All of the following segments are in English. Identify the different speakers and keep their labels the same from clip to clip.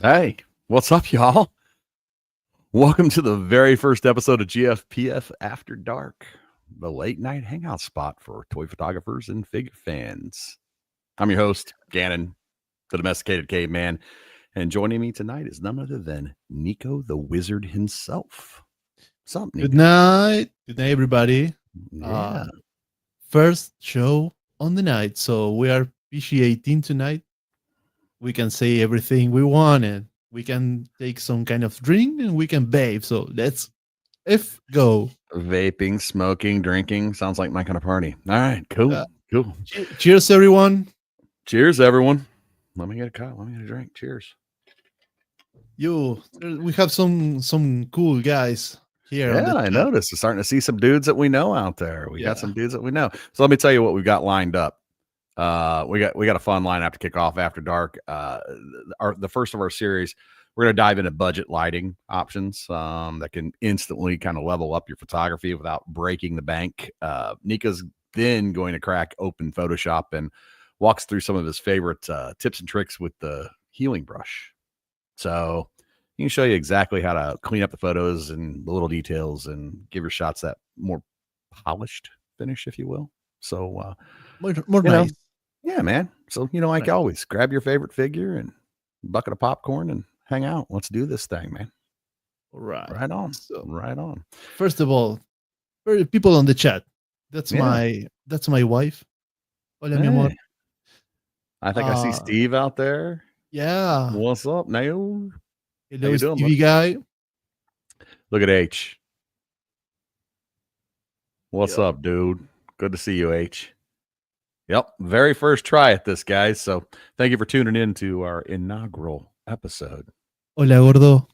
Speaker 1: Hey, what's up, y'all? Welcome to the very first episode of Gfpf After Dark, the late night hangout spot for toy photographers and figure fans. I'm your host, Gannon, the domesticated caveman, and joining me tonight is none other than Nico the Wizard himself. What's up,
Speaker 2: Good
Speaker 1: Nico?
Speaker 2: night. Good night, everybody.
Speaker 1: Yeah,
Speaker 2: Uh, First show on the night. So we are PG-18 tonight. We can say everything we want and we can take some kind of drink and we can babe. So let's go.
Speaker 1: vaping, smoking, drinking sounds like my kind of party. All right, cool,
Speaker 2: Uh,
Speaker 1: cool.
Speaker 2: Cheers, everyone.
Speaker 1: Cheers, everyone. Let me get a cup. Let me get a drink. Cheers.
Speaker 2: We have some cool guys here on
Speaker 1: Yeah,
Speaker 2: the
Speaker 1: I
Speaker 2: chat.
Speaker 1: noticed. We're starting to see some dudes that we know out there. We got
Speaker 2: Yeah.
Speaker 1: some dudes that we know. So let me tell you what we've got lined up. We got a fun lineup to kick off after dark. The first of our series, we're going to dive into budget lighting options that can instantly kind of level up your photography without breaking the bank. Nika's then going to crack open Photoshop and walks through some of his favorite tips and tricks with the healing brush. So he can show you exactly how to clean up the photos and the little details and give your shots that more polished finish, if you will. So,
Speaker 2: More
Speaker 1: you know,
Speaker 2: nice.
Speaker 1: yeah, man. So, like
Speaker 2: Nice.
Speaker 1: always, grab your favorite figure and a bucket of popcorn and hang out. Let's do this thing, man.
Speaker 2: All right.
Speaker 1: Right on.
Speaker 2: So
Speaker 1: Right on.
Speaker 2: first of all, for people on the chat, that's
Speaker 1: Yeah.
Speaker 2: my wife. Hola, mi amor.
Speaker 1: Hey, I think I see
Speaker 2: Uh,
Speaker 1: Steve out there.
Speaker 2: yeah.
Speaker 1: What's up, Nail? How
Speaker 2: Hello,
Speaker 1: you doing, bud?
Speaker 2: Stevie guy.
Speaker 1: Look at H. What's
Speaker 2: Yeah.
Speaker 1: up, dude? Good to see you, H. Yep, very first try at this, guys. So thank you for tuning in to our inaugural episode.
Speaker 2: Hola, gordo.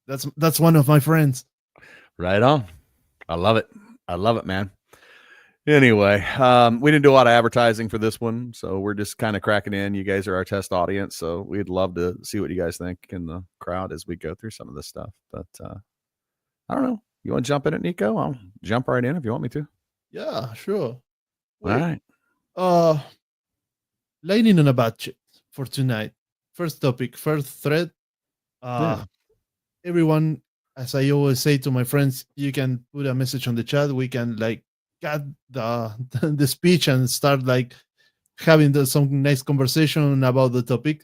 Speaker 2: That's one of my friends.
Speaker 1: Right on. I love it. I love it, man. Anyway, we didn't do a lot of advertising for this one, so we're just kind of cracking in. You guys are our test audience, so we'd love to see what you guys think in the crowd as we go through some of this stuff. But I don't know. You want to jump in it, Nico? I'll jump right in if you want me to.
Speaker 2: Yeah, sure.
Speaker 1: All
Speaker 2: Wait.
Speaker 1: right.
Speaker 2: Uh, Lightning on a budget for tonight. First topic, first thread. Uh,
Speaker 1: Yeah.
Speaker 2: Everyone, as I always say to my friends, you can put a message on the chat. We can like cut the the speech and start like having some nice conversation about the topic.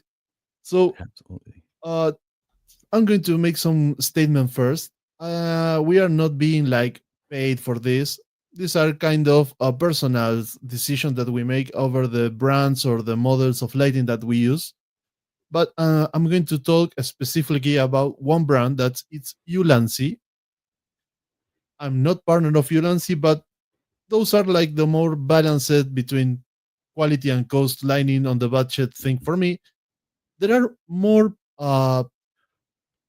Speaker 2: So,
Speaker 1: Absolutely.
Speaker 2: uh, I'm going to make some statement first. We are not being like paid for this. These are kind of a personal decision that we make over the brands or the models of lighting that we use. But I'm going to talk specifically about one brand that's it's Ulanzi. I'm not partner of Ulanzi, but those are like the more balanced between quality and cost lining on the budget thing for me. There are more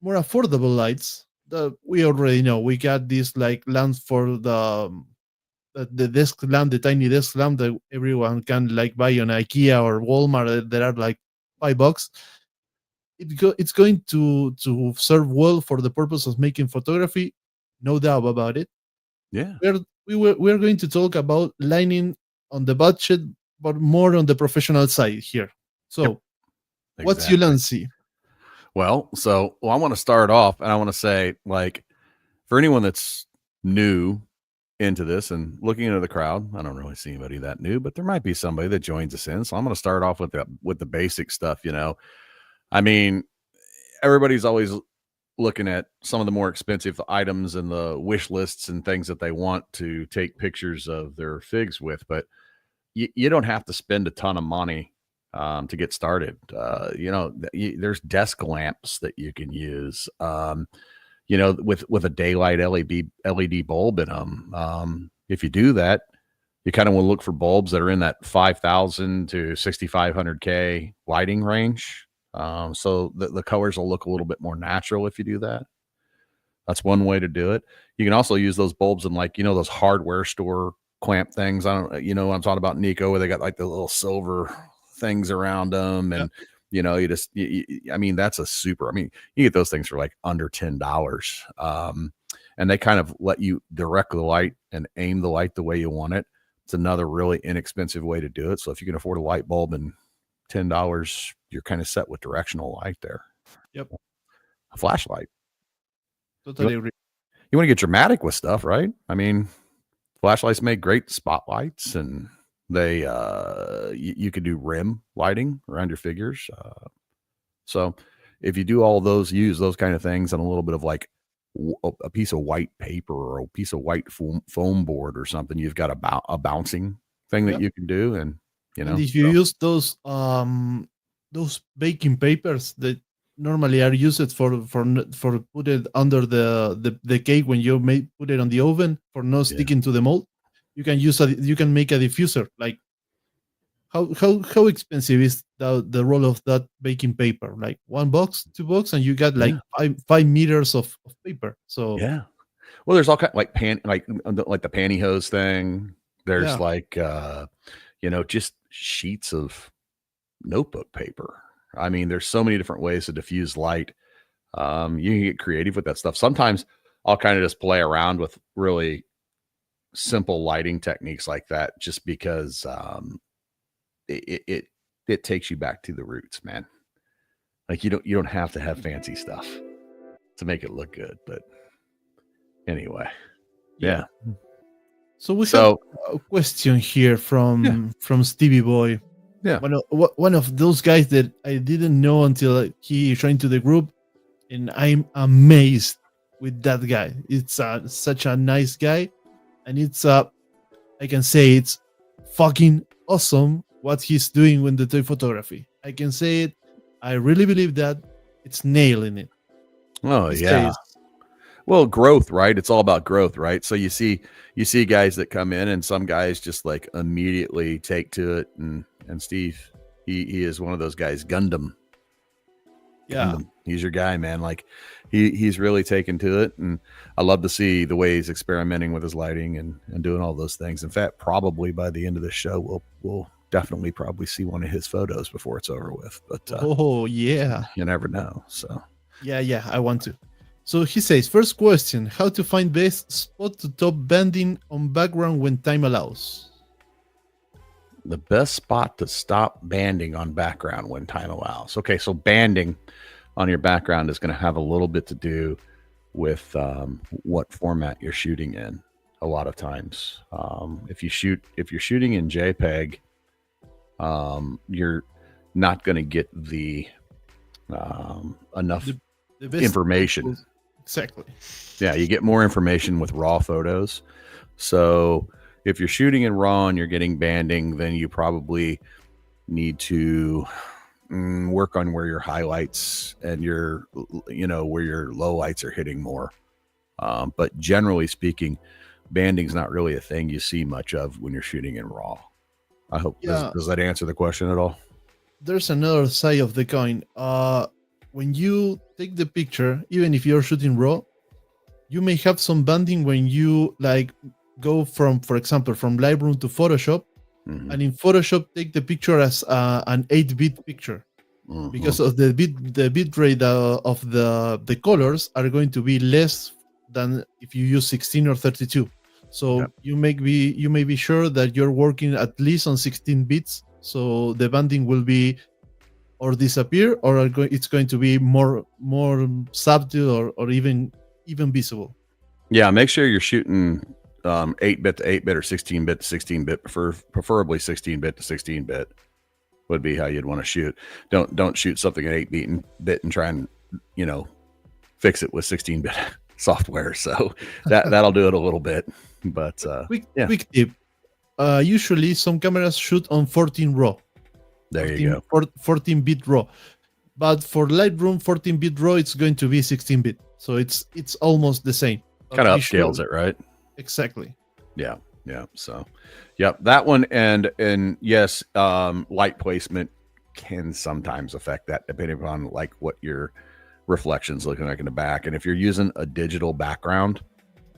Speaker 2: affordable lights that we already know. We got this like lamps for the desk lamp, the tiny desk lamp that everyone can like buy on IKEA or Walmart. That are like $5. It's going to serve well for the purpose of making photography, no doubt about it.
Speaker 1: Yeah.
Speaker 2: We're going to talk about lining on the budget, but more on the professional side here. So,
Speaker 1: Yep.
Speaker 2: what's
Speaker 1: Exactly.
Speaker 2: Ulanzi?
Speaker 1: Well, I want to start off and I want to say, like, for anyone that's new into this and looking into the crowd, I don't really see anybody that new, but there might be somebody that joins us in. So I'm going to start off with the basic stuff. I mean, everybody's always looking at some of the more expensive items and the wish lists and things that they want to take pictures of their figs with, but you don't have to spend a ton of money to get started. There's desk lamps that you can use. With a daylight LED bulb in them. If you do that, you kind of want to look for bulbs that are in that 5,000 to 6,500K lighting range. So the colors will look a little bit more natural if you do that. That's one way to do it. You can also use those bulbs in those hardware store clamp things. I don't, what I'm talking about, Nico, where they got like the little silver things around them.
Speaker 2: Yeah.
Speaker 1: And, I mean, that's a super, I mean, you get those things for like under $10. And they kind of let you direct the light and aim the light the way you want it. It's another really inexpensive way to do it. So if you can afford a light bulb and $10, you're kind of set with directional light there.
Speaker 2: Yep.
Speaker 1: A flashlight.
Speaker 2: Totally agree.
Speaker 1: You want to get dramatic with stuff, right? I mean, flashlights make great spotlights, and they you could do rim lighting around your figures. So if you do all those, use those kind of things, and a little bit of like a piece of white paper or a piece of white foam board or something, you've got a bouncing thing that
Speaker 2: Yep.
Speaker 1: you can do, and
Speaker 2: And if you use those baking papers that normally are used for put it under the cake when you put it on the oven for not sticking to the mold, you can make a diffuser. Like how expensive is the roll of that baking paper? Like $1, $2, and you got like 5 meters of paper. So
Speaker 1: yeah. Well, there's all kind like the pantyhose thing. There's like just sheets of notebook paper. I mean, there's so many different ways to diffuse light. You can get creative with that stuff. Sometimes I'll kind of just play around with really simple lighting techniques like that, just because it takes you back to the roots, man. Like you don't have to have fancy stuff to make it look good, but anyway, yeah.
Speaker 2: So we have a question here from Stevie Boy.
Speaker 1: Yeah.
Speaker 2: One of those guys that I didn't know until he joined to the group, and I'm amazed with that guy. It's such a nice guy, and it's I can say it's fucking awesome what he's doing with the toy photography. I can say it. I really believe that it's nailing it.
Speaker 1: Oh yeah. Well, growth, right? It's all about growth, right? So you see guys that come in, and some guys just like immediately take to it, and Steve, he is one of those guys. Gundam. He's your guy, man. Like he's really taken to it, and I love to see the way he's experimenting with his lighting and doing all those things. In fact, probably by the end of the show, we'll definitely probably see one of his photos before it's over with. But you never know. So
Speaker 2: yeah, I want to. So he says, first question, how to find best spot to top banding on background when time allows?
Speaker 1: The best spot to stop banding on background when time allows. Okay, so banding on your background is going to have a little bit to do with what format you're shooting in. A lot of times, if you're shooting in JPEG, you're not going to get the enough the information.
Speaker 2: Exactly.
Speaker 1: Yeah, you get more information with raw photos. So if you're shooting in RAW and you're getting banding, then you probably need to work on where your highlights and where your low lights are hitting more. But generally speaking, banding's not really a thing you see much of when you're shooting in RAW. I hope does that answer the question at all?
Speaker 2: There's another side of the coin. When you take the picture, even if you're shooting RAW, you may have some banding when you like go from, for example, from Lightroom to Photoshop, and in Photoshop take the picture as an 8-bit picture, because of the bit rate of the colors are going to be less than if you use 16 or 32. So you may be sure that you're working at least on 16 bits, so the banding will be or disappear, or it's going to be more subtle or even visible.
Speaker 1: Yeah, make sure you're shooting 8-bit to 8-bit or 16-bit to 16-bit, preferably 16-bit to 16-bit would be how you'd want to shoot. Don't shoot something at 8-bit and try and fix it with 16-bit software. So that'll do it a little bit. But
Speaker 2: quick tip. Usually some cameras shoot on 14 RAW.
Speaker 1: There you go.
Speaker 2: 14-bit RAW. But for Lightroom, 14-bit RAW, it's going to be 16-bit. So it's almost the same.
Speaker 1: Kind of upscales it, right?
Speaker 2: Exactly.
Speaker 1: Yeah. So, that one. And yes, light placement can sometimes affect that depending upon like what your reflection's looking like in the back. And if you're using a digital background,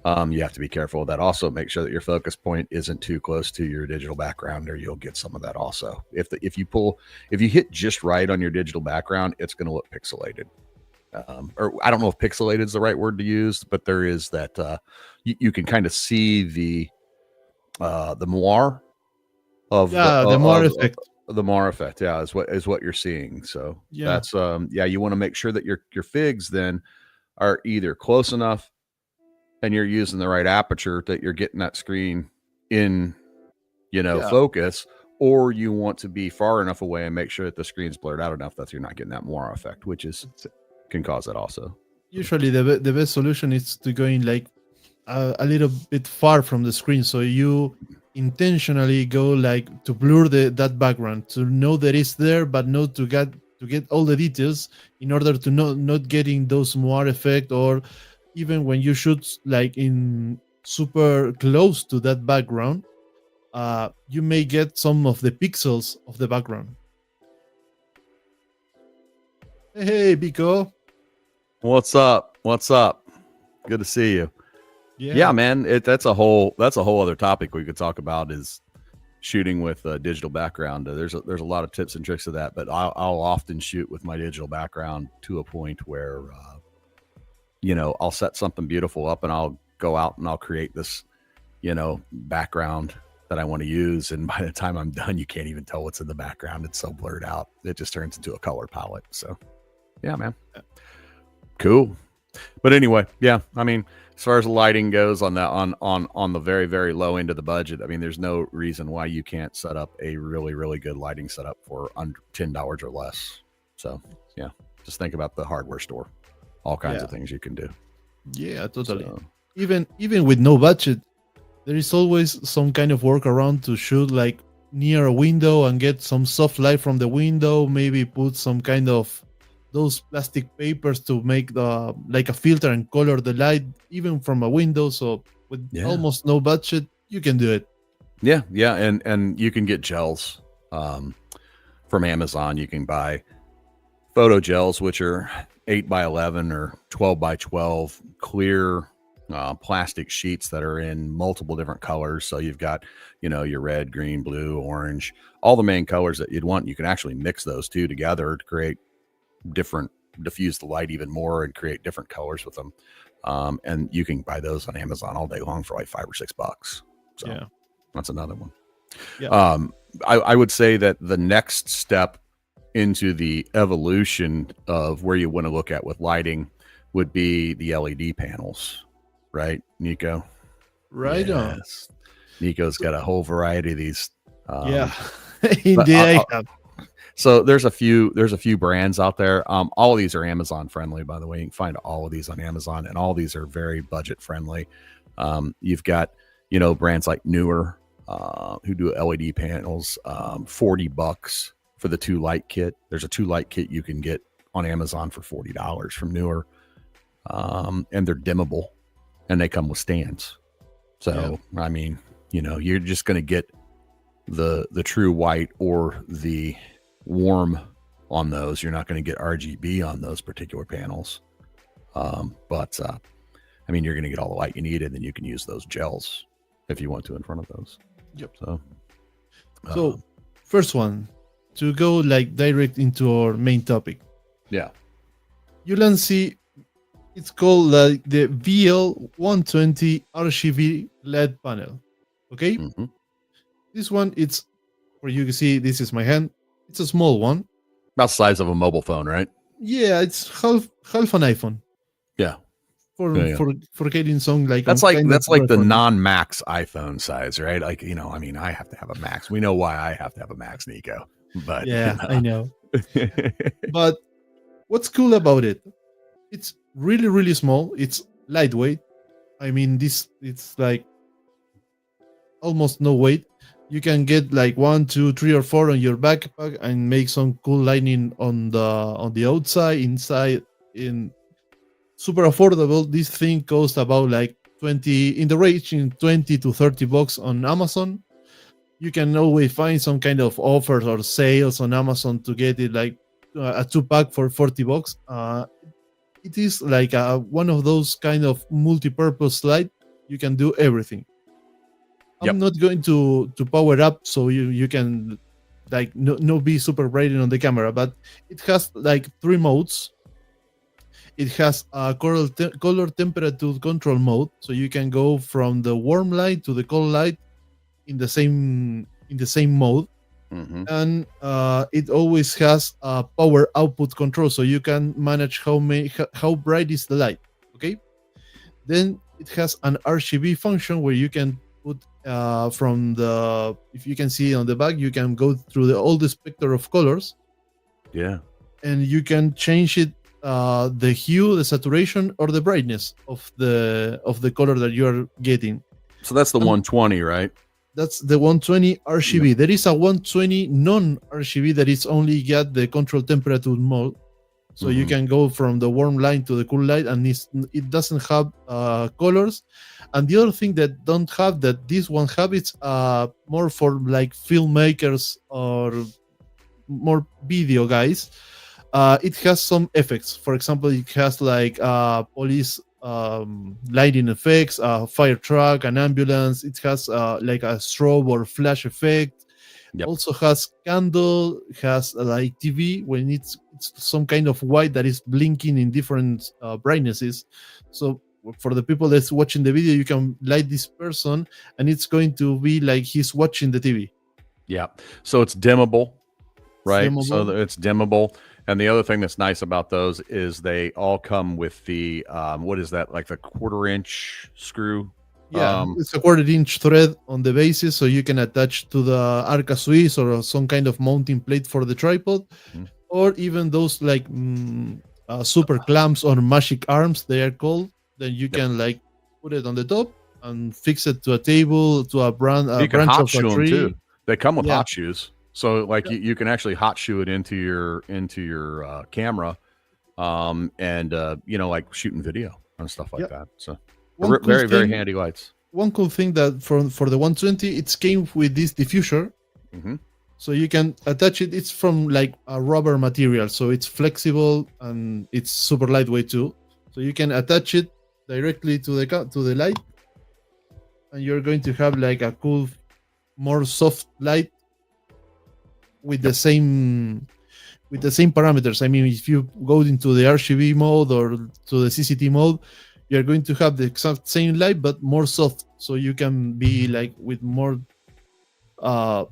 Speaker 1: you have to be careful with that. Also, make sure that your focus point isn't too close to your digital background, or you'll get some of that also. If you hit just right on your digital background, it's going to look pixelated. Or I don't know if pixelated is the right word to use, but there is that you can kind of see the moire of
Speaker 2: the moire effect.
Speaker 1: The more effect, yeah, is what you're seeing. So
Speaker 2: Yeah,
Speaker 1: that's yeah, you want to make sure that your figs then are either close enough and you're using the right aperture that you're getting that screen in,
Speaker 2: yeah.
Speaker 1: focus, or you want to be far enough away and make sure that the screen's blurred out enough that you're not getting that more effect, which is can cause that also.
Speaker 2: Usually, the best solution is to go in like a little bit far from the screen, so you intentionally go like to blur that background to know that it's there, but not to get all the details in order to not getting those more effect, or even when you shoot like in super close to that background, you may get some of the pixels of the background. Hey, Pico.
Speaker 1: What's up? What's up? Good to see you. Yeah,
Speaker 2: Yeah,
Speaker 1: man. That's a whole other topic we could talk about is shooting with a digital background. There's a lot of tips and tricks to that, but I'll often shoot with my digital background to a point where I'll set something beautiful up and I'll go out and I'll create this background that I want to use, and by the time I'm done, you can't even tell what's in the background. It's so blurred out. It just turns into a color palette. So yeah, man. Cool. But anyway, yeah, I mean, as far as lighting goes on that on the very, very low end of the budget, I mean, there's no reason why you can't set up a really, really good lighting setup for under $10 or less. So yeah, just think about the hardware store. All kinds
Speaker 2: yeah,
Speaker 1: of things you can do.
Speaker 2: yeah, totally.
Speaker 1: So
Speaker 2: Even with no budget, there is always some kind of workaround to shoot like near a window and get some soft light from the window. Maybe put some kind of those plastic papers to make the like a filter and color the light even from a window. So with
Speaker 1: yeah.
Speaker 2: almost no budget, you can do it.
Speaker 1: Yeah, and you can get gels from Amazon. You can buy photo gels, which are 8x11 or 12x12 clear plastic sheets that are in multiple different colors. So you've got, your red, green, blue, orange, all the main colors that you'd want. You can actually mix those two together to create diffuse the light even more and create different colors with them. And you can buy those on Amazon all day long for like $5 or $6. So
Speaker 2: Yeah,
Speaker 1: that's another one.
Speaker 2: yeah,
Speaker 1: I would say that the next step into the evolution of where you want to look at with lighting would be the LED panels, right, Nico?
Speaker 2: right on.
Speaker 1: Yes. Nico's got a whole variety of these.
Speaker 2: Yeah,
Speaker 1: But
Speaker 2: indeed, I have.
Speaker 1: so there's a few brands out there. All of these are Amazon friendly, by the way. You can find all of these on Amazon, and all of these are very budget friendly. You've got brands like Newer, who do LED panels, $40 for the 2 light kit. There's a 2 light kit you can get on Amazon for $40 from Newer, and they're dimmable, and they come with stands. So I mean, you're just going to get the true white or the warm on those. You're not going to get RGB on those particular panels, but I mean, you're going to get all the light you need, and then you can use those gels if you want to in front of those.
Speaker 2: Yep.
Speaker 1: So
Speaker 2: First one, to go like direct into our main topic.
Speaker 1: yeah.
Speaker 2: Ulanzi, it's called like the VL120 RGB LED panel. Okay,
Speaker 1: Mm-hmm.
Speaker 2: this one it's for you can see. This is my hand. It's a small one.
Speaker 1: About the size of a mobile phone, right?
Speaker 2: Yeah, it's half an iPhone
Speaker 1: Yeah.
Speaker 2: for
Speaker 1: Yeah.
Speaker 2: for getting some like
Speaker 1: That's
Speaker 2: on
Speaker 1: like
Speaker 2: kind
Speaker 1: that's
Speaker 2: of
Speaker 1: like the
Speaker 2: reference.
Speaker 1: non-max iPhone size, right? Like, I mean, I have to have a max. We know why I have to have a max, Nico. But
Speaker 2: Yeah, I know. But what's cool about it? It's really really small. It's lightweight. I mean, this it's like almost no weight. You can get like 1, 2, 3, or 4 on your backpack and make some cool lighting on the outside, inside. In super affordable. This thing costs about like 20 in the range in 20 to $30 on Amazon. You can always find some kind of offers or sales on Amazon to get it like a 2 pack for $40. It is like one of those kind of multi-purpose light. You can do everything.
Speaker 1: Yep.
Speaker 2: I'm not going to power up so you can like no be super bright on the camera, but it has like 3 modes. It has a color temperature control mode, so you can go from the warm light to the cold light in the same mode.
Speaker 1: Mm-hmm.
Speaker 2: and it always has a power output control, so you can manage how bright is the light. Okay, then it has an RGB function where you can put from the, if you can see on the back, you can go through all the spectrum of colors,
Speaker 1: Yeah.
Speaker 2: and you can change it, the hue, the saturation, or the brightness of the color that you are getting.
Speaker 1: So that's the
Speaker 2: And
Speaker 1: 120, right?
Speaker 2: that's the 120 RGB.
Speaker 1: Yep.
Speaker 2: There is a 120 non RGB that is only got the control temperature mode. So you
Speaker 1: Mhm.
Speaker 2: can go from the warm light to the cool light, and it doesn't have colors. And the other thing that don't have that this one have, it's more for like filmmakers or more video guys. It has some effects. For example, it has like police lighting effects, fire truck, an ambulance. It has like a strobe or flash effect.
Speaker 1: Yep.
Speaker 2: Also has candle, has like TV when it's some kind of white that is blinking in different brightnesses. So for the people that's watching the video, you can light this person, and it's going to be like he's watching the TV.
Speaker 1: Yeah. So it's dimmable, right? So
Speaker 2: Dimmable.
Speaker 1: it's dimmable. And the other thing that's nice about those is they all come with the what is that, like the 1/4-inch screw?
Speaker 2: Yeah, it's a 1/4-inch thread on the basis, so you can attach to the Arca Swiss or some kind of mounting plate for the tripod,
Speaker 1: Mhm.
Speaker 2: or even those like super clamps or magic arms they are called. Then you
Speaker 1: Yep.
Speaker 2: can like put it on the top and fix it to a table, to a
Speaker 1: You can
Speaker 2: branch
Speaker 1: hot
Speaker 2: of a
Speaker 1: shoe them
Speaker 2: tree.
Speaker 1: too. They come with
Speaker 2: Yeah,
Speaker 1: hot shoes. So like
Speaker 2: yeah.
Speaker 1: you can actually hot shoe it into your camera, and like shooting video and stuff like
Speaker 2: Yeah.
Speaker 1: that. So
Speaker 2: One cool
Speaker 1: very, very
Speaker 2: thing,
Speaker 1: handy lights.
Speaker 2: one cool thing that for the 120, it came with this diffuser.
Speaker 1: Mm-hmm.
Speaker 2: So you can attach it. It's from like a rubber material, so it's flexible and it's super lightweight too. So you can attach it directly to the light, and you're going to have like a cool, more soft light with the same parameters. I mean, if you go into the RGB mode or to the CCT mode, you're going to have the exact same light but more soft, so you can be like with more not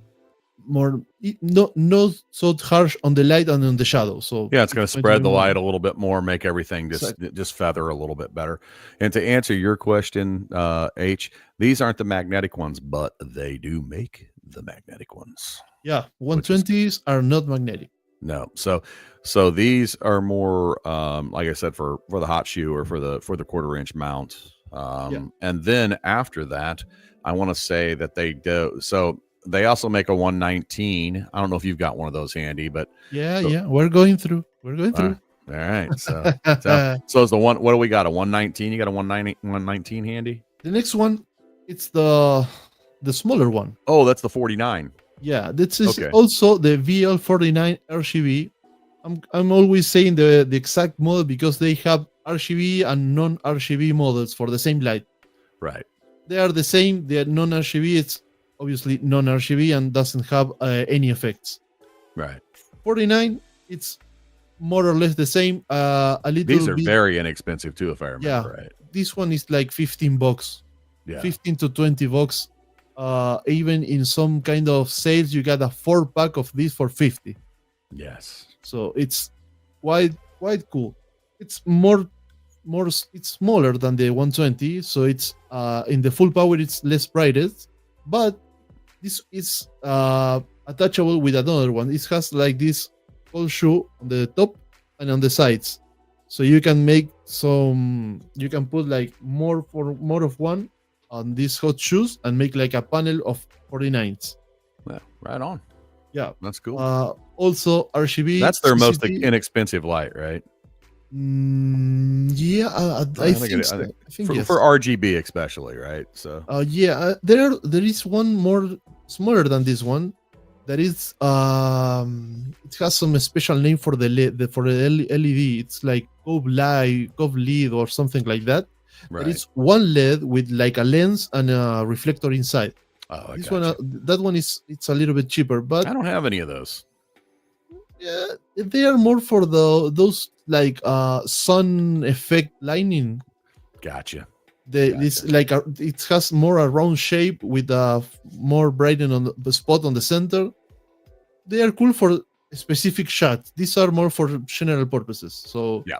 Speaker 2: so harsh on the light and on the shadow. So
Speaker 1: Yeah, it's going to spread the
Speaker 2: be more,
Speaker 1: light a little bit more, make everything just feather a little bit better. And to answer your question, H, these aren't the magnetic ones, but they do make the magnetic ones.
Speaker 2: Yeah, 120s are not magnetic.
Speaker 1: No, so these are more, like I said, for the hot shoe or for the 1/4-inch mount. And then after that, I want to say that they do. So they also make a 119. I don't know if you've got one of those handy, but
Speaker 2: Yeah, we're going through.
Speaker 1: all right. So is the one. What do we got? A 119? You got a 119 handy?
Speaker 2: The next one, it's the smaller one.
Speaker 1: Oh, that's the 49.
Speaker 2: Yeah, this is
Speaker 1: Okay.
Speaker 2: also the VL49 RGB. I'm always saying the exact model because they have RGB and non-RGB models for the same light.
Speaker 1: Right.
Speaker 2: They are the same. They are non-RGB. It's obviously non-RGB and doesn't have any effects.
Speaker 1: Right.
Speaker 2: 49, it's more or less the same. A little.
Speaker 1: These are
Speaker 2: bit,
Speaker 1: very inexpensive too, if I remember right.
Speaker 2: This one is like $15.
Speaker 1: Yeah.
Speaker 2: 15 to $20. Even in some kind of sales, you got a 4-pack of this for 50.
Speaker 1: Yes.
Speaker 2: So it's quite cool. It's more it's smaller than the 120, so it's in the full power it's less brightest, but this is attachable with another one. It has like this whole shoe on the top and on the sides, so you can make you can put like more of one on these hot shoes and make like a panel of 49s.
Speaker 1: Yeah, right on.
Speaker 2: Yeah,
Speaker 1: that's cool.
Speaker 2: Also RGB.
Speaker 1: That's their most inexpensive light, right?
Speaker 2: Yeah, I think so. I think yes.
Speaker 1: For RGB especially, right? So
Speaker 2: there is one more smaller than this one. That is it has some special name for the LED. It's like Cove LED or something like that.
Speaker 1: Right.
Speaker 2: There is one LED with like a lens and a reflector inside.
Speaker 1: Oh,
Speaker 2: this one, that one it's a little bit cheaper, but
Speaker 1: I don't have any of those.
Speaker 2: Yeah, they are more for those like sun effect lighting.
Speaker 1: Gotcha.
Speaker 2: This like it has more a round shape with a more brightening on the spot on the center. they are cool for specific shots. These are more for general purposes. So
Speaker 1: Yeah.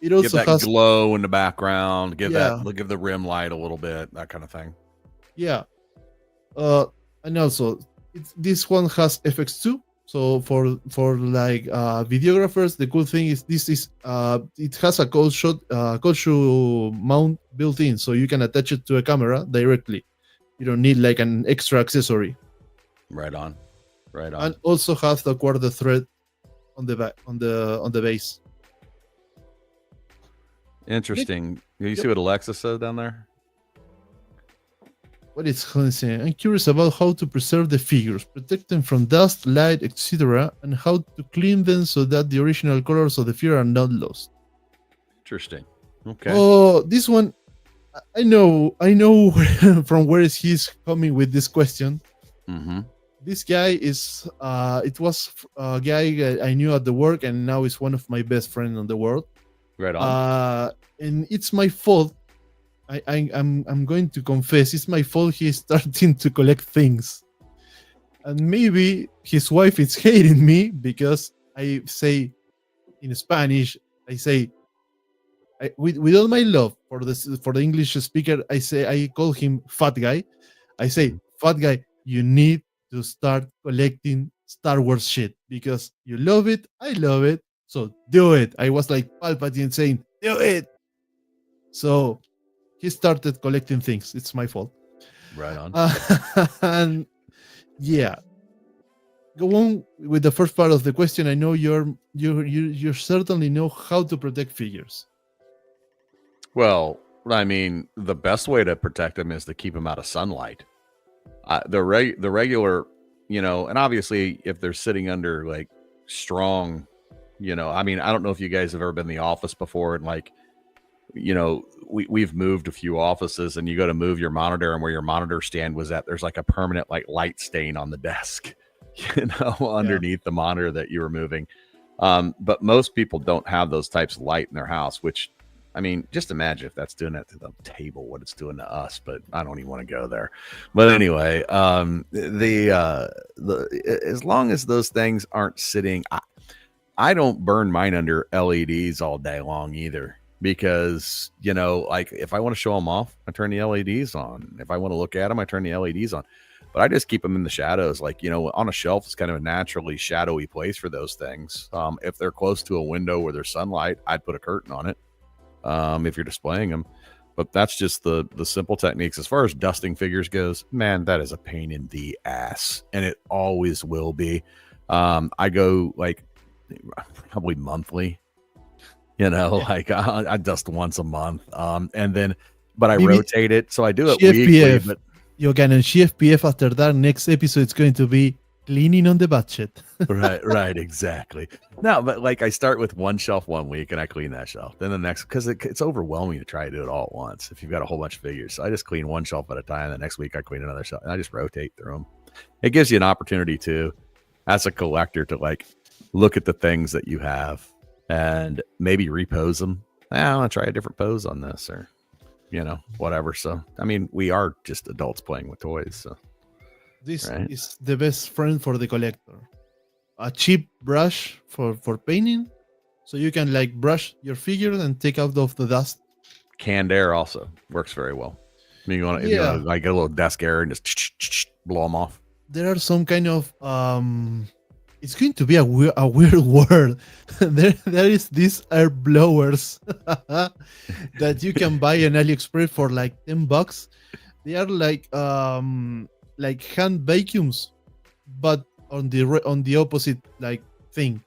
Speaker 2: it
Speaker 1: Get
Speaker 2: also
Speaker 1: that
Speaker 2: has
Speaker 1: glow in the background. Give
Speaker 2: yeah
Speaker 1: the rim light a little bit. That kind of thing.
Speaker 2: yeah. And also this one has FX2. So for like videographers, the cool thing is this is it has a cold shoe mount built in, so you can attach it to a camera directly. You don't need like an extra accessory.
Speaker 1: Right on. Right on.
Speaker 2: And also has the quarter thread on the back on the base.
Speaker 1: Interesting. You
Speaker 2: Yep.
Speaker 1: see what Alexa says down there?
Speaker 2: What is saying? I'm curious about how to preserve the figures, protect them from dust, light, etc., and how to clean them so that the original colors of the figure are not lost.
Speaker 1: Interesting. Okay.
Speaker 2: Oh, this one, I know from where is he's coming with this question.
Speaker 1: Mm-hmm.
Speaker 2: This guy is, it was a guy I knew at the work, and now is one of my best friends in the world.
Speaker 1: Right on.
Speaker 2: And it's my fault. I'm going to confess, it's my fault he's starting to collect things. And maybe his wife is hating me because I say in Spanish, I say, with all my love for the English speaker, I call him fat guy. I say, fat guy, you need to start collecting Star Wars shit because you love it, I love it, so do it. I was like Palpatine saying, do it. So he started collecting things. It's my fault.
Speaker 1: Right on.
Speaker 2: And yeah, go on with the first part of the question. I know you certainly know how to protect figures.
Speaker 1: Well, I mean, the best way to protect them is to keep them out of sunlight. The regular, and obviously if they're sitting under like strong, I mean, I don't know if you guys have ever been in the office before and like, we've moved a few offices and you go to move your monitor and where your monitor stand was at, there's like a permanent like light stain on the desk, underneath the monitor that you were moving. But most people don't have those types of light in their house, which, I mean, just imagine if that's doing that to the table, what it's doing to us, but I don't even want to go there. But anyway, as long as those things aren't sitting, I don't burn mine under LEDs all day long either. Because, like if I want to show them off, I turn the LEDs on. If I want to look at them, I turn the LEDs on. But I just keep them in the shadows. Like, on a shelf, it's kind of a naturally shadowy place for those things. If they're close to a window where there's sunlight, I'd put a curtain on it if you're displaying them. But that's just the simple techniques. As far as dusting figures goes, man, that is a pain in the ass. And it always will be. I go like probably monthly. Like I dust once a month. And then, but I rotate it. So I do it weekly. But
Speaker 2: Gfpf After Dark, next episode is going to be cleaning on the budget.
Speaker 1: right, exactly. No, but like I start with one shelf one week and I clean that shelf. Then the next, because it's overwhelming to try to do it all at once if you've got a whole bunch of figures. So I just clean one shelf at a time. The next week I clean another shelf and I just rotate through them. It gives you an opportunity to, as a collector, to like look at the things that you have and maybe repose them. I want to try a different pose on this or, whatever. So, I mean, we are just adults playing with toys. So
Speaker 2: this is the best friend for the collector. A cheap brush for painting. So you can like brush your figure and take out of the dust.
Speaker 1: Canned air also works very well. I mean, you want to like get a little desk air and just blow them off.
Speaker 2: There are some kind of it's going to be a weird word. there is these air blowers that you can buy on AliExpress for like $10. They are like hand vacuums, but on the opposite like thing.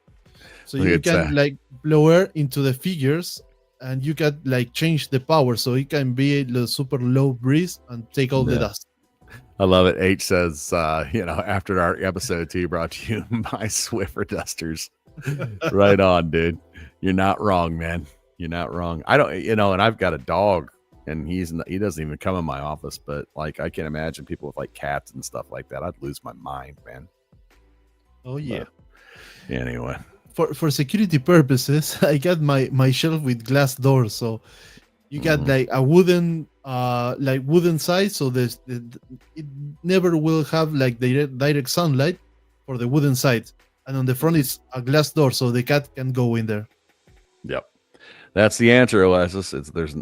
Speaker 2: So you can like blow air into the figures, and you can like change the power, so it can be a super low breeze and take all the dust.
Speaker 1: I love it. H says, after our episode 2 brought to you by Swiffer Dusters. Right on, dude. You're not wrong, man. You're not wrong. I don't, and I've got a dog and he doesn't even come in my office, but like, I can imagine people with like cats and stuff like that. I'd lose my mind, man.
Speaker 2: Oh yeah.
Speaker 1: But anyway,
Speaker 2: for security purposes, I got my shelf with glass doors. So you got like a wooden side, so it never will have like direct sunlight. for the wooden side, and on the front it's a glass door, so the cat can go in there.
Speaker 1: Yep. That's the answer, Alexis.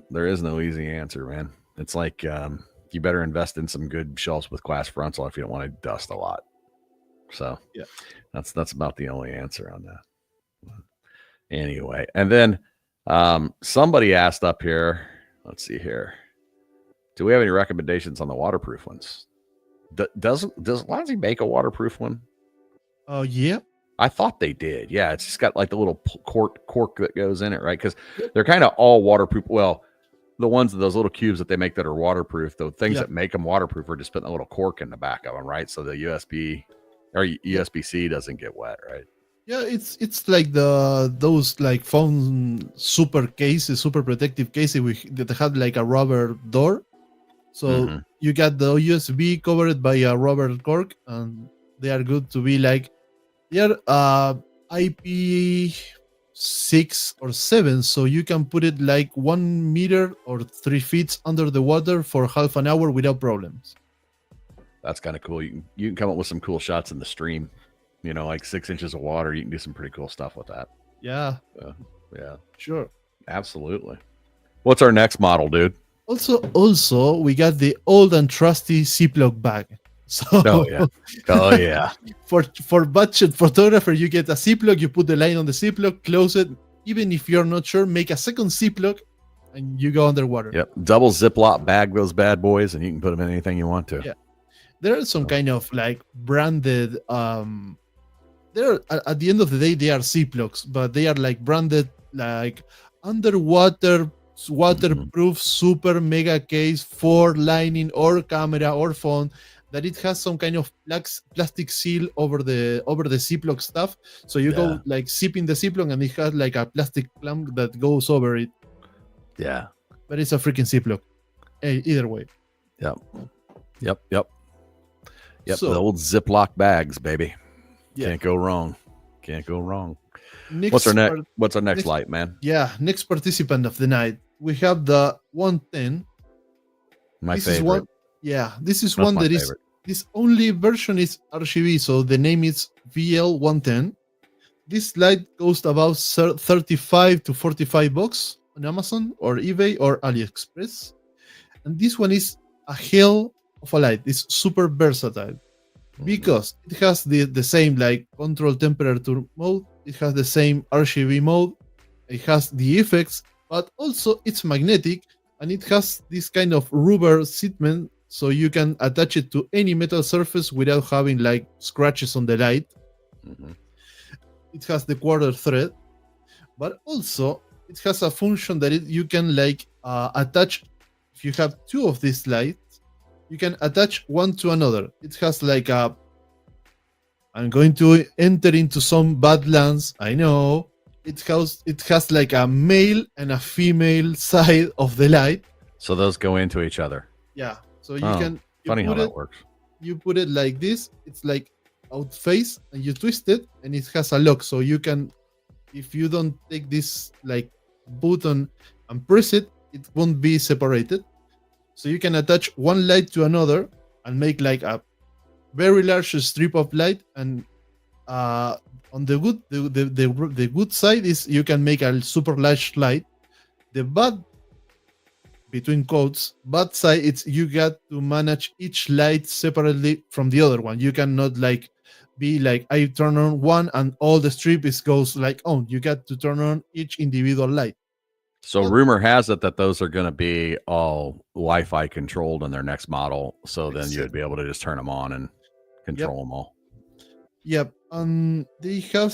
Speaker 1: There is no easy answer, man. It's like you better invest in some good shelves with glass frontal if you don't want to dust a lot. So
Speaker 2: Yeah.
Speaker 1: that's about the only answer on that. Anyway, and then somebody asked up here. Let's see here. Do we have any recommendations on the waterproof ones? Does Lindsay make a waterproof one?
Speaker 2: Oh yeah.
Speaker 1: I thought they did. Yeah, it's just got like the little cork that goes in it, right? Because
Speaker 2: Yep.
Speaker 1: they're kind of all waterproof. Well, the ones those little cubes that they make that are waterproof, the things that make them waterproof are just putting a little cork in the back of them, right? So the USB or USB-C doesn't get wet, right?
Speaker 2: Yeah, it's like those like phone super cases, super protective cases that have like a rubber door. So you got the USB covered by a rubber cork, and they are good to be like they are IP6 or 7, so you can put it like 1 meter or 3 feet under the water for half an hour without problems.
Speaker 1: That's kind of cool. You can come up with some cool shots in the stream. Like 6 inches of water. You can do some pretty cool stuff with that.
Speaker 2: Yeah.
Speaker 1: Yeah.
Speaker 2: Sure.
Speaker 1: Absolutely. What's our next model, dude?
Speaker 2: Also, we got the old and trusty Ziploc bag. So,
Speaker 1: oh yeah.
Speaker 2: For budget photographer, you get a Ziploc. You put the line on the Ziploc, close it. Even if you're not sure, make a second Ziploc, and you go underwater.
Speaker 1: Yep. Double Ziploc bag those bad boys, and you can put them in anything you want to.
Speaker 2: Yeah. There are some kind of like branded. They're at the end of the day they are Ziplocs, but they are like branded like underwater waterproof super mega case for lining or camera or phone, that it has some kind of plastic seal over the Ziploc stuff, so you go like zipping the Ziploc and it has like a plastic clamp that goes over it.
Speaker 1: Yeah,
Speaker 2: but it's a freaking Ziploc. Hey, either way.
Speaker 1: Yep. So, the old Ziploc bags, baby. Can't go wrong. What's our next light, man?
Speaker 2: Yeah, next participant of the night. We have the 110.
Speaker 1: My favorite.
Speaker 2: This is one that is this only version is RGB, so the name is VL110. This light costs about 35 to 45 bucks on Amazon or eBay or AliExpress. And this one is a hell of a light. It's super versatile because it has the same like control temperature mode. It has the same RGB mode. It has the effects, but also it's magnetic, and it has this kind of rubber segment, so you can attach it to any metal surface without having like scratches on the light. It has the quarter thread, but also it has a function that you can like attach. If you have two of these lights, you can attach one to another. It has like I'm going to enter into some badlands. I know. It has like a male and a female side of the light.
Speaker 1: So those go into each other.
Speaker 2: Yeah. So you
Speaker 1: funny how that works.
Speaker 2: You put it like this. It's like out face, and you twist it, and it has a lock. So you can, if you don't take this like button and press it, it won't be separated. So you can attach one light to another and make like a very large strip of light. And on the good side is you can make a super large light. The bad, between quotes, bad side, it's you got to manage each light separately from the other one. You cannot like be like I turn on one and all the strip goes like on. You got to turn on each individual light.
Speaker 1: So rumor has it that those are going to be all Wi-Fi controlled in their next model. So then you'd be able to just turn them on and control them all.
Speaker 2: Yep. They have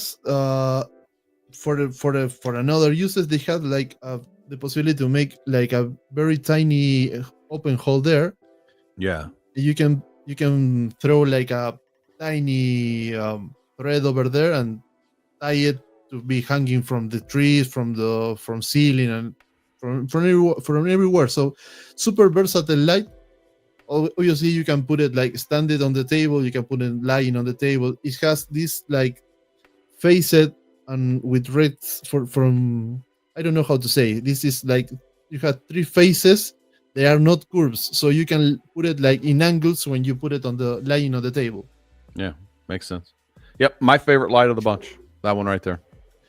Speaker 2: for another uses, they have like the possibility to make like a very tiny open hole there.
Speaker 1: Yeah.
Speaker 2: You can throw like a tiny thread over there and tie it to be hanging from the trees, from ceiling, and from everywhere. So super versatile light. Obviously, you can put it like stand it on the table. You can put it lying on the table. It has this like facet and with reds from I don't know how to say. This is like you have three faces. They are not curves, so you can put it like in angles when you put it on the lying on the table.
Speaker 1: Yeah, makes sense. Yep, my favorite light of the bunch. That one right there.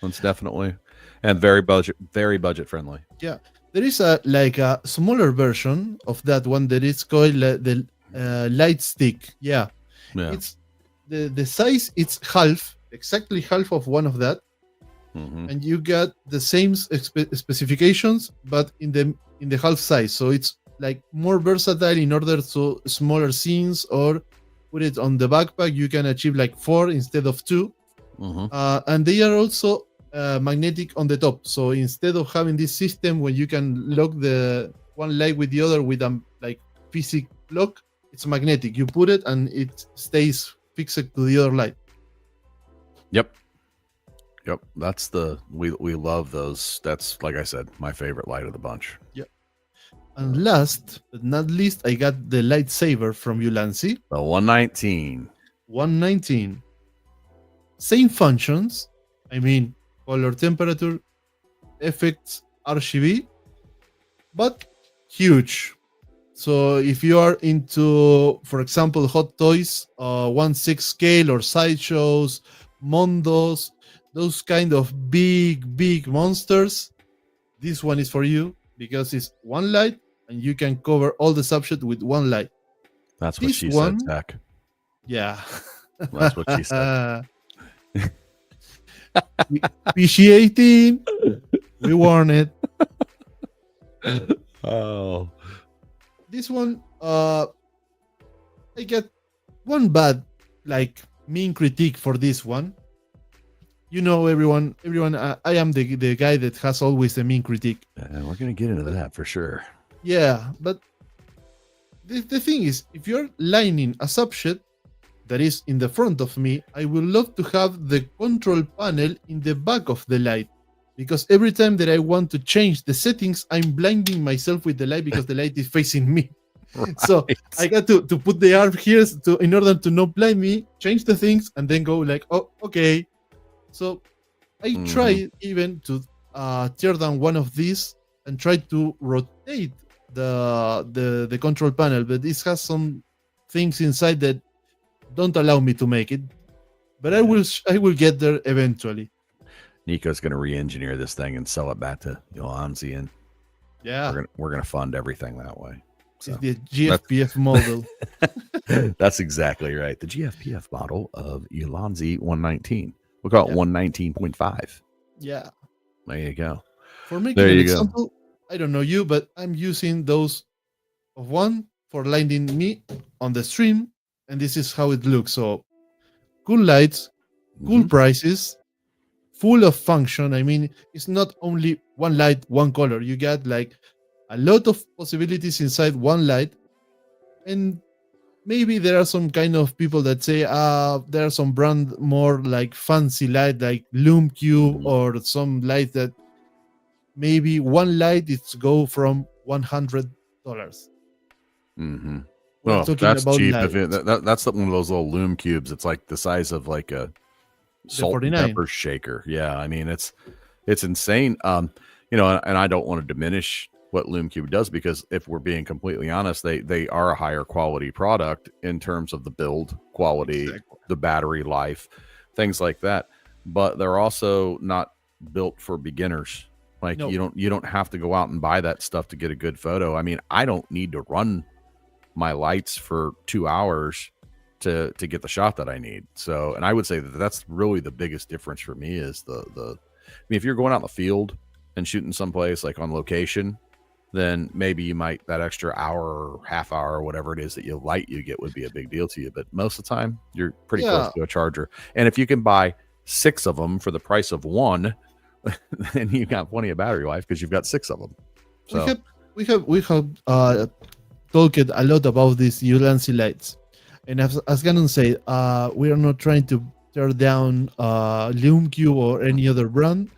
Speaker 1: That's definitely and very budget friendly.
Speaker 2: Yeah, there is a like a smaller version of that one that is called the light stick. Yeah,
Speaker 1: Yeah.
Speaker 2: it's the size. It's half, exactly half of one of that,
Speaker 1: Mm-hmm.
Speaker 2: and you get the same specifications, but in the half size. So it's like more versatile in order to smaller scenes or put it on the backpack. You can achieve like 4 instead of 2,
Speaker 1: Mm-hmm.
Speaker 2: and they are also magnetic on the top. So instead of having this system when you can lock the one light with the other with a like physical lock, it's magnetic. You put it and it stays fixed to the other light.
Speaker 1: Yep. Yep. That's we love those. That's like I said, my favorite light of the bunch.
Speaker 2: Yeah. And last but not least, I got the lightsaber from Ulanzi,
Speaker 1: The 119.
Speaker 2: 119. Same functions. I mean, color temperature, effects, RGB, but huge. So if you are into, for example, hot toys, 1/6 scale or sideshows, mondos, those kind of big monsters, this one is for you because it's one light and you can cover all the subject with one light.
Speaker 1: That's what
Speaker 2: This
Speaker 1: she said,
Speaker 2: one,
Speaker 1: Zach.
Speaker 2: yeah.
Speaker 1: That's what she said.
Speaker 2: PG-18, we warn it.
Speaker 1: Oh.
Speaker 2: This one, I get one bad, like, mean critique for this one. You know, everyone, I am the guy that has always a mean critique.
Speaker 1: And we're gonna get into that for sure.
Speaker 2: Yeah, but the thing is, if you're lining a subject that is in the front of me, I would love to have the control panel in the back of the light. Because every time that I want to change the settings, I'm blinding myself with the light because the light is facing me.
Speaker 1: Right.
Speaker 2: So I got to put the arm here in order to not blind me, change the things, and then go like, oh, okay. So I try even to tear down one of these and try to rotate the control panel, but this has some things inside that don't allow me to make it. But I will get there eventually.
Speaker 1: Nico's gonna re-engineer this thing and sell it back to Yolanzi, and
Speaker 2: Yeah,
Speaker 1: we're gonna fund everything that way. So
Speaker 2: it's the Gfpf model.
Speaker 1: that's exactly right. The Gfpf model of Yolanzi 119. We'll call it 119.5.
Speaker 2: Yeah.
Speaker 1: There you go.
Speaker 2: For making
Speaker 1: There
Speaker 2: an
Speaker 1: you go.
Speaker 2: example, I don't know you, but I'm using those of one for lighting me on the stream, and this is how it looks. So cool lights, cool prices, full of function. I mean, it's not only one light, one color. You get like a lot of possibilities inside one light. And maybe there are some kind of people that say, there are some brand more like fancy light, like Lume Cube, or some light that maybe one light is go from $100.
Speaker 1: Mm-hmm.
Speaker 2: We're
Speaker 1: Well,
Speaker 2: talking
Speaker 1: that's
Speaker 2: about
Speaker 1: cheap.
Speaker 2: lights.
Speaker 1: If that's one of those little Lume cubes. It's like the size of like a salt and
Speaker 2: 49.
Speaker 1: pepper shaker. Yeah, I mean it's insane. You know, and I don't want to diminish what Lume Cube does because if we're being completely honest, they are a higher quality product in terms of the build quality,
Speaker 2: Exactly.
Speaker 1: the battery life, things like that. But they're also not built for beginners. Like
Speaker 2: No.
Speaker 1: you don't have to go out and buy that stuff to get a good photo. I mean, I don't need to run my lights for 2 hours to get the shot that I need. So, and I would say that that's really the biggest difference for me is the I mean, if you're going out in the field and shooting someplace like on location, then maybe you might that extra hour or half hour or whatever it is that you get would be a big deal to you. But most of the time, you're pretty close to a charger. And if you can buy 6 of them for the price of one, then you got plenty of battery life because you've got 6 of them. So
Speaker 2: We have talked a lot about these Ulanzi lights, and as Gannon said, we are not trying to tear down LumeCube or any other brand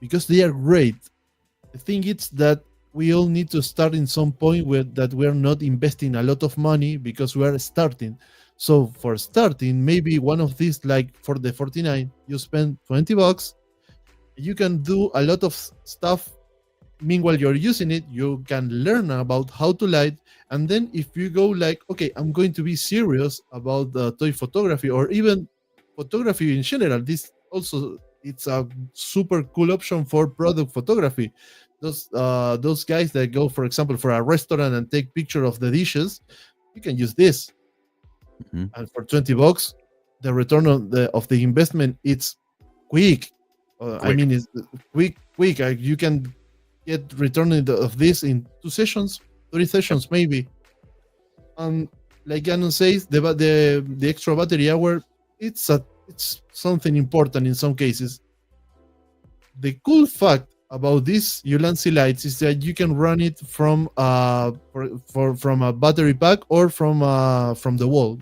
Speaker 2: because they are great. The thing is that we all need to start in some point where that we are not investing a lot of money because we are starting. So for starting, maybe one of these, like for the 49, you spend $20. You can do a lot of stuff. Meanwhile, you're using it, you can learn about how to light. And then if you go like, okay, I'm going to be serious about the toy photography, or even photography in general. This also, it's a super cool option for product photography. Those guys that go, for example, for a restaurant and take picture of the dishes, you can use this.
Speaker 1: Mhm.
Speaker 2: And for $20, the return on the investment, it's quick. I
Speaker 1: Quick.
Speaker 2: mean, it's quick. You can get return of this in 2 sessions, 3
Speaker 1: Yep.
Speaker 2: sessions maybe. And like Gannon says, the extra battery hour, it's something important in some cases. The cool fact about these Ulanzi lights is that you can run it from from a battery pack or from the wall.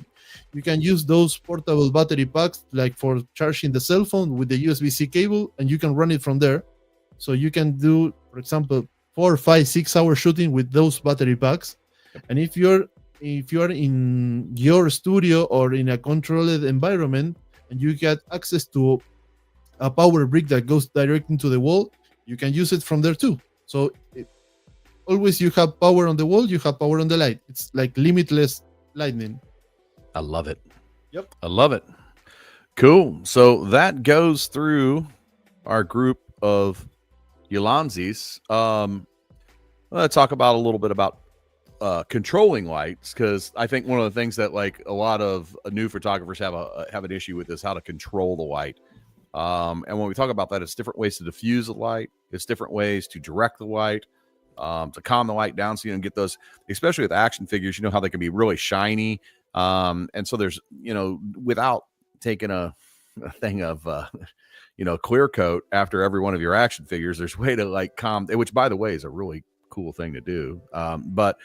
Speaker 2: You can use those portable battery packs like for charging the cell phone with the USB-C cable, and you can run it from there. So you can do, for example, 4, 5, 6 hour shooting with those battery packs. And if you're in your studio or in a controlled environment and you get access to a power brick that goes direct into the wall, you can use it from there too. So always you have power on the wall, you have power on the light. It's like limitless lightning.
Speaker 1: I love it.
Speaker 2: Yep.
Speaker 1: I love it. Cool. So that goes through our group of Ulanzis. Let's talk about a little bit about controlling lights, because I think one of the things that like a lot of new photographers have an issue with is how to control the light. And when we talk about that, it's different ways to diffuse the light. It's different ways to direct the light, to calm the light down, so you don't get those, especially with action figures. You know how they can be really shiny. And so there's, without taking a thing of, clear coat after every one of your action figures, there's a way to like calm, which by the way is a really cool thing to do. But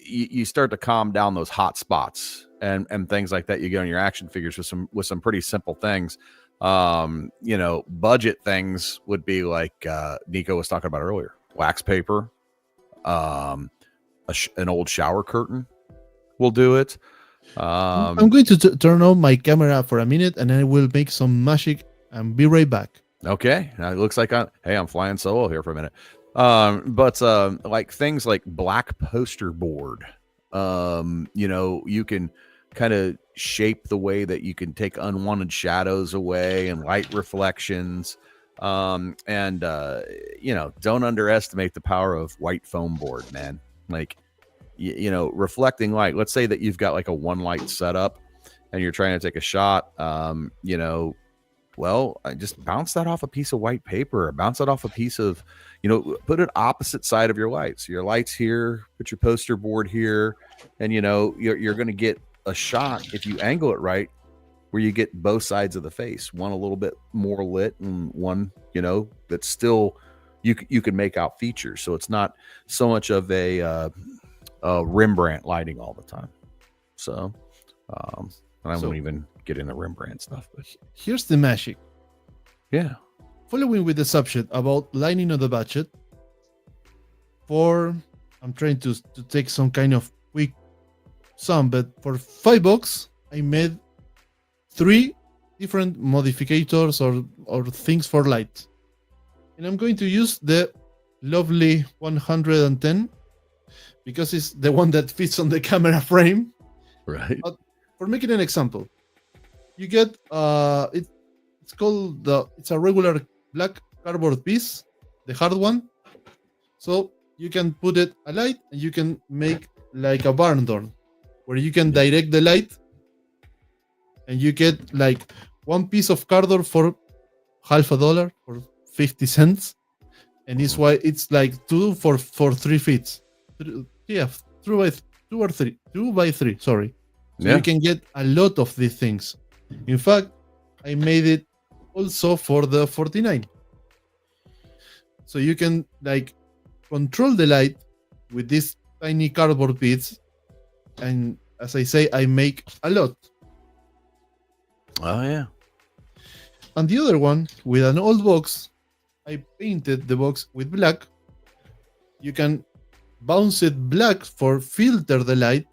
Speaker 1: you start to calm down those hot spots and things like that. You get on your action figures with some pretty simple things. Budget things would be like Nico was talking about earlier: wax paper, an old shower curtain will do it.
Speaker 2: I'm going to turn on my camera for a minute, and I will make some magic and be right back.
Speaker 1: Okay, now it looks like I'm flying solo here for a minute. But like things like black poster board, you can kind of shape the way that you can take unwanted shadows away and light reflections. Don't underestimate the power of white foam board, man. Like, reflecting light. Let's say that you've got like a one light setup and you're trying to take a shot. I just bounce that off a piece of white paper, or bounce it off a piece of, put it opposite side of your light. So your light's here, put your poster board here, and you're going to get a shot if you angle it right, where you get both sides of the face, one a little bit more lit and one, that's still you can make out features. So it's not so much of a Rembrandt lighting all the time. So, and I won't even get into Rembrandt stuff, but
Speaker 2: here's the magic.
Speaker 1: Yeah.
Speaker 2: Following with the subject about lighting on the budget, I'm trying to take some kind of quick sum, but for $5, I made 3 different modificators or things for light. And I'm going to use the lovely 110 because it's the one that fits on the camera frame.
Speaker 1: Right.
Speaker 2: But for making an example, you get it's a regular black cardboard piece, the hard one. So you can put it a light, and you can make like a barn door where you can direct the light, and you get like one piece of cardboard for $50 or 50 cents, and it's why it's like 2 for 3 feet. Yeah, 2 by 3. Sorry. So you can get a lot of these things. In fact, I made it also for the 49. So you can like control the light with this tiny cardboard piece. And as I say, I make a lot.
Speaker 1: Oh, yeah.
Speaker 2: And the other one, with an old box, I painted the box with black. You can bounce it black for filter the light.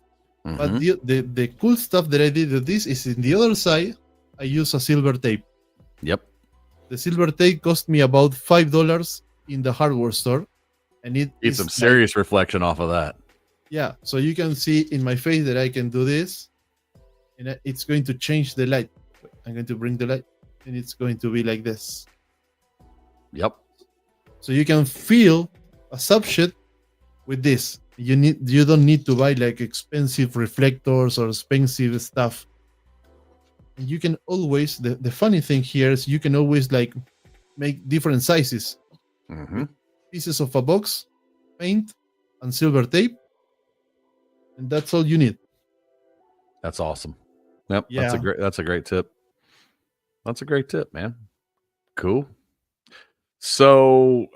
Speaker 2: Mm-hmm. But the cool stuff that I did with this is in the other side, I use a silver tape.
Speaker 1: Yep.
Speaker 2: The silver tape cost me about $5 in the hardware store. And it
Speaker 1: get some serious reflection off of that.
Speaker 2: Yeah. So you can see in my face that I can do this. And it's going to change the light. I'm going to bring the light, and it's going to be like this.
Speaker 1: Yep.
Speaker 2: So you can feel a subject with this. You don't need to buy like expensive reflectors or expensive stuff. And you can always the funny thing here is you can always like make different sizes
Speaker 1: Mm-hmm.
Speaker 2: with pieces of a box, paint, and silver tape, and that's all you need.
Speaker 1: That's awesome. Yep.
Speaker 2: Yeah.
Speaker 1: That's a great tip. That's a great tip, man. Cool. So,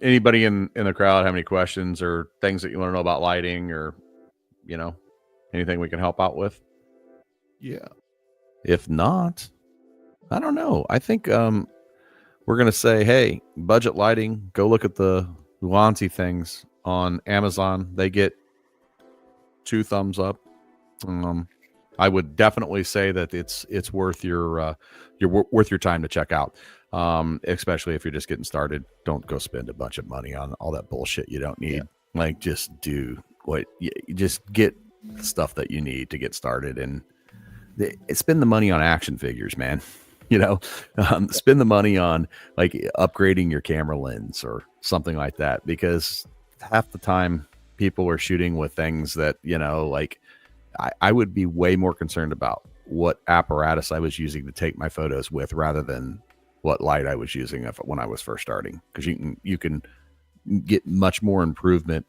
Speaker 1: anybody in the crowd have any questions or things that you want to know about lighting, or anything we can help out with?
Speaker 2: Yeah.
Speaker 1: If not, I don't know. I think we're gonna say, hey, budget lighting. Go look at the Luanzi things on Amazon. They get 2 thumbs up. I would definitely say that it's worth your worth your time to check out. Especially if you're just getting started. Don't go spend a bunch of money on all that bullshit you don't need.
Speaker 2: Yeah.
Speaker 1: Like, just do what you just get stuff that you need to get started, and spend the money on action figures, man. Spend the money on like upgrading your camera lens or something like that, because half the time people are shooting with things that like I would be way more concerned about what apparatus I was using to take my photos with rather than what light I was using when I was first starting, because you can get much more improvement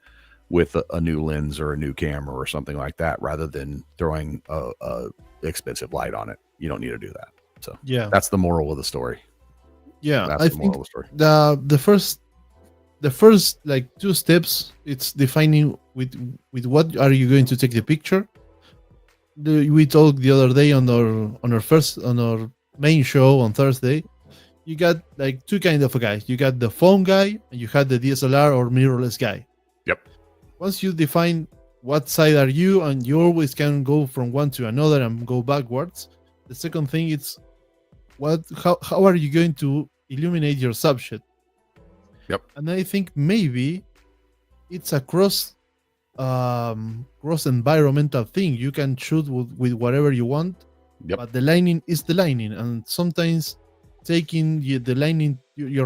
Speaker 1: with a new lens or a new camera or something like that rather than throwing a expensive light on it. You don't need to do that. So
Speaker 2: Yeah.
Speaker 1: that's the moral of the story.
Speaker 2: Yeah.
Speaker 1: That's
Speaker 2: I
Speaker 1: the moral
Speaker 2: think
Speaker 1: of the story.
Speaker 2: the first like 2 steps, it's defining with what are you going to take the picture. We talked the other day on our main show on Thursday. You got like 2 kind of guys. You got the phone guy and you had the DSLR or mirrorless guy.
Speaker 1: Yep.
Speaker 2: Once you define what side are you, and you always can go from one to another and go backwards. The second thing is how are you going to illuminate your subject?
Speaker 1: Yep.
Speaker 2: And I think maybe it's a cross environmental thing. You can shoot with whatever you want.
Speaker 1: Yep.
Speaker 2: But the lighting is the lighting, and sometimes taking your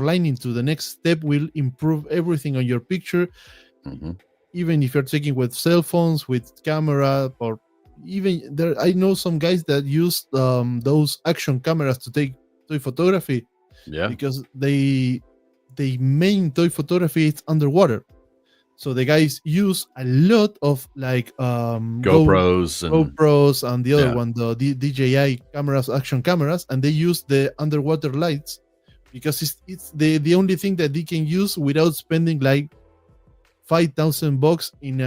Speaker 2: lighting to the next step will improve everything on your picture.
Speaker 1: Mm-hmm.
Speaker 2: Even if you're taking with cell phones, with camera, or even there, I know some guys that use those action cameras to take toy photography.
Speaker 1: Yeah.
Speaker 2: Because they main toy photography is underwater. So the guys use a lot of like
Speaker 1: GoPros
Speaker 2: and the other one, the DJI cameras, action cameras, and they use the underwater lights because it's the only thing that they can use without spending like $5,000 in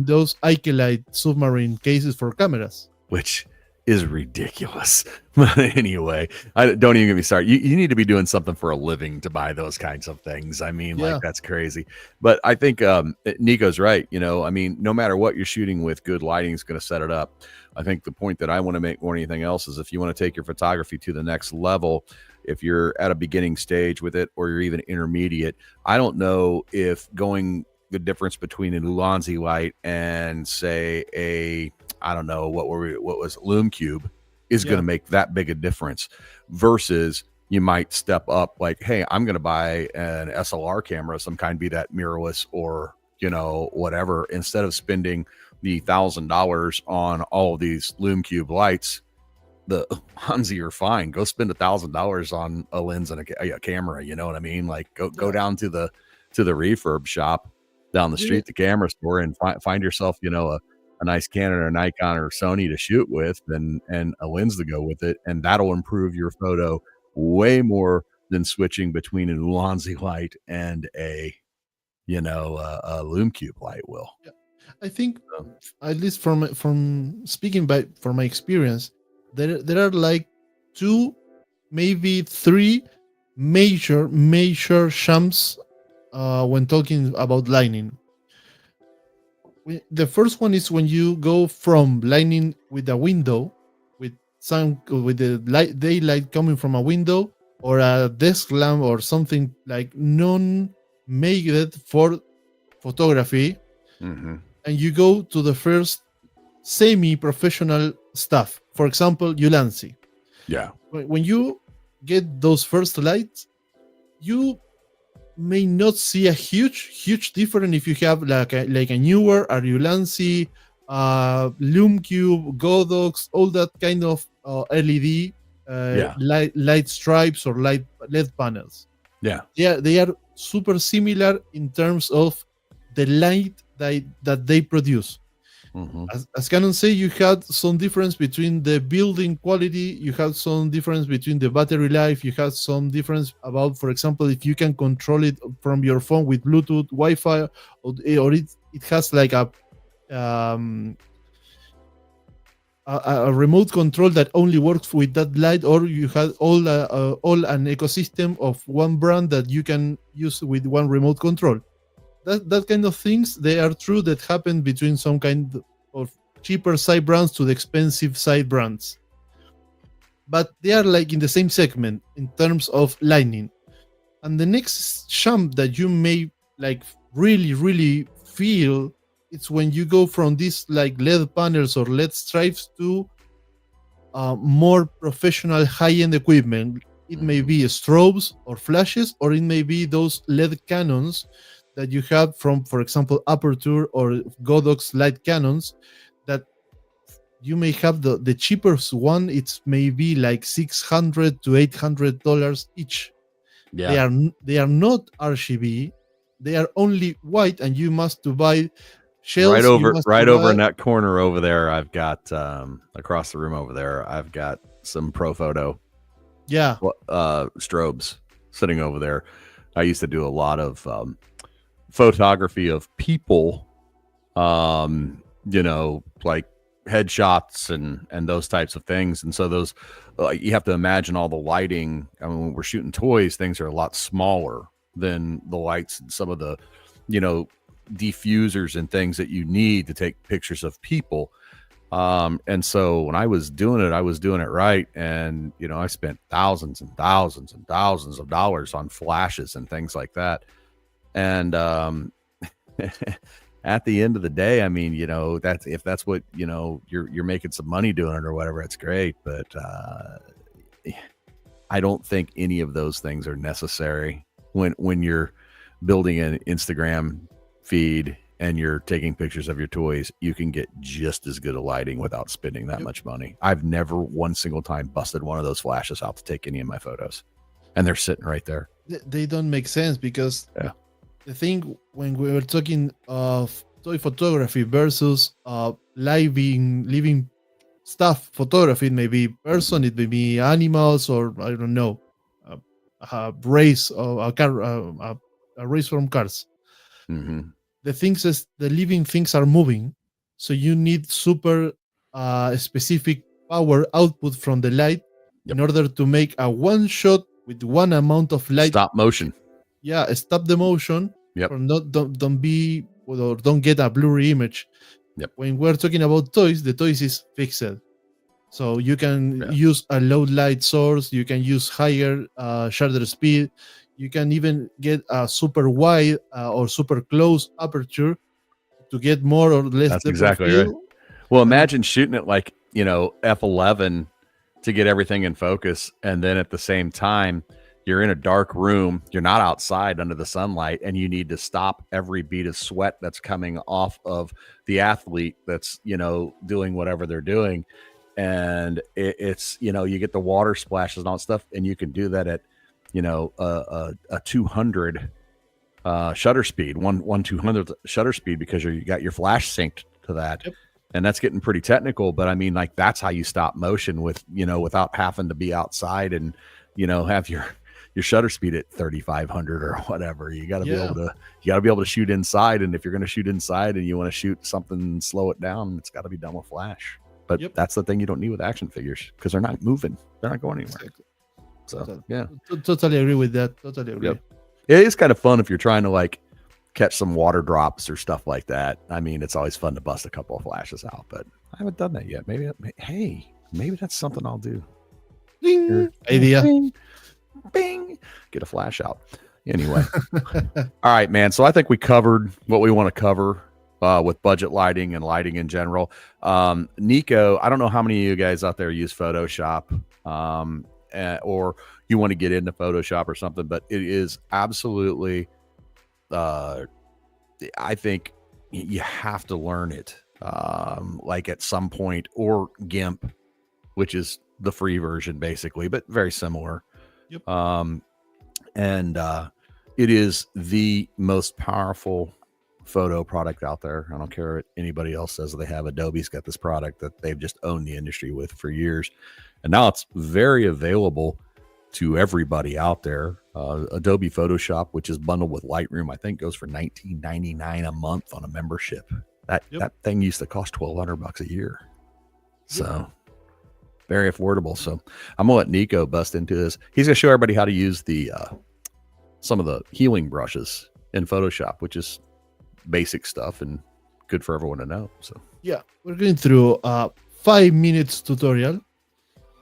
Speaker 2: those Ikelite submarine cases for cameras,
Speaker 1: which is ridiculous. But anyway, I don't even get me started. You need to be doing something for a living to buy those kinds of things. I mean, like, that's crazy. But I think Nico's right. I mean, no matter what you're shooting with, good lighting is going to set it up. I think the point that I want to make more than anything else is if you want to take your photography to the next level, if you're at a beginning stage with it or you're even intermediate, I don't know if going the difference between an Ulanzi light and say I don't know what was Lume Cube is going to make that big a difference versus you might step up like, hey, I'm going to buy an SLR camera of some kind, be that mirrorless or whatever, instead of spending the $1,000 on all of these Lume Cube lights. The Hanzi are fine. Go spend $1,000 on a lens and a camera. You know what I mean? Like go down to the refurb shop down the street, the camera store, and find yourself, a nice Canon or Nikon or Sony to shoot with, and a lens to go with it, and that'll improve your photo way more than switching between an Ulanzi light and a Lume Cube light will.
Speaker 2: Yeah. I think, at least from speaking from my experience, there are like 2, maybe 3 major shams when talking about lighting. The first one is when you go from lighting with a window, with the daylight coming from a window or a desk lamp or something like non-made for photography, and you go to the first semi-professional stuff. For example, Ulanzi.
Speaker 1: Yeah.
Speaker 2: When you get those first lights, you may not see a huge difference if you have like a newer Ariolancy, Lume Cube, Godox, all that kind of LED
Speaker 1: Yeah.
Speaker 2: light stripes or light LED panels.
Speaker 1: Yeah.
Speaker 2: They are super similar in terms of the light that they produce.
Speaker 1: Mm-hmm.
Speaker 2: As Canon say, you had some difference between the building quality, you had some difference between the battery life, you had some difference about, for example, if you can control it from your phone with Bluetooth, Wi-Fi, or it has like um, a remote control that only works with that light, or you had all an ecosystem of one brand that you can use with one remote control. That kind of things, they are true, that happen between some kind of cheaper side brands to the expensive side brands, but they are like in the same segment in terms of lighting. And the next jump that you may like really feel, it's when you go from these like LED panels or LED stripes to more professional high-end equipment. It may be strobes or flashes, or it may be those LED cannons that you have from, for example, Aperture or Godox light cannons, that you may have the cheapest one. It's maybe like $600 to $800 each.
Speaker 1: Yeah.
Speaker 2: They are not RGB. They are only white, and you must to buy shells.
Speaker 1: Right over in that corner over there, I've got across the room over there, I've got some Profoto strobes sitting over there. I used to do a lot of photography of people, like headshots and those types of things. And so those, you have to imagine all the lighting. I mean, when we're shooting toys, things are a lot smaller than the lights and some of the, diffusers and things that you need to take pictures of people. And so when I was doing it right. And, I spent thousands and thousands and thousands of dollars on flashes and things like that. And, at the end of the day, I mean, if that's what, you're making some money doing it or whatever, it's great. But, I don't think any of those things are necessary when you're building an Instagram feed and you're taking pictures of your toys. You can get just as good a lighting without spending that much money. I've never one single time busted one of those flashes out to take any of my photos, and they're sitting right there.
Speaker 2: They don't make sense, because the thing, when we were talking of toy photography versus living stuff photography, it may be person, it may be animals, or I don't know, a race or a car, a race from cars.
Speaker 1: Mm-hmm.
Speaker 2: The things is the living things are moving, so you need super specific power output from the light in order to make a one shot with one amount of light.
Speaker 1: Stop motion.
Speaker 2: Yeah, stop the motion.
Speaker 1: Yep.
Speaker 2: Or don't be, or don't get a blurry image.
Speaker 1: Yep.
Speaker 2: When we're talking about toys, the toys is fixed, so you can use a low light source. You can use higher shutter speed. You can even get a super wide or super close aperture to get more or less.
Speaker 1: That's exactly right. Well, imagine shooting it like, f11 to get everything in focus, and then at the same time you're in a dark room, you're not outside under the sunlight, and you need to stop every bead of sweat that's coming off of the athlete that's, doing whatever they're doing. And it's, you get the water splashes and all that stuff, and you can do that at, a 200 shutter speed, one 200th shutter speed, because you got your flash synced to that.
Speaker 2: Yep.
Speaker 1: And that's getting pretty technical, but I mean, like, that's how you stop motion with, without having to be outside and, have your shutter speed at 3,500 or whatever. You got to be able to shoot inside. And if you're going to shoot inside and you want to shoot something and slow it down, it's got to be done with flash. But that's the thing you don't need with action figures, because they're not moving. They're not going anywhere.
Speaker 2: Exactly.
Speaker 1: So,
Speaker 2: Totally agree with that. Totally agree.
Speaker 1: Yep. It is kind of fun if you're trying to like catch some water drops or stuff like that. I mean, it's always fun to bust a couple of flashes out, but I haven't done that yet. Maybe that's something I'll do.
Speaker 2: Ding. Idea.
Speaker 1: Bing, bing. Get a flash out. Anyway. All right, man. So I think we covered what we want to cover with budget lighting and lighting in general. Nico, I don't know how many of you guys out there use Photoshop. or you want to get into Photoshop or something. But it is absolutely, I think you have to learn it, like at some point, or GIMP, which is the free version basically, but very similar.
Speaker 2: Yep.
Speaker 1: And it is the most powerful photo product out there. I don't care what anybody else says they have. Adobe's got this product that they've just owned the industry with for years, and now it's very available to everybody out there. Adobe Photoshop, which is bundled with Lightroom, I think goes for $19.99 a month on a membership. That thing used to cost $1,200 a year. So very affordable. So I'm gonna let Nico bust into this. He's gonna show everybody how to use the some of the healing brushes in Photoshop, which is basic stuff and good for everyone to know. So
Speaker 2: yeah, we're going through a 5 minutes tutorial.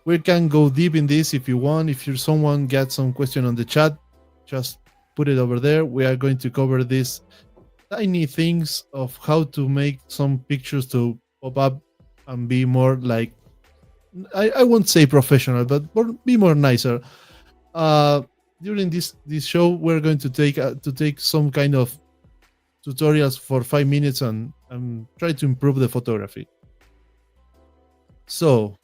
Speaker 2: We can go deep in this if you want. If you're someone get some question on the chat, just put it over there. We are going to cover these tiny things of how to make some pictures to pop up and be more like, I won't say professional, but be more nicer. During this show, we're going to take some kind of tutorials for 5 minutes and try to improve the photography. So,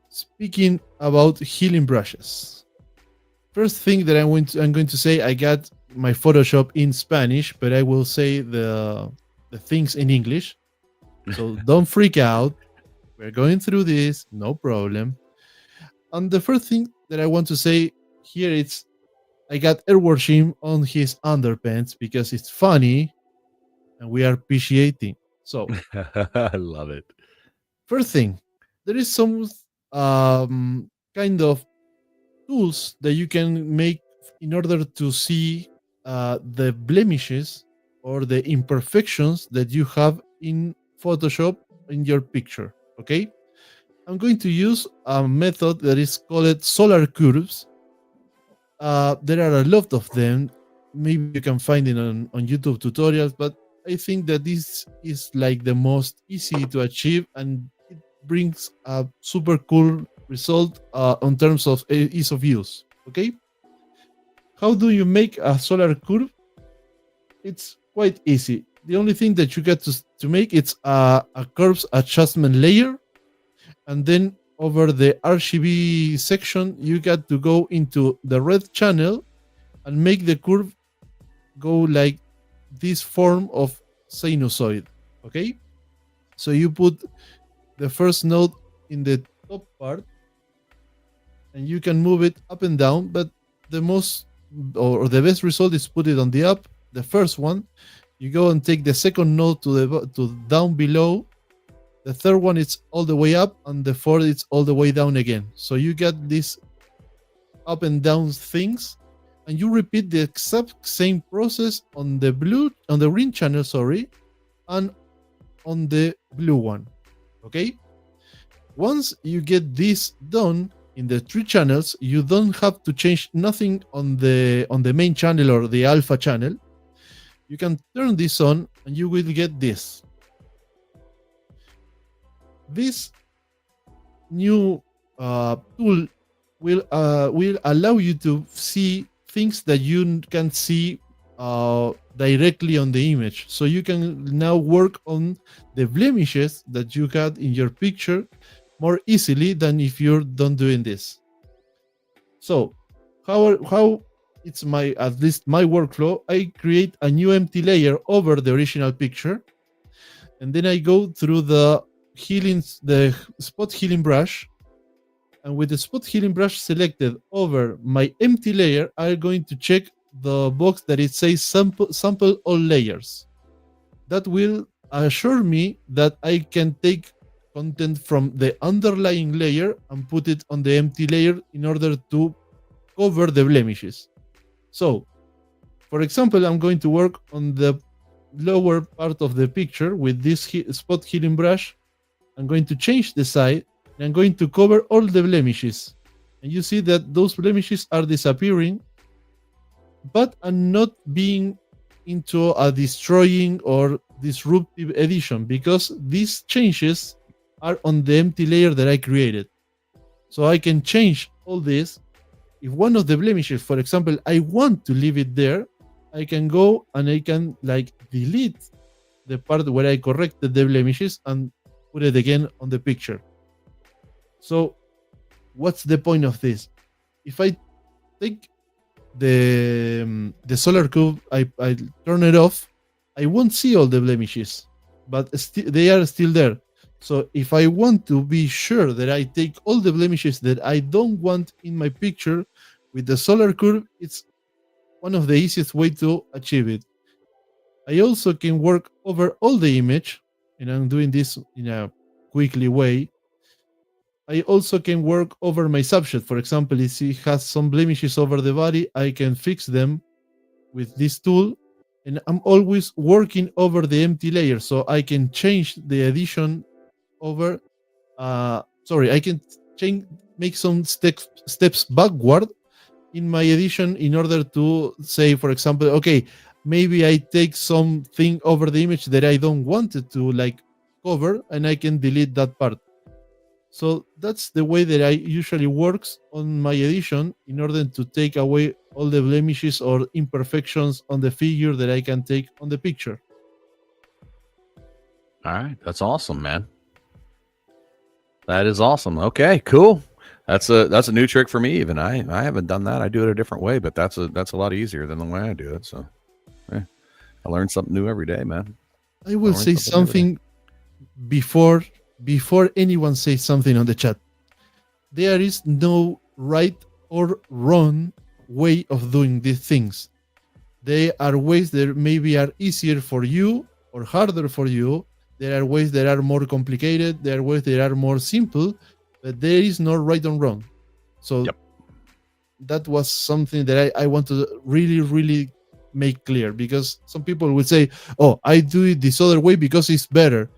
Speaker 2: speaking about healing brushes, first thing that I'm going to say, I got my Photoshop in Spanish, but I will say the things in English. So don't freak out. We're going through this, no problem. And the first thing that I want to say here is I got airwashing on his underpants because it's funny and we are appreciating. So
Speaker 1: I love it.
Speaker 2: First thing, there is some kind of tools that you can make in order to see the blemishes or the imperfections that you have in Photoshop in your picture. Okay, I'm going to use a method that is called solar curves. There are a lot of them. Maybe you can find it on YouTube tutorials, but I think that this is like the most easy to achieve, and it brings a super cool result on terms of ease of use. Okay, how do you make a solar curve? It's quite easy. The only thing that you get to make it's a curves adjustment layer, and then over the RGB section, you got to go into the red channel and make the curve go like this form of sinusoid. Okay, so you put the first node in the top part and you can move it up and down, but the most or the best result is put it on the up, the first one. You go and take the second node to down below. The third one is all the way up, and the fourth is all the way down again. So you get these up and down things, and you repeat the exact same process on the green channel, and on the blue one. Okay. Once you get this done in the 3 channels, you don't have to change nothing on the main channel or the alpha channel. You can turn this on, and you will get this. This new tool will allow you to see things that you can see directly on the image. So you can now work on the blemishes that you got in your picture more easily than if you're not doing this. So how it's at least my workflow, I create a new empty layer over the original picture, and then I go through the spot healing brush, and with the spot healing brush selected over my empty layer, I'm going to check the box that it says sample all layers. That will assure me that I can take content from the underlying layer and put it on the empty layer in order to cover the blemishes. So, for example, I'm going to work on the lower part of the picture with this spot healing brush. I'm going to change the side, and I'm going to cover all the blemishes. And you see that those blemishes are disappearing, but I'm not being into a destroying or disruptive edition because these changes are on the empty layer that I created. So I can change all this. If one of the blemishes, for example, I want to leave it there, I can go and I can like delete the part where I corrected the blemishes and put it again on the picture. So what's the point of this? If I take the solar curve, I turn it off, I won't see all the blemishes, but they are still there. So if I want to be sure that I take all the blemishes that I don't want in my picture with the solar curve, it's one of the easiest way to achieve it. I also can work over all the image, and I'm doing this in a quickly way. I also can work over my subject. For example, if it has some blemishes over the body, I can fix them with this tool. And I'm always working over the empty layer, so I can change the addition over. I can change, make some steps backward in my edition in order to say, for example, okay, maybe I take something over the image that I don't want it to like cover, and I can delete that part. So that's the way that I usually works on my edition in order to take away all the blemishes or imperfections on the figure that I can take on the picture.
Speaker 1: All right, that's awesome, man. That is awesome. Okay, cool. That's a new trick for me. Even I haven't done that. I do it a different way, but that's a lot easier than the way I do it. So, I learn something new every day, man.
Speaker 2: I will say something before anyone says something on the chat. There is no right or wrong way of doing these things. There are ways that maybe are easier for you or harder for you. There are ways that are more complicated. There are ways that are more simple, but there is no right or wrong. So that was something that I want to really, really make clear, because some people will say, oh, I do it this other way because it's better.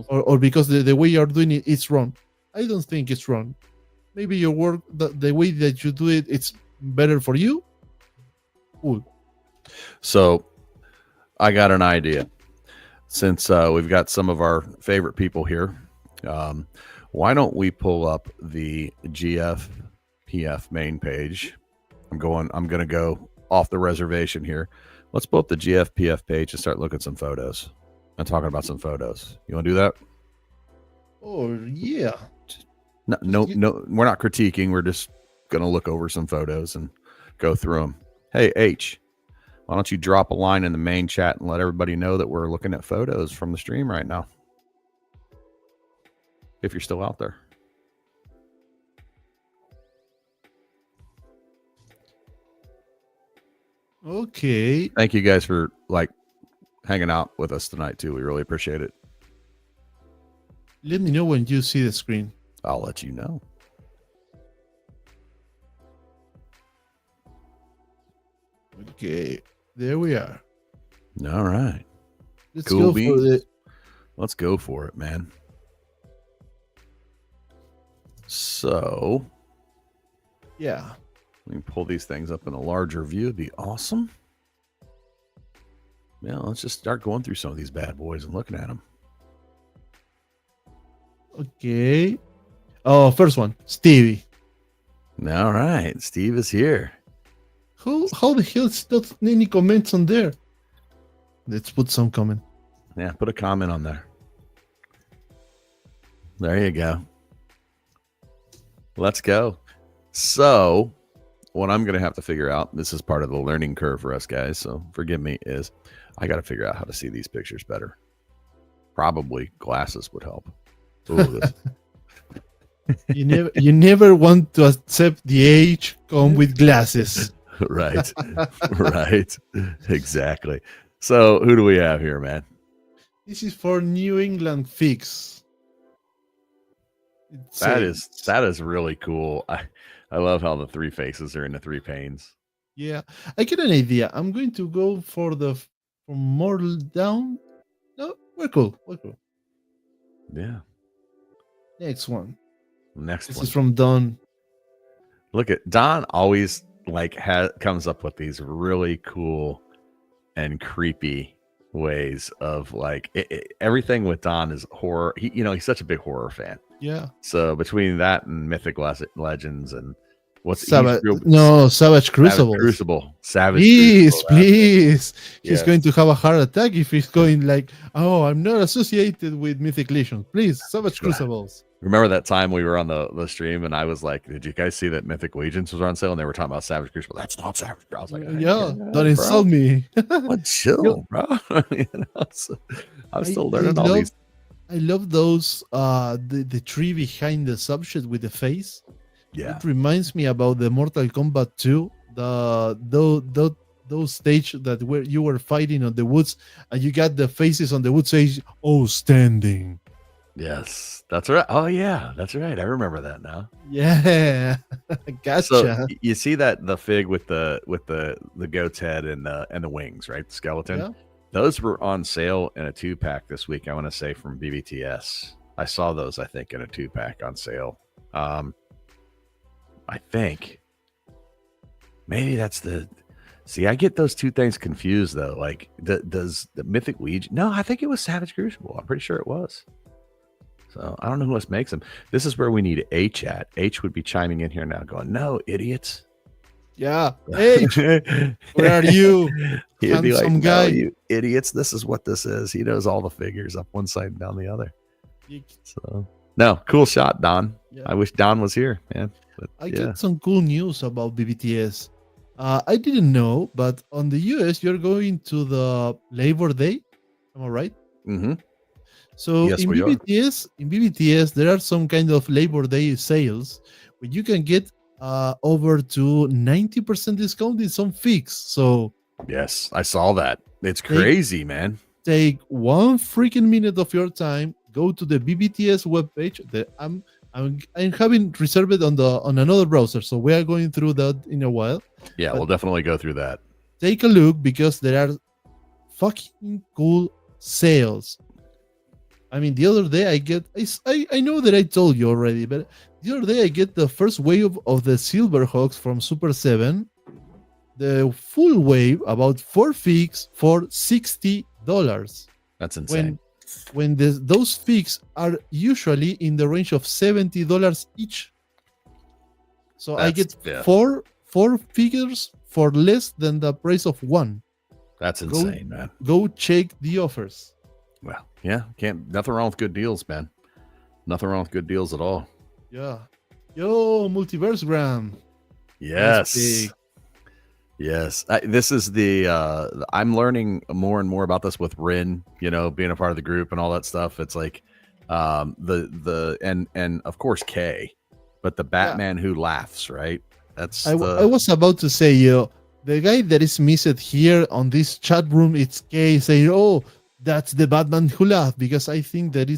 Speaker 2: Or because the way you're doing it, it's wrong. I don't think it's wrong. Maybe your work, the way that you do it, it's better for you. Cool.
Speaker 1: So I got an idea. Since we've got some of our favorite people here, why don't we pull up the Gfpf main page? I'm going to go off the reservation here. Let's pull up the Gfpf page and start looking at some photos. I'm talking about some photos. You want to do that?
Speaker 2: Oh, yeah.
Speaker 1: No, we're not critiquing. We're just going to look over some photos and go through them. Hey, H, why don't you drop a line in the main chat and let everybody know that we're looking at photos from the stream right now? If you're still out there.
Speaker 2: Okay.
Speaker 1: Thank you guys for hanging out with us tonight too. We really appreciate it.
Speaker 2: Let me know when you see the screen.
Speaker 1: I'll let you know.
Speaker 2: Okay, there we are.
Speaker 1: All right.
Speaker 2: Let's go for it.
Speaker 1: Let's go for it, man. So,
Speaker 2: yeah,
Speaker 1: we can pull these things up in a larger view. It'd be awesome. Yeah, let's just start going through some of these bad boys and looking at them.
Speaker 2: Okay. Oh, first one, Stevie.
Speaker 1: All right, Steve is here.
Speaker 2: How the hell is not any comments on there? Let's put some comment.
Speaker 1: Yeah, put a comment on there. There you go. Let's go. So, what I'm going to have to figure out, this is part of the learning curve for us guys, so forgive me, is I got to figure out how to see these pictures better. Probably glasses would help. Ooh,
Speaker 2: you never want to accept the age come with glasses.
Speaker 1: Right. Right. Exactly. So who do we have here, man?
Speaker 2: This is for New England Fix.
Speaker 1: That is really cool. I love how the three faces are in the three panes.
Speaker 2: Yeah, I get an idea. I'm going to go for more down. No, we're cool. We're cool.
Speaker 1: Yeah.
Speaker 2: Next one.
Speaker 1: This
Speaker 2: is from Don.
Speaker 1: Look at Don. Always comes up with these really cool and creepy ways of everything with Don is horror. He's such a big horror fan.
Speaker 2: Yeah.
Speaker 1: So between that and Mythic Legends and he's
Speaker 2: Savage,
Speaker 1: real
Speaker 2: no, Savage
Speaker 1: Savage
Speaker 2: Crucibles.
Speaker 1: Crucible, Savage
Speaker 2: Please,
Speaker 1: Crucible. That's it.
Speaker 2: please. He's going to
Speaker 1: Yes.
Speaker 2: have a heart attack if he's going like, oh, I'm not associated with Mythic Legion. Please, Savage Crucibles.
Speaker 1: Remember that time we were on the stream and I was like, "Did you guys see that Mythic Legions was on sale?" And they were talking about Savage Crucible. That's not Savage. I was like,
Speaker 2: Yeah, don't insult
Speaker 1: bro.
Speaker 2: me.
Speaker 1: What chill, bro? So I'm still learning all these.
Speaker 2: I love those the tree behind the subject with the face.
Speaker 1: Yeah.
Speaker 2: It reminds me about the Mortal Kombat 2, those stage that where you were fighting on the woods and you got the faces on the wood saying, "Oh, standing."
Speaker 1: Yes, that's right. Oh yeah, that's right. I remember that now.
Speaker 2: Yeah, gotcha.
Speaker 1: So you see that the fig with the goat's head and the wings, right? The skeleton.
Speaker 2: Yeah.
Speaker 1: Those were on sale in a 2-pack this week. I want to say from BBTS. I saw those. I think in a 2-pack on sale. I think maybe that's the. See, I get those two things confused though. Like, does the Mythic Legion? No, I think it was Savage Crucible. I'm pretty sure it was. So I don't know who else makes them. This is where we need H at. H would be chiming in here now, going, "No, idiots."
Speaker 2: Yeah. H, where are you?
Speaker 1: He'd be like,
Speaker 2: Handsome
Speaker 1: "No,
Speaker 2: guy.
Speaker 1: you idiots. This is what this is." He knows all the figures up one side and down the other. So no, cool shot, Don.
Speaker 2: Yeah.
Speaker 1: I wish Don was here, man. But,
Speaker 2: I get some cool news about BBTS. I didn't know, but on the US, you're going to the Labor Day. Am I right?
Speaker 1: Mm-hmm.
Speaker 2: So
Speaker 1: Yes,
Speaker 2: in BBTS, there are some kind of Labor Day sales where you can get over to 90% discount in some figs. So
Speaker 1: yes, I saw that. It's crazy, man.
Speaker 2: Take 1 freaking minute of your time. Go to the BBTS webpage. That I'm having reserved on another browser, so we are going through that in a while.
Speaker 1: Yeah, we'll definitely go through that.
Speaker 2: Take a look because there are fucking cool sales. I mean, the other day I know that I told you already, but the other day I get the first wave of the Silverhawks from Super 7, the full wave, about 4 figs for $60.
Speaker 1: That's insane.
Speaker 2: When those figs are usually in the range of $70 each. So I get four figures for less than the price of one.
Speaker 1: That's insane, man.
Speaker 2: Go check the offers.
Speaker 1: Well, yeah, nothing wrong with good deals, man. Nothing wrong with good deals at all.
Speaker 2: Yeah. Yo, Multiverse Gram.
Speaker 1: Yes. Yes. This is I'm learning more and more about this with Rin, being a part of the group and all that stuff. It's like and of course K, but the Batman who laughs, right? I
Speaker 2: was about to say, the guy that is missed here on this chat room, it's K saying, "Oh, that's the Batman who laughs," because I think that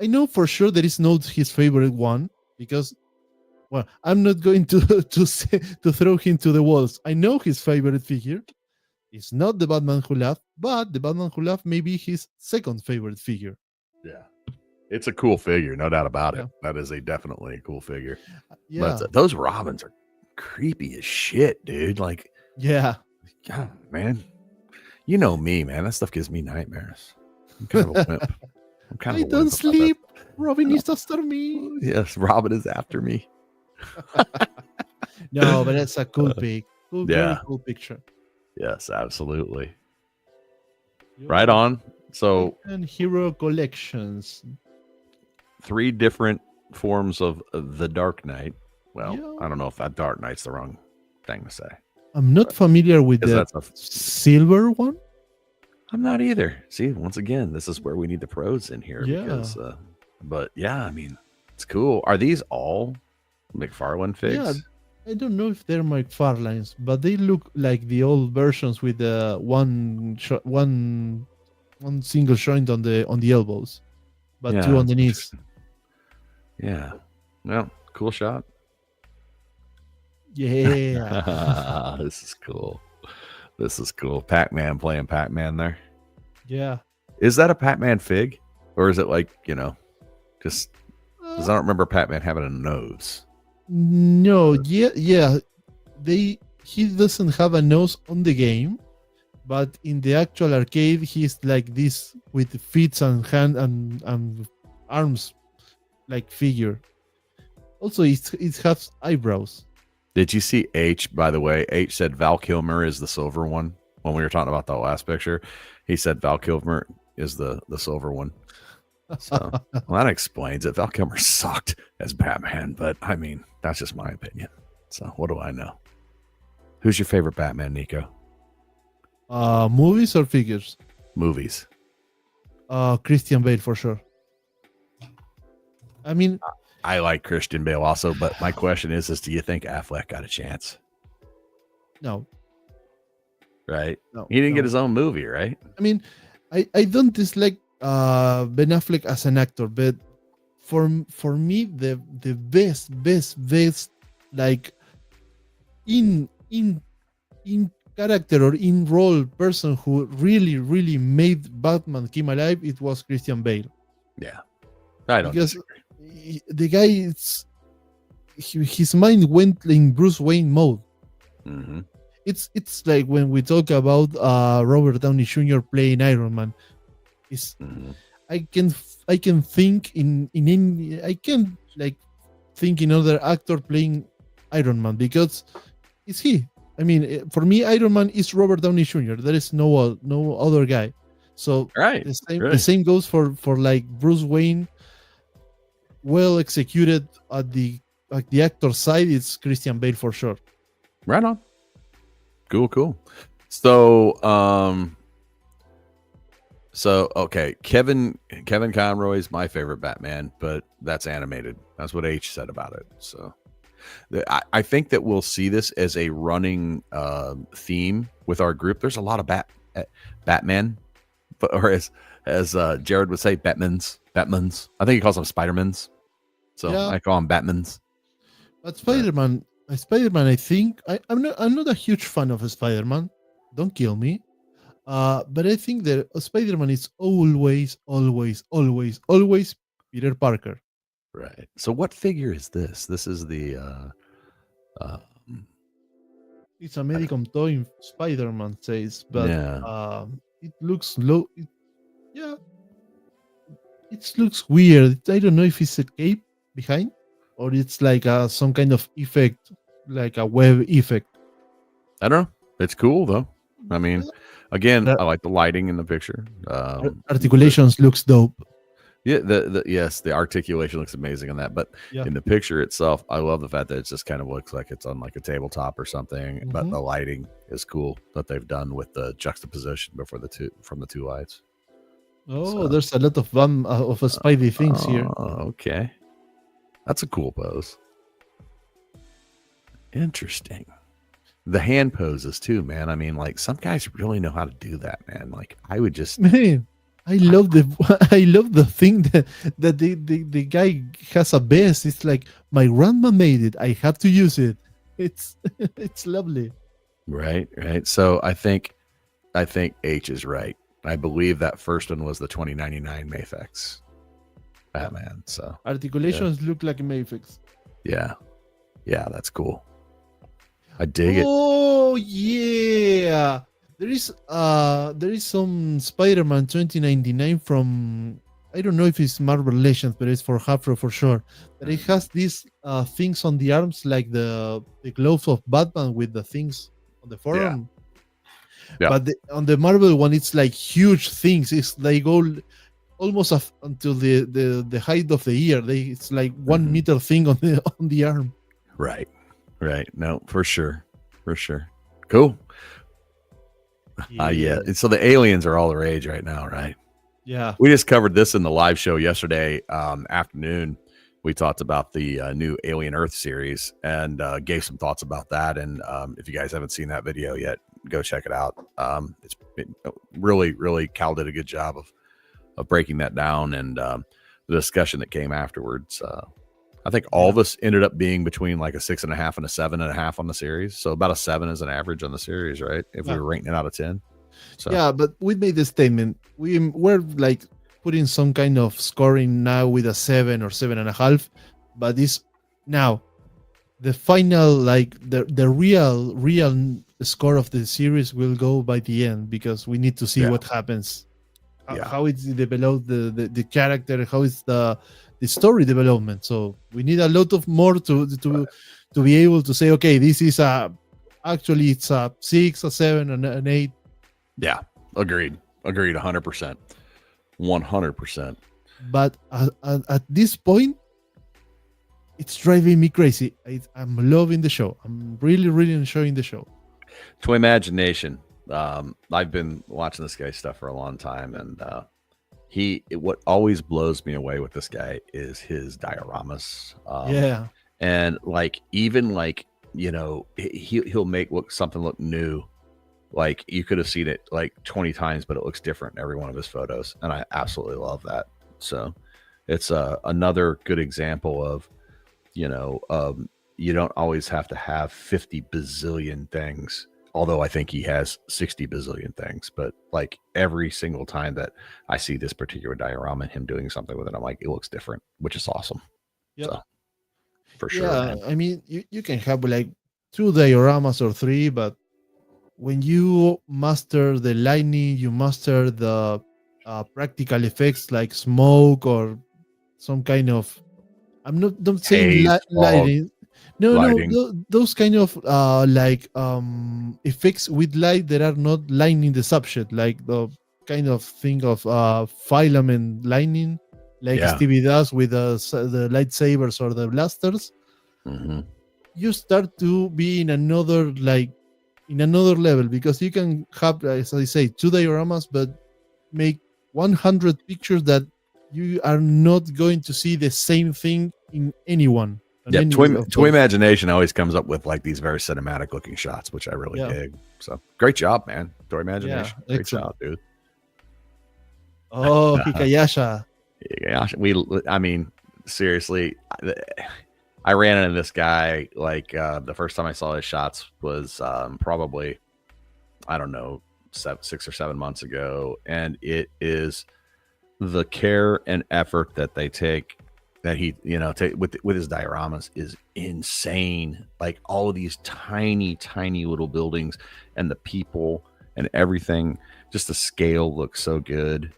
Speaker 2: I know for sure that it's not his favorite one, because, well, I'm not going to throw him to the walls. I know his favorite figure. It's not the Batman who laughs, but the Batman who laughs may be his second favorite figure.
Speaker 1: Yeah. It's a cool figure, no doubt about it. That is definitely a cool figure.
Speaker 2: Yeah.
Speaker 1: But those Robins are creepy as shit, dude. Like,
Speaker 2: yeah.
Speaker 1: God, man. You know me, man. That stuff gives me nightmares. I'm kind of a wimp.
Speaker 2: I don't sleep. Robin is after me.
Speaker 1: Yes, Robin is after me.
Speaker 2: No, but that's a cool pic. Very cool picture.
Speaker 1: Yes, absolutely. Right on. So,
Speaker 2: and hero collections.
Speaker 1: 3 different forms of the Dark Knight. Well, I don't know if that Dark Knight's the wrong thing to say.
Speaker 2: I'm not familiar with the silver one.
Speaker 1: I'm not either. See, once again, this is where we need the pros in here.
Speaker 2: Yeah.
Speaker 1: Because, but yeah, I mean, it's cool. Are these all McFarlane figs?
Speaker 2: Yeah, I don't know if they're McFarlane's, but they look like the old versions with the one single joint on the elbows, but 2 on the knees.
Speaker 1: Yeah. Well, cool shot.
Speaker 2: Yeah.
Speaker 1: This is cool. This is cool. Pac-Man playing Pac-Man there.
Speaker 2: Yeah.
Speaker 1: Is that a Pac-Man fig? Or is it like, just because I don't remember Pac-Man having a nose.
Speaker 2: No, yeah. He doesn't have a nose on the game, but in the actual arcade, he's like this with feet and hand and arms, like figure. Also, it has eyebrows.
Speaker 1: Did you see H, by the way? H said Val Kilmer is the silver one. When we were talking about that last picture, he said Val Kilmer is the silver one. So well, that explains it. Val Kilmer sucked as Batman, but I mean, that's just my opinion. So what do I know? Who's your favorite Batman, Nico?
Speaker 2: Movies or figures?
Speaker 1: Movies.
Speaker 2: Christian Bale for sure. I mean,
Speaker 1: I like Christian Bale also, but my question is do you think Affleck got a chance?
Speaker 2: no.
Speaker 1: Right?
Speaker 2: No,
Speaker 1: He didn't
Speaker 2: no.
Speaker 1: get his own movie, right?
Speaker 2: I mean, I don't dislike Ben Affleck as an actor, but for me the best like in character or in role person who really made Batman come alive, it was Christian Bale.
Speaker 1: Yeah. I don't
Speaker 2: Because
Speaker 1: disagree.
Speaker 2: the guy, his mind went in Bruce Wayne mode.
Speaker 1: Mm-hmm.
Speaker 2: It's like when we talk about Robert Downey Jr. playing Iron Man. It's
Speaker 1: Mm-hmm.
Speaker 2: I can think in I can like think in other actor playing Iron Man because it's he. I mean, for me, Iron Man is Robert Downey Jr. There is no other guy. So
Speaker 1: Right.
Speaker 2: the same goes for like Bruce Wayne. Well executed at the actor side, it's Christian Bale for sure.
Speaker 1: Right on. Cool. So okay, Kevin Conroy's my favorite Batman, but that's animated. That's what H said about it. So I think that we'll see this as a running theme with our group. There's a lot of Batman, or as Jared would say, Batmans. I think he calls them Spidermans. So
Speaker 2: Yeah.
Speaker 1: I call them Batmans.
Speaker 2: But Spider-Man, I think I'm not a huge fan of Spider-Man. Don't kill me. But I think that Spider-Man is always Peter Parker.
Speaker 1: Right. So what figure is this? This is the
Speaker 2: It's a Medicom toy, Spider-Man says, but
Speaker 1: yeah.
Speaker 2: it looks low. Yeah, it looks weird. I don't know if it's a cape behind or it's like some kind of effect, like a web effect.
Speaker 1: I don't know. It's cool though. I mean, again,
Speaker 2: Ar-
Speaker 1: I like the lighting in the picture.
Speaker 2: Articulations looks dope.
Speaker 1: Yeah, the articulation looks amazing on that. But
Speaker 2: Yeah.
Speaker 1: in the picture itself, I love the fact that it just kind of looks like it's on like a tabletop or something. But
Speaker 2: Mhm.
Speaker 1: the lighting is cool that they've done with the juxtaposition before the two lights.
Speaker 2: Oh, there's a lot of Spidey things here.
Speaker 1: Okay, that's a cool pose. Interesting. The hand poses too, man. I mean, like some guys really know how to do that, man. Like I would just
Speaker 2: Man, I love the thing that the guy has a vest. It's like my grandma made it. I have to use it. It's it's lovely.
Speaker 1: right. So I think H is right. I believe that first one was the 2099 Mafex Batman. So
Speaker 2: Articulations look like Mayfix.
Speaker 1: yeah, that's cool. I dig it.
Speaker 2: Oh yeah. There is some Spider-Man 2099 from, I don't know if it's Marvel Legends, but it's for Hasbro for sure. But it has these things on the arms like the gloves of Batman with the things on the forearm.
Speaker 1: Yeah.
Speaker 2: But on the Marvel one, it's like huge things. It's like almost until the height of the ear. It's like 1 meter thing on the arm.
Speaker 1: Right. No, for sure. Cool. Yeah. So the aliens are all the rage right now, right?
Speaker 2: Yeah.
Speaker 1: We just covered this in the live show yesterday afternoon. We talked about the new Alien Earth series and gave some thoughts about that. And if you guys haven't seen that video yet, go check it out. It's been really Cal did a good job of breaking that down, and the discussion that came afterwards. I think all of us ended up being between like a 6.5 and a 7.5 on the series. So about a 7 is an average on the series, right? If we were ranking it out of 10. So
Speaker 2: yeah, but we made the statement. We're like putting some kind of scoring now with a 7 or 7.5, but this now the final, like the real score of the series will go by the end, because we need to see what happens, how it's developed, the character, how is the the story development. So we need a lot of more to be able to say, okay, this is a actually it's a 6, a 7, and an 8.
Speaker 1: Yeah, agreed, 100%, 100%.
Speaker 2: But at this point, it's driving me crazy. I'm loving the show. I'm really, really enjoying the show.
Speaker 1: Toy Imagination. I've been watching this guy's stuff for a long time, and what always blows me away with this guy is his dioramas.
Speaker 2: Yeah.
Speaker 1: And like, even like, he'll make something look new. Like, you could have seen it like 20 times, but it looks different in every one of his photos. And I absolutely love that. So it's another good example of, you don't always have to have 50 bazillion things. Although I think he has 60 bazillion things, but like every single time that I see this particular diorama and him doing something with it, I'm like, it looks different, which is awesome.
Speaker 2: Yep.
Speaker 1: So for sure.
Speaker 2: Yeah,
Speaker 1: Man.
Speaker 2: I mean, you can have like 2 dioramas or 3, but when you master the lighting, you master the practical effects like smoke or some kind of. I'm not saying
Speaker 1: Haze, fog,
Speaker 2: lighting. No,
Speaker 1: lighting.
Speaker 2: those kind of like effects with light that are not lighting the subject, like the kind of thing of filament lighting, like Stevie does with the lightsabers or the blasters.
Speaker 1: Mm-hmm.
Speaker 2: You start to be in another level, because you can have, as I say, 2 dioramas, but make 100 pictures that you are not going to see the same thing in anyone.
Speaker 1: Yeah, Toy Imagination always comes up with like these very cinematic looking shots, which I really dig. So great job, man. Toy Imagination.
Speaker 2: Yeah,
Speaker 1: great job, dude.
Speaker 2: Oh, Hikayasha.
Speaker 1: I mean, seriously, I ran into this guy like the first time I saw his shots was probably, I don't know, 6 or 7 months ago. And it is the care and effort that they take, that he, with his dioramas, is insane. Like all of these tiny, tiny little buildings and the people and everything, just the scale looks so good.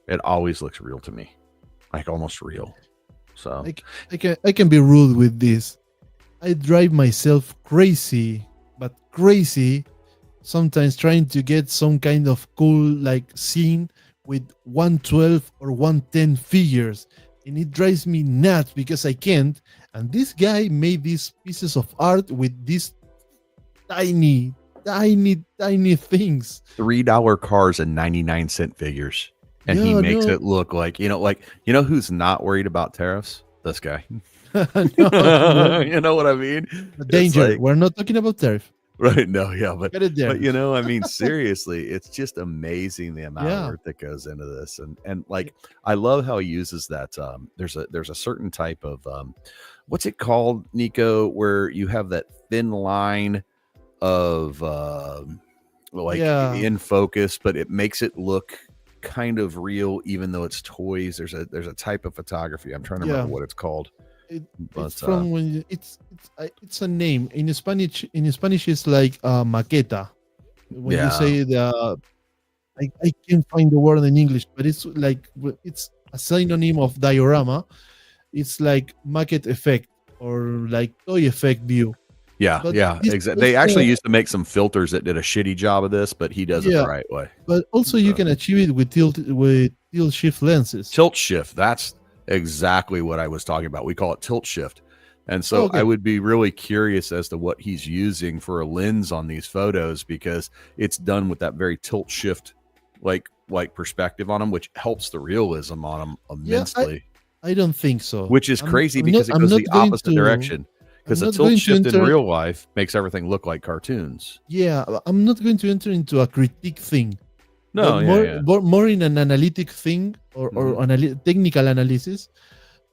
Speaker 1: It always looks real to me, like almost real. So
Speaker 2: I can be rude with this. I drive myself crazy, but crazy, sometimes trying to get some kind of cool like scene with 112 or 110 figures, and it drives me nuts because I can't. And this guy made these pieces of art with these tiny things.
Speaker 1: $3 cars and 99-cent figures. And he makes it look like, who's not worried about tariffs? This guy.
Speaker 2: No.
Speaker 1: You know what I mean?
Speaker 2: Danger. Like, we're not talking about tariff.
Speaker 1: Right. No, yeah. But
Speaker 2: I
Speaker 1: mean, seriously, it's just amazing the amount of work that goes into this. And like, I love how he uses that. There's a certain type of, what's it called, Nico, where you have that thin line of in focus, but it makes it look kind of real, even though it's toys. There's a type of photography. I'm trying to remember what it's called.
Speaker 2: It's from when it's a name in Spanish. In Spanish, it's like maqueta. When you say the, I can't find the word in English, but it's like it's a synonym of diorama. It's like maquette effect or like toy effect view.
Speaker 1: Yeah, exactly. They actually used to make some filters that did a shitty job of this, but he does it the right way.
Speaker 2: But also, you can achieve it with tilt shift lenses.
Speaker 1: Tilt shift. That's exactly what I was talking about. We call it tilt shift. And so I would be really curious as to what he's using for a lens on these photos, because it's done with that very tilt shift like perspective on them, which helps the realism on them immensely.
Speaker 2: I don't think so.
Speaker 1: Which is crazy because it goes the opposite direction. Because the tilt shift in real life makes everything look like cartoons.
Speaker 2: Yeah, I'm not going to enter into a critique thing.
Speaker 1: No,
Speaker 2: more in an analytic thing or technical analysis.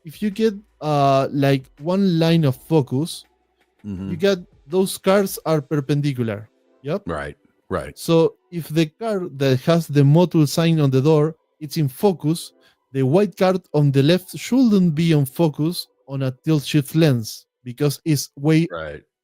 Speaker 2: If you get like one line of focus, you get those cars are perpendicular. Yep.
Speaker 1: Right.
Speaker 2: So if the car that has the module sign on the door, it's in focus, the white card on the left shouldn't be on focus on a tilt shift lens, because it's way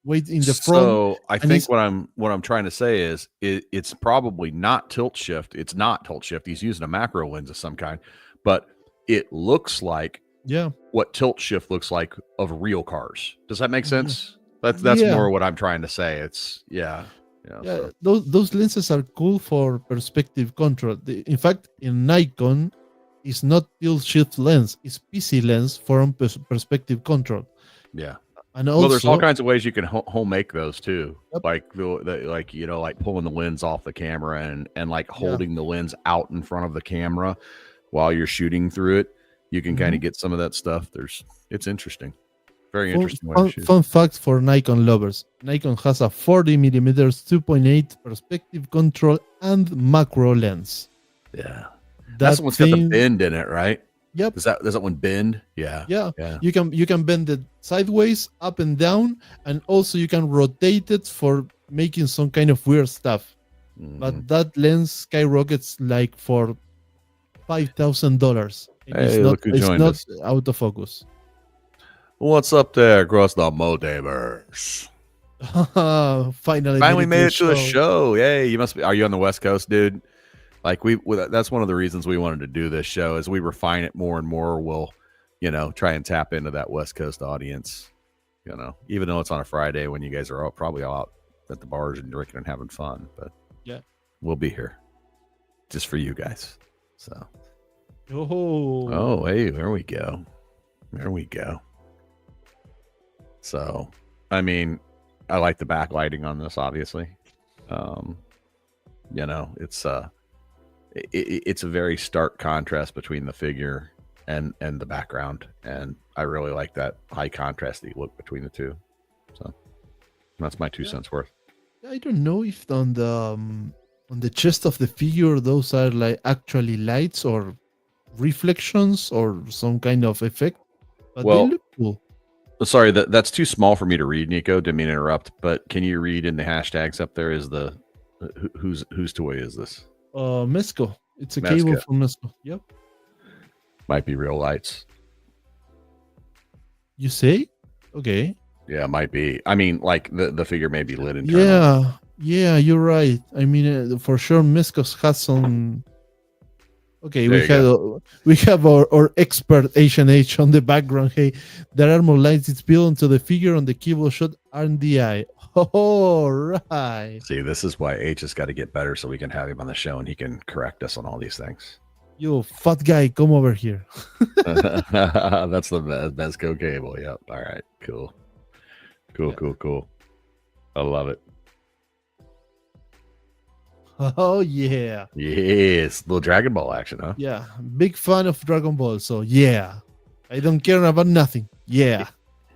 Speaker 2: in the front.
Speaker 1: So I think what I'm trying to say is it's probably not tilt shift. It's not tilt shift. He's using a macro lens of some kind, but it looks like
Speaker 2: Yeah.
Speaker 1: what tilt shift looks like of real cars. Does that make
Speaker 2: Yeah.
Speaker 1: sense? That's
Speaker 2: Yeah.
Speaker 1: more what I'm trying to say. It's yeah.
Speaker 2: Yeah.
Speaker 1: So
Speaker 2: Those lenses are cool for perspective control. In fact, in Nikon, it's not tilt shift lens; it's PC lens for perspective control.
Speaker 1: yeah.
Speaker 2: And
Speaker 1: Well, there's all
Speaker 2: also,
Speaker 1: kinds of ways you can home make those too,
Speaker 2: yep,
Speaker 1: like like like pulling the lens off the camera and like
Speaker 2: yeah.
Speaker 1: holding the lens out in front of the camera while you're shooting through it. You can kind
Speaker 2: Mhm.
Speaker 1: of get some of that stuff. It's interesting, very
Speaker 2: Fun,
Speaker 1: interesting way to
Speaker 2: fun,
Speaker 1: shoot.
Speaker 2: fun fact for Nikon lovers: Nikon has a 40 millimeters 2.8 perspective control and macro lens.
Speaker 1: Yeah, that's the
Speaker 2: That
Speaker 1: one's got the
Speaker 2: thing,
Speaker 1: bend in it, right?
Speaker 2: yep,
Speaker 1: Does that one bend? Yeah,
Speaker 2: yeah.
Speaker 1: yeah.
Speaker 2: You can bend it sideways, up and down, and also you can rotate it for making some kind of weird stuff.
Speaker 1: Mhm.
Speaker 2: But that lens skyrockets like for $5,000, and it's
Speaker 1: Hey,
Speaker 2: not
Speaker 1: look who
Speaker 2: it's
Speaker 1: joined
Speaker 2: not
Speaker 1: us.
Speaker 2: out of focus.
Speaker 1: What's up there across the multiverse?
Speaker 2: Finally made
Speaker 1: Finally
Speaker 2: it to
Speaker 1: made
Speaker 2: the
Speaker 1: it to the
Speaker 2: show.
Speaker 1: show. Yay! You must be. Are you on the West Coast, dude? Like that's one of the reasons we wanted to do this show. As we refine it more and more, we'll try and tap into that West Coast audience. Even though it's on a Friday when you guys are probably all out at the bars and drinking and having fun, but
Speaker 2: Yeah.
Speaker 1: we'll be here just for you guys. So
Speaker 2: Oh.
Speaker 1: hey, there we go. There we go. So, I mean, I like the backlighting on this, obviously. It's it's a very stark contrast between the figure and the background, and I really like that high contrasty look between the two. So that's my 2 cents worth.
Speaker 2: I don't know if on the chest of the figure those are like actually lights or reflections or some kind of effect, but they
Speaker 1: Well,
Speaker 2: look cool.
Speaker 1: sorry, that's too small for me to read, Nico. Didn't mean to interrupt, but can you read in the hashtags up there? Is the whose toy is this?
Speaker 2: Mesco. It's a cable
Speaker 1: Mezca.
Speaker 2: from Mesco. Yep.
Speaker 1: Might be real lights.
Speaker 2: You say? Okay.
Speaker 1: Yeah, might be. I mean, like the figure may be lit internally.
Speaker 2: Yeah, you're right. I mean, for sure, Mescos has some. Okay, we have our expert Asian H on the background. Hey, there are more lights. It's built onto the figure on the keyboard shot RDI. All right.
Speaker 1: See, this is why H has got to get better so we can have him on the show and he can correct us on all these things.
Speaker 2: You fat guy, come over here.
Speaker 1: That's the Mezco cable. Yep. All right. Cool. Cool. I love it.
Speaker 2: Oh yeah.
Speaker 1: Yes. Little Dragon Ball action, huh?
Speaker 2: Yeah. Big fan of Dragon Ball. So yeah. I don't care about nothing. Yeah.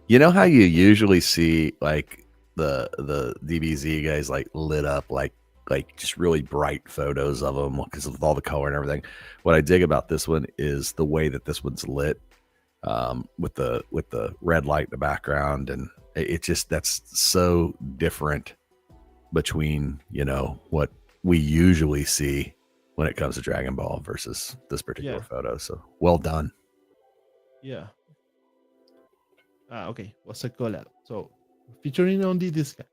Speaker 1: You know how you usually see like the DBZ guys like lit up like just really bright photos of them because of all the color and everything. What I dig about this one is the way that this one's lit, with the red light in the background, and it just that's so different between what we usually see when it comes to Dragon Ball versus this particular photo. So well done.
Speaker 2: Yeah. Okay. What's a collab? So featuring only this guy.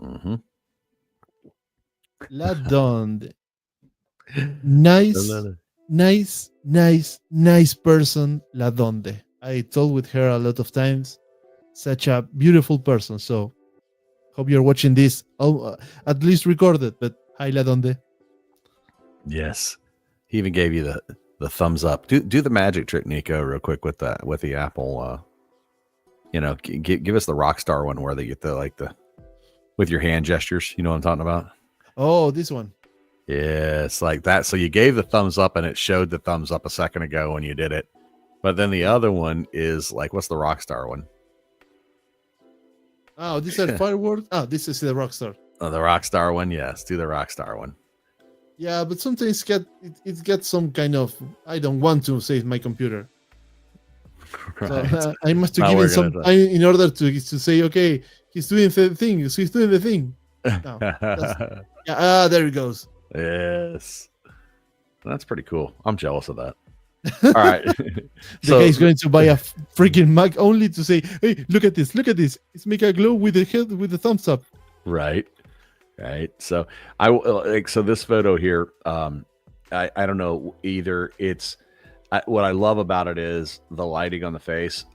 Speaker 1: Mm-hmm.
Speaker 2: La Donde. Nice person, La Donde. I talked with her a lot of times. Such a beautiful person. So hope you're watching this. At least recorded, but hi, La Donde.
Speaker 1: Yes. He even gave you the thumbs up. Do the magic trick, Nico, real quick with the Apple. Give us the Rockstar one where they get the with your hand gestures. You know what I'm talking about?
Speaker 2: Oh, this one.
Speaker 1: Yes, like that. So you gave the thumbs up and it showed the thumbs up a second ago when you did it. But then the other one is like, what's the Rockstar one?
Speaker 2: Oh, this is fireworks. Oh, this is the Rockstar.
Speaker 1: Oh, the Rockstar one. Yes, do the Rockstar one.
Speaker 2: Yeah, but sometimes it gets some kind of, I don't want to save my computer. Right. So, I must give it some time in order to say, okay, he's doing the thing. He's doing the thing. No, there it goes.
Speaker 1: Yes, that's pretty cool. I'm jealous of that. All right,
Speaker 2: the guy's going to buy a freaking Mac only to say, "Hey, look at this! Look at this! It's make a glow with the head with the thumbs up."
Speaker 1: Right. So so this photo here, I don't know either. It's what I love about it is the lighting on the face,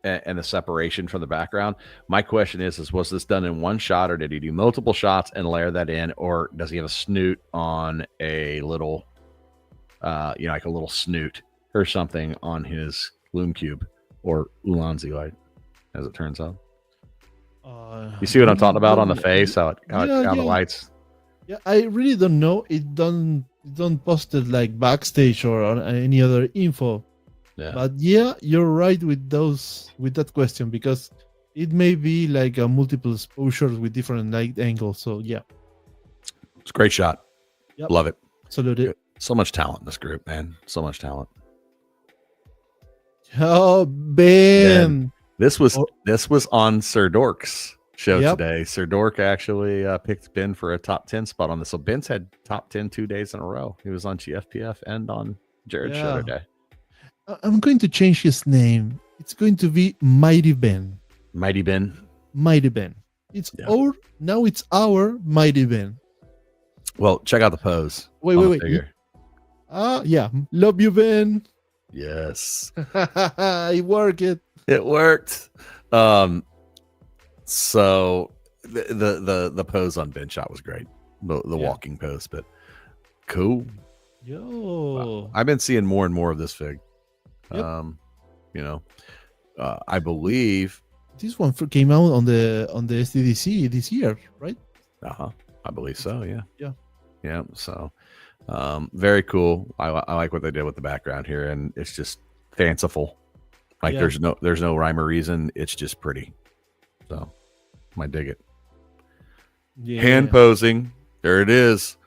Speaker 1: and the separation from the background. My question is was this done in one shot, or did he do multiple shots and layer that in, or does he have a snoot on a little, like a little snoot or something on his Loom Cube or Ulanzi light, as it turns out. You see what I'm talking about on the face? How the lights.
Speaker 2: Yeah, I really don't know. It don't posted like backstage or on any other info.
Speaker 1: Yeah.
Speaker 2: But yeah, you're right with that question, because it may be like a multiple exposures with different light angles. So yeah,
Speaker 1: It's a great shot.
Speaker 2: Yep.
Speaker 1: Love it.
Speaker 2: Absolutely.
Speaker 1: So much talent in this group, man. So much talent.
Speaker 2: Oh, Ben.
Speaker 1: This was on Sir Dork's show
Speaker 2: Yep.
Speaker 1: today. Sir Dork actually picked Ben for a top 10 spot on this. So Ben's had top 10 2 days in a row. He was on Gfpf and on Jared's show today.
Speaker 2: I'm going to change his name. It's going to be Mighty Ben.
Speaker 1: Mighty Ben.
Speaker 2: Mighty Ben. Now it's our Mighty Ben.
Speaker 1: Well, check out the pose.
Speaker 2: Wait. Yeah. Love you, Ben.
Speaker 1: Yes.
Speaker 2: It worked.
Speaker 1: It worked. So the pose on Ben shot was great. The walking pose, but cool.
Speaker 2: Yo.
Speaker 1: Wow. I've been seeing more and more of this fig.
Speaker 2: Yep.
Speaker 1: I believe
Speaker 2: this one came out on the SDDC this year, right?
Speaker 1: I believe so. Yeah. So, very cool. I like what they did with the background here, and it's just fanciful. Like there's no rhyme or reason. It's just pretty. So, I dig it. Yeah. Hand posing. There it is.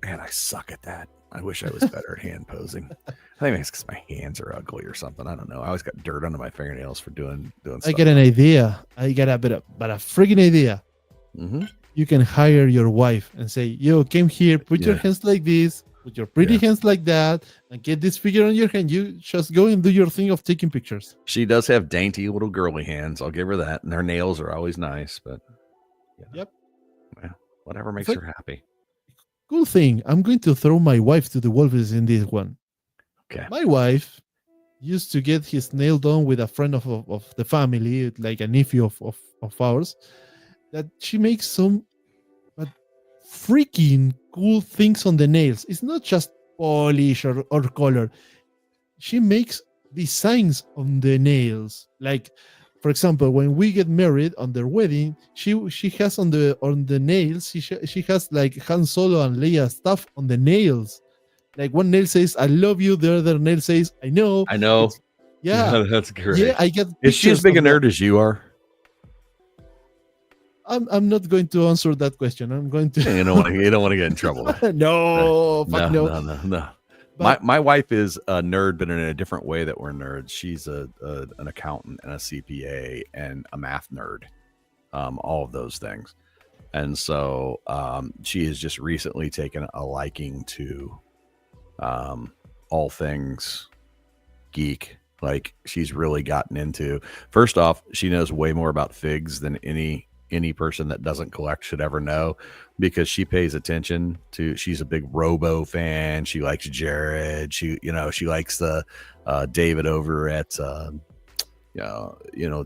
Speaker 1: Man, I suck at that. I wish I was better at hand posing. I think it's because my hands are ugly or something. I don't know. I always got dirt under my fingernails for doing stuff.
Speaker 2: I get an idea. I got a freaking idea.
Speaker 1: Mm-hmm.
Speaker 2: You can hire your wife and say, "Yo, came here. Put your hands like this. Put your pretty hands like that, and get this figure on your hand. You just go and do your thing of taking pictures."
Speaker 1: She does have dainty little girly hands. I'll give her that, and her nails are always nice. But
Speaker 2: yep,
Speaker 1: whatever makes her happy.
Speaker 2: Cool thing. I'm going to throw my wife to the wolves in this one.
Speaker 1: Okay.
Speaker 2: My wife used to get his nail done with a friend of the family, like a nephew of ours, that she makes some freaking cool things on the nails. It's not just polish or color. She makes designs on the nails. Like, for example, when we get married on their wedding, she has on the nails, she has like Han Solo and Leia stuff on the nails. Like one nail says "I love you," the other nail says "I know." Yeah,
Speaker 1: that's great.
Speaker 2: Yeah, I get.
Speaker 1: Is she as big a nerd as you are?
Speaker 2: I'm not going to answer that question. I'm going to.
Speaker 1: You don't want to get in trouble.
Speaker 2: No.
Speaker 1: My wife is a nerd, but in a different way that we're nerds. She's an accountant and a CPA and a math nerd, all of those things. And so she has just recently taken a liking to all things geek. Like she's really gotten into. First off, she knows way more about figs than any person that doesn't collect should ever know, because she pays attention to. She's a big Robo fan. She likes Jared. She likes the David over at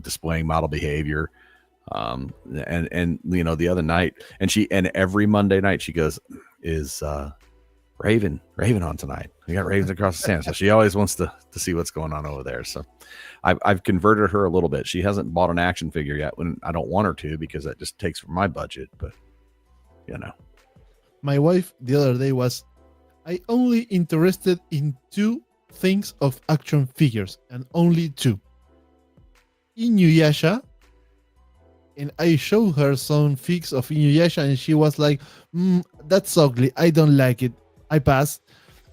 Speaker 1: displaying model behavior. And the other night, and every Monday night she goes, is Raven on tonight? We got Ravens across the stand. So she always wants to see what's going on over there. So I've converted her a little bit. She hasn't bought an action figure yet, when I don't want her to, because that just takes from my budget. But
Speaker 2: my wife the other day was, I only interested in 2 things of action figures, and only 2. Inuyasha, and I showed her some figs of Inuyasha, and she was like, "That's ugly. I don't like it. I pass."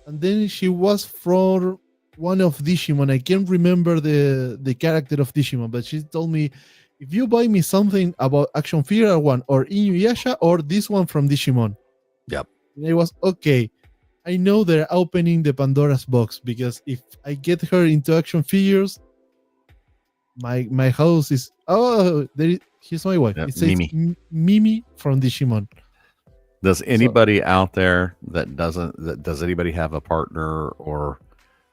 Speaker 2: And then she was for one of Digimon. I can't remember the character of Digimon, but she told me, "If you buy me something about action figure one, or Inuyasha, or this one from Digimon."
Speaker 1: Yep.
Speaker 2: And I was okay. I know they're opening the Pandora's box, because if I get her into action figures, my house is here's my wife.
Speaker 1: Yep,
Speaker 2: It says Mimi from Digimon.
Speaker 1: Does
Speaker 2: So
Speaker 1: anybody out there does anybody have a partner or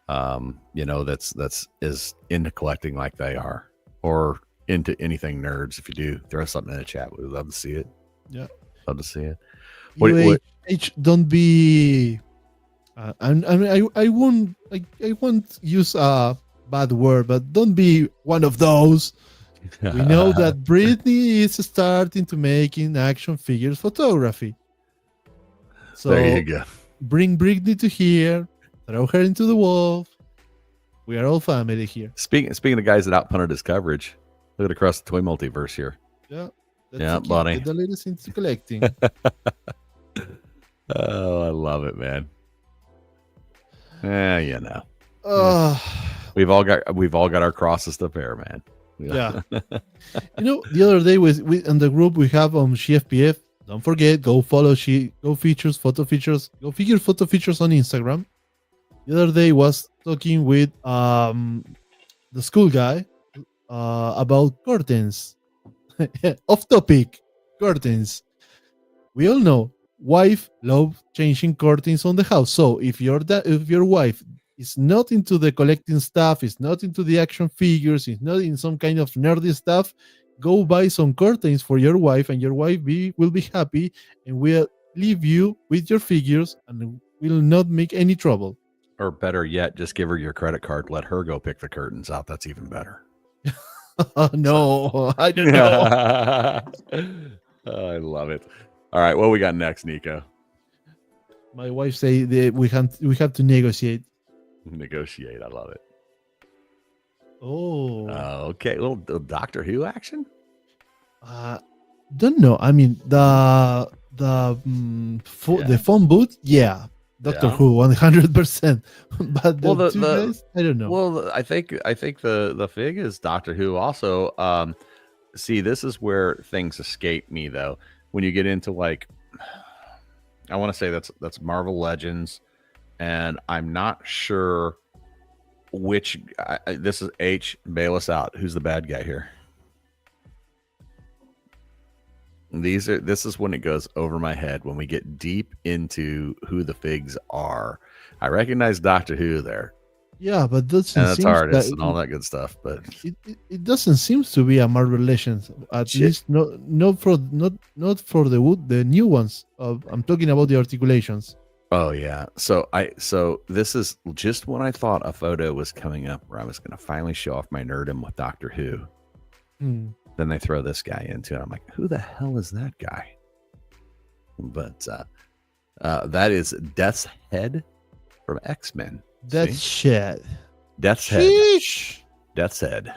Speaker 1: that's is into collecting like they are or into anything nerds? If you do, throw something in the chat. We'd love to see it.
Speaker 2: yeah,
Speaker 1: Love to see it.
Speaker 2: you
Speaker 1: What
Speaker 2: don't be. I won't use a bad word, but don't be one of those. We know that Britney is starting to making action figures photography.
Speaker 1: There you
Speaker 2: So
Speaker 1: go.
Speaker 2: bring Britney to here, throw her into the wall. We are all family here.
Speaker 1: Speaking of guys that outpunted his coverage, look at across the toy multiverse here.
Speaker 2: Yeah, that's
Speaker 1: Yeah,
Speaker 2: the key.
Speaker 1: buddy.
Speaker 2: Get the latest into collecting.
Speaker 1: Oh, I love it, man. Yeah,
Speaker 2: Uh,
Speaker 1: we've all got our crosses to bear, man.
Speaker 2: yeah. The other day we in the group we have on Gfpf. Don't forget, go follow Go Features, Photo Features, Go Figure Photo Features on Instagram. The other day was talking with the school guy about curtains. Off topic, curtains. We all know wife love changing curtains on the house. So if your wife is not into the collecting stuff, is not into the action figures, is not in some kind of nerdy stuff, go buy some curtains for your wife, and your wife will be happy and will leave you with your figures and will not make any trouble.
Speaker 1: Or better yet, just give her your credit card. Let her go pick the curtains out. That's even better.
Speaker 2: No, I don't know.
Speaker 1: Oh, I love it. All right, what we got next, Nico?
Speaker 2: My wife say that we have to negotiate.
Speaker 1: Negotiate. I love it.
Speaker 2: Oh,
Speaker 1: okay. Little Doctor Who action.
Speaker 2: Don't know. I mean the phone booth, yeah. Doctor Who, 100%. But the two guys, I don't know.
Speaker 1: Well, I think the fig is Doctor Who. Also, see, this is where things escape me though. When you get into like, I want to say that's Marvel Legends, and I'm not sure which. This is H. Bail us out. Who's the bad guy here? This is when it goes over my head when we get deep into who the figs are. I recognize Doctor Who there.
Speaker 2: Yeah, but that's
Speaker 1: artists and all that good stuff. But
Speaker 2: it doesn't seem to be a Marvel Legends. At least not for the new ones. I'm talking about the articulations.
Speaker 1: Oh yeah. So this is just when I thought a photo was coming up where I was going to finally show off my nerdom with Doctor Who. Then they throw this guy into it. I'm like, who the hell is that guy? But that is Death's Head from X-Men.
Speaker 2: Death's Head.
Speaker 1: Death's Head. Death's Head.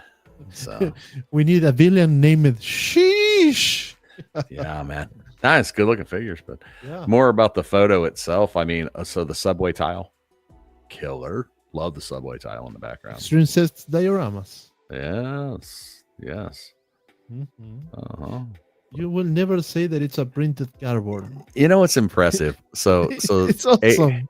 Speaker 1: So
Speaker 2: we need a villain named Sheesh.
Speaker 1: Yeah, man. Nice, good looking figures, but more about the photo itself. I mean, so the subway tile, killer. Love the subway tile in the background.
Speaker 2: Extreme sets dioramas.
Speaker 1: Yes.
Speaker 2: Mm-hmm. You will never say that it's a printed cardboard.
Speaker 1: You know what's impressive? So
Speaker 2: it's awesome.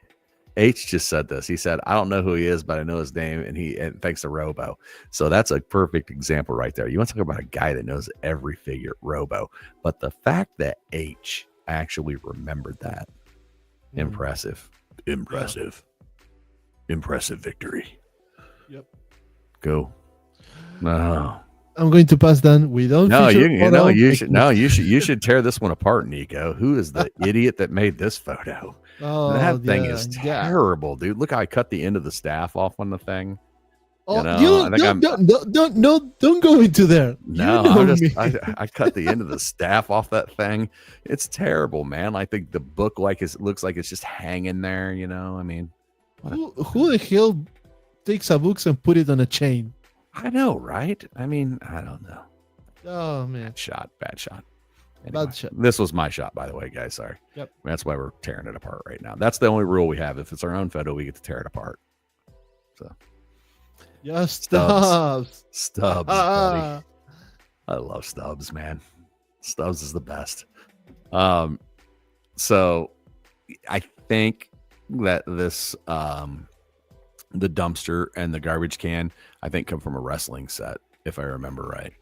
Speaker 1: H just said this. He said, "I don't know who he is, but I know his name, and thanks to Robo." So that's a perfect example right there. You want to talk about a guy that knows every figure, Robo. But the fact that H actually remembered that, impressive victory.
Speaker 2: Yep.
Speaker 1: Go. No.
Speaker 2: I'm going to pass down. We don't.
Speaker 1: You should tear this one apart, Nico. Who is the idiot that made this photo?
Speaker 2: Oh,
Speaker 1: that thing is terrible, dude. Look how I cut the end of the staff off on the thing.
Speaker 2: Oh, don't go into there.
Speaker 1: No, I cut the end of the staff off that thing. It's terrible, man. I think the book looks like it's just hanging there. I mean,
Speaker 2: who the hell takes a book and put it on a chain?
Speaker 1: I know, right? I mean, I don't know.
Speaker 2: Oh man,
Speaker 1: bad shot.
Speaker 2: Anyway, bad shot.
Speaker 1: This was my shot, by the way, guys. Sorry.
Speaker 2: Yep.
Speaker 1: That's why we're tearing it apart right now. That's the only rule we have. If it's our own photo, we get to tear it apart. So.
Speaker 2: Yeah, Stubbs,
Speaker 1: buddy. I love Stubbs, man. Stubbs is the best. So I think that this the dumpster and the garbage can, I think, come from a wrestling set, if I remember right.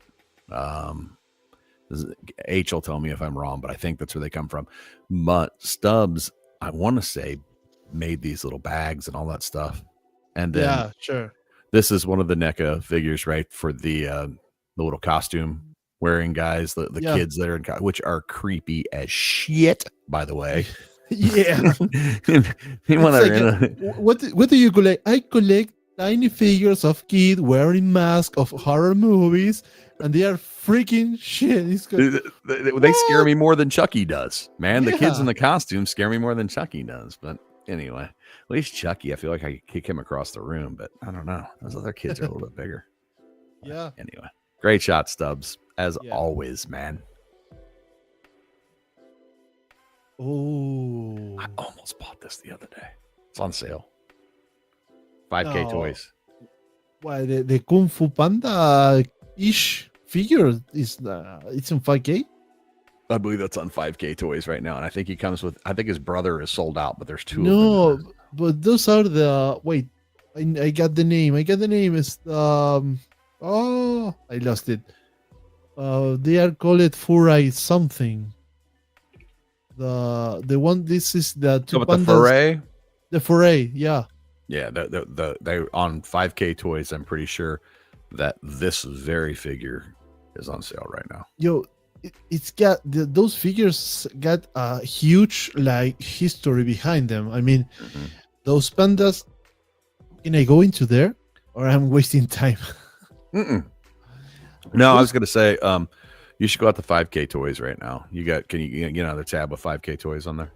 Speaker 1: H will tell me if I'm wrong, but I think that's where they come from. But Stubbs, I want to say, made these little bags and all that stuff. And then
Speaker 2: Yeah, sure.
Speaker 1: this is one of the NECA figures, right? For the little costume wearing guys, the
Speaker 2: Yeah.
Speaker 1: kids that are which are creepy as shit, by the way.
Speaker 2: Yeah.
Speaker 1: When
Speaker 2: It's
Speaker 1: they're
Speaker 2: like,
Speaker 1: in
Speaker 2: what do you collect? I collect tiny figures of kids wearing masks of horror movies, and they are freaking shit. It's good.
Speaker 1: they scare me more than Chucky does, man. The kids in
Speaker 2: Yeah.
Speaker 1: the costumes scare me more than Chucky does. But anyway, at least Chucky, I feel like I could kick him across the room, but I don't know. Those other kids are a little bit bigger.
Speaker 2: Yeah.
Speaker 1: Anyway, great shot, Stubbs, as
Speaker 2: Yeah.
Speaker 1: always, man.
Speaker 2: Oh.
Speaker 1: I almost bought this the other day. It's on sale. 5K
Speaker 2: No.
Speaker 1: toys.
Speaker 2: Why the Kung Fu Panda ish figure is it's in 5K?
Speaker 1: I believe that's on 5K toys right now, and I think he comes with. I think his brother is sold out, but there's two of them.
Speaker 2: No, but those are the wait. I got the name. I got the name. It's oh, I lost it. They are called Furai something. The one. This is the two
Speaker 1: So with the
Speaker 2: pandas.
Speaker 1: foray,
Speaker 2: The Furai, yeah.
Speaker 1: yeah, they on 5K toys. I'm pretty sure that this very figure is on sale right now.
Speaker 2: Yo, it's got those figures got a huge like history behind them. I mean, those pandas. Can I go into there, or I'm wasting time?
Speaker 1: No, I was gonna say, you should go out to 5K toys right now. Can you get another tab with 5K toys on there?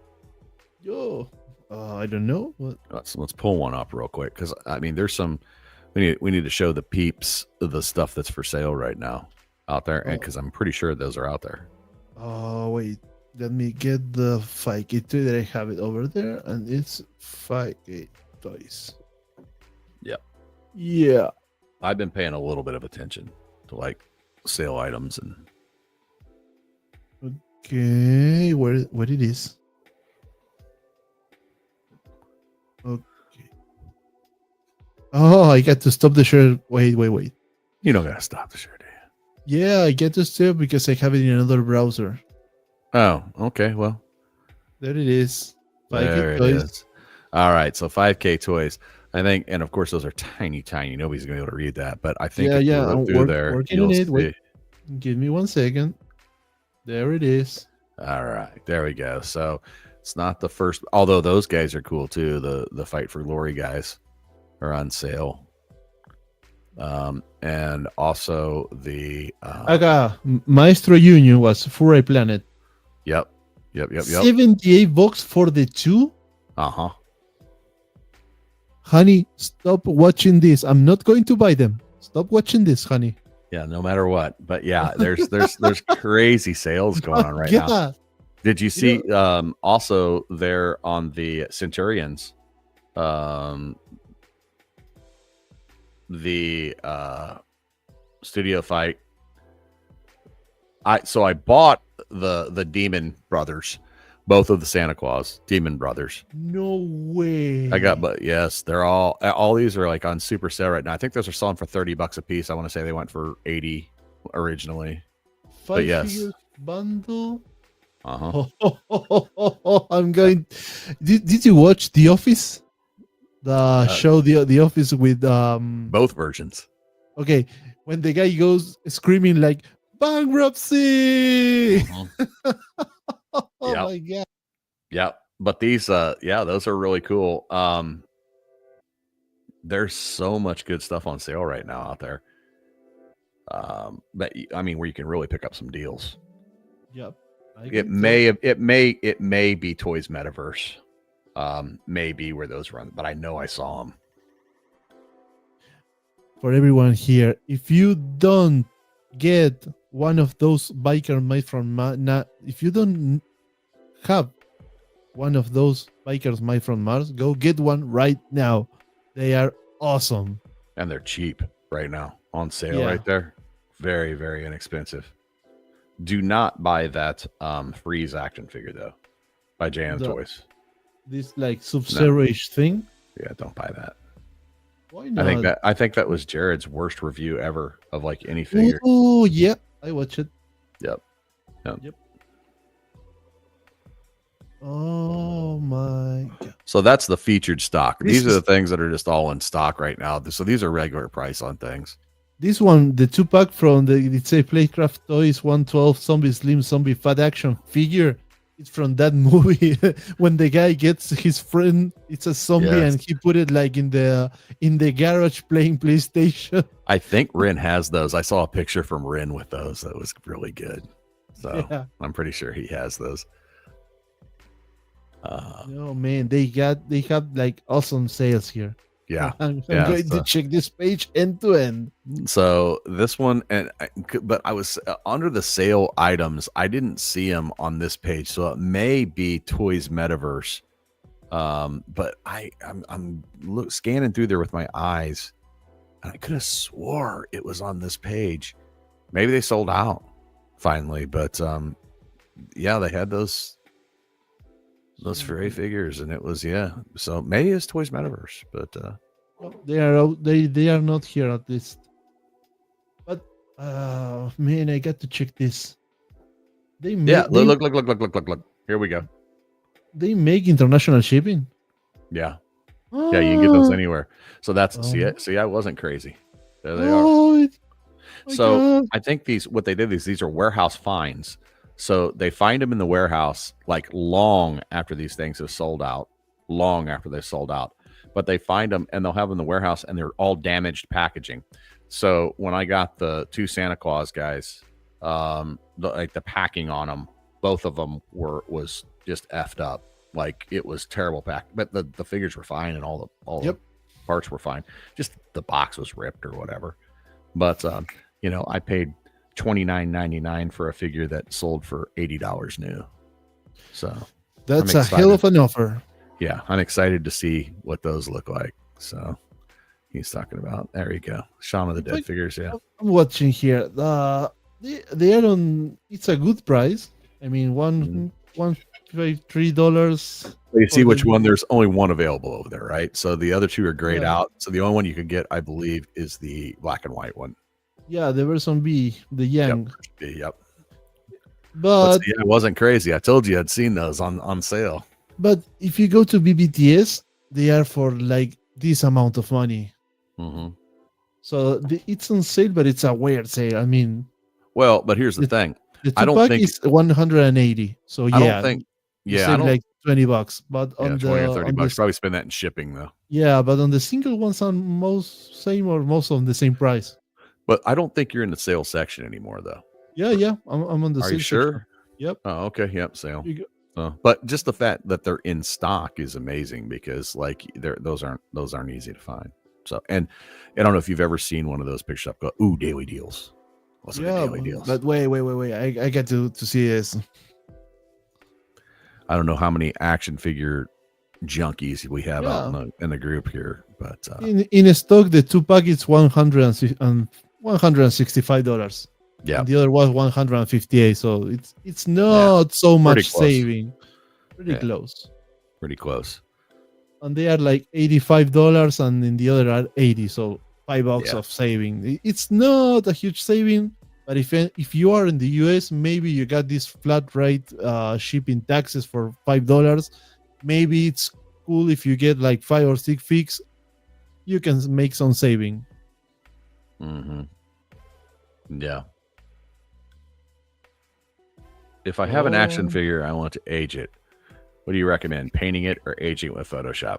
Speaker 2: Yo, I don't know. What?
Speaker 1: Let's pull one up real quick, because I mean, there's some. We need to show the peeps the stuff that's for sale right now out there, and because I'm pretty sure those are out there.
Speaker 2: Oh wait, let me get the 5K toy that I have it over there, and it's 5K toys.
Speaker 1: Yep.
Speaker 2: Yeah.
Speaker 1: I've been paying a little bit of attention to like sale items and.
Speaker 2: Okay, where it is? Okay. Oh, I got to stop the share. Wait.
Speaker 1: You don't gotta stop the share, do you?
Speaker 2: Yeah, I get to stop because I have it in another browser.
Speaker 1: Oh, okay. Well,
Speaker 2: there it is.
Speaker 1: 5K there toys. It is. All right, so 5K toys. I think, and of course, those are tiny. Nobody's gonna be able to read that, but I think
Speaker 2: if you
Speaker 1: look through there,
Speaker 2: working on it. Wait, give me 1 second. There it is.
Speaker 1: All right, there we go. So it's not the first, although those guys are cool too. The Fight for Glory guys are on sale. And also the
Speaker 2: Maestro Union was Furai Planet.
Speaker 1: Yep.
Speaker 2: 78 bucks for the two. Honey, stop watching this. I'm not going to buy them. Stop watching this, honey.
Speaker 1: Yeah, no matter what. But yeah, there's crazy sales going on right now. Did you see also there on the Centurions, the studio fight? I bought the Demon Brothers, both of the Santa Claus Demon Brothers.
Speaker 2: No way.
Speaker 1: But yes, they're all these are like on super sale right now. I think those are selling for $30 a piece. I want to say they went for 80 originally.
Speaker 2: 5
Speaker 1: but yes,
Speaker 2: figures bundle. I'm going. Did you watch The Office? The show The Office with
Speaker 1: both versions.
Speaker 2: Okay, when the guy goes screaming like bankruptcy. My god.
Speaker 1: Yeah, but these those are really cool. There's so much good stuff on sale right now out there. But I mean, where you can really pick up some deals.
Speaker 2: Yep.
Speaker 1: It may be Toys Metaverse. May be where those run, but I know I saw them.
Speaker 2: For everyone here, if you don't get one of those bikers made from if you don't have one of those bikers made from Mars, go get one right now. They are awesome.
Speaker 1: And they're cheap right now on sale right there. Very, very inexpensive. Do not buy that Freeze action figure though. By JM Toys.
Speaker 2: This like Sub-Zero-ish thing.
Speaker 1: Yeah, don't buy that.
Speaker 2: Why not?
Speaker 1: I think that was Jared's worst review ever of like any figure.
Speaker 2: Oh yeah, I watched it.
Speaker 1: Yep. Yeah.
Speaker 2: Yep. Oh my god.
Speaker 1: So that's the featured stock.
Speaker 2: This
Speaker 1: These are
Speaker 2: is
Speaker 1: the things that are just all in stock right now. So these are regular price on things.
Speaker 2: this one, the 2-pack from the it's a Playcraft Toys 112 Zombie Slim Zombie Fat Action figure. It's from that movie when the guy gets his friend. It's a zombie,
Speaker 1: Yes.
Speaker 2: and he put it like in the garage playing PlayStation.
Speaker 1: I think Rin has those. I saw a picture from Rin with those. That was really good. So
Speaker 2: Yeah.
Speaker 1: I'm pretty sure he has those.
Speaker 2: Oh man, they have like awesome sales here.
Speaker 1: Yeah.
Speaker 2: I'm
Speaker 1: Yeah,
Speaker 2: going to check this page end to end.
Speaker 1: So this one, but I was under the sale items. I didn't see them on this page, so it may be Toys Metaverse. But I'm scanning through there with my eyes, and I could have swore it was on this page. Maybe they sold out finally, but yeah, they had those furry figures, and it was So maybe it's Toys Metaverse, but
Speaker 2: Well, they are not here at least. But man, I got to check this. They make
Speaker 1: look. Here we go.
Speaker 2: they make international shipping.
Speaker 1: Yeah. Yeah, you can get those
Speaker 2: Ah,
Speaker 1: anywhere. So that's see
Speaker 2: oh,
Speaker 1: it. See, I wasn't crazy. There they are.
Speaker 2: oh my
Speaker 1: So
Speaker 2: God.
Speaker 1: I think what they did is these are warehouse finds. So they find them in the warehouse like long after these things have sold out, long after they've sold out. But they find them and they'll have them in the warehouse and they're all damaged packaging. So when I got the 2 Santa Claus guys, the packing on them, both of them was just effed up. Like it was terrible pack, but the figures were fine and all the parts were fine. Just the box was ripped or whatever. But I paid $29.99 for a figure that sold for $80 new. So
Speaker 2: That's a hell of an offer.
Speaker 1: Yeah, I'm excited to see what those look like. So he's talking about. There you go, Shaun of the Dead figures. Yeah,
Speaker 2: I'm watching here. They are on. It's a good price. I mean, $153.
Speaker 1: So you see which one? There's only one available over there, right? So the other 2 are grayed
Speaker 2: Yeah.
Speaker 1: out. So the only one you could get, I believe, is the black and white one.
Speaker 2: Yeah, the version B, the Yang.
Speaker 1: Yep.
Speaker 2: But
Speaker 1: see, I wasn't crazy. I told you I'd seen those on sale.
Speaker 2: But if you go to BBTS, they are for like this amount of money.
Speaker 1: Mm-hmm.
Speaker 2: So it's on sale, but it's a weird sale. I mean,
Speaker 1: well, but here's the thing.
Speaker 2: The
Speaker 1: I don't
Speaker 2: 2-pack
Speaker 1: think
Speaker 2: is 180. So yeah,
Speaker 1: I don't think. Yeah,
Speaker 2: save like $20. But on
Speaker 1: 20
Speaker 2: the
Speaker 1: or 30 bucks. Probably spend that in shipping though.
Speaker 2: Yeah, but on the single ones, are most on the same price.
Speaker 1: But I don't think you're in the sale section anymore though.
Speaker 2: Yeah, I'm on the
Speaker 1: Are
Speaker 2: sale
Speaker 1: you sure?
Speaker 2: section. Yep.
Speaker 1: Oh, okay. Yep, sale. But just the fact that they're in stock is amazing because like those aren't easy to find. So, and I don't know if you've ever seen one of those pictures up go, ooh, daily deals. Daily deals.
Speaker 2: But wait. I get to see this.
Speaker 1: I don't know how many action figure junkies we have out in the group here, but
Speaker 2: in stock, the 2-pack is $165.
Speaker 1: Yeah,
Speaker 2: and the other was 158. So it's not so much saving. Pretty close. And they are like $85, and in the other are 80. So $5 of saving. It's not a huge saving, but if you are in the US, maybe you got this flat rate shipping taxes for $5. Maybe it's cool if you get like 5 or 6 figs, you can make some saving.
Speaker 1: Mm-hmm. Yeah. If I have an action figure, I want to age it. What do you recommend? Painting it or aging it with Photoshop?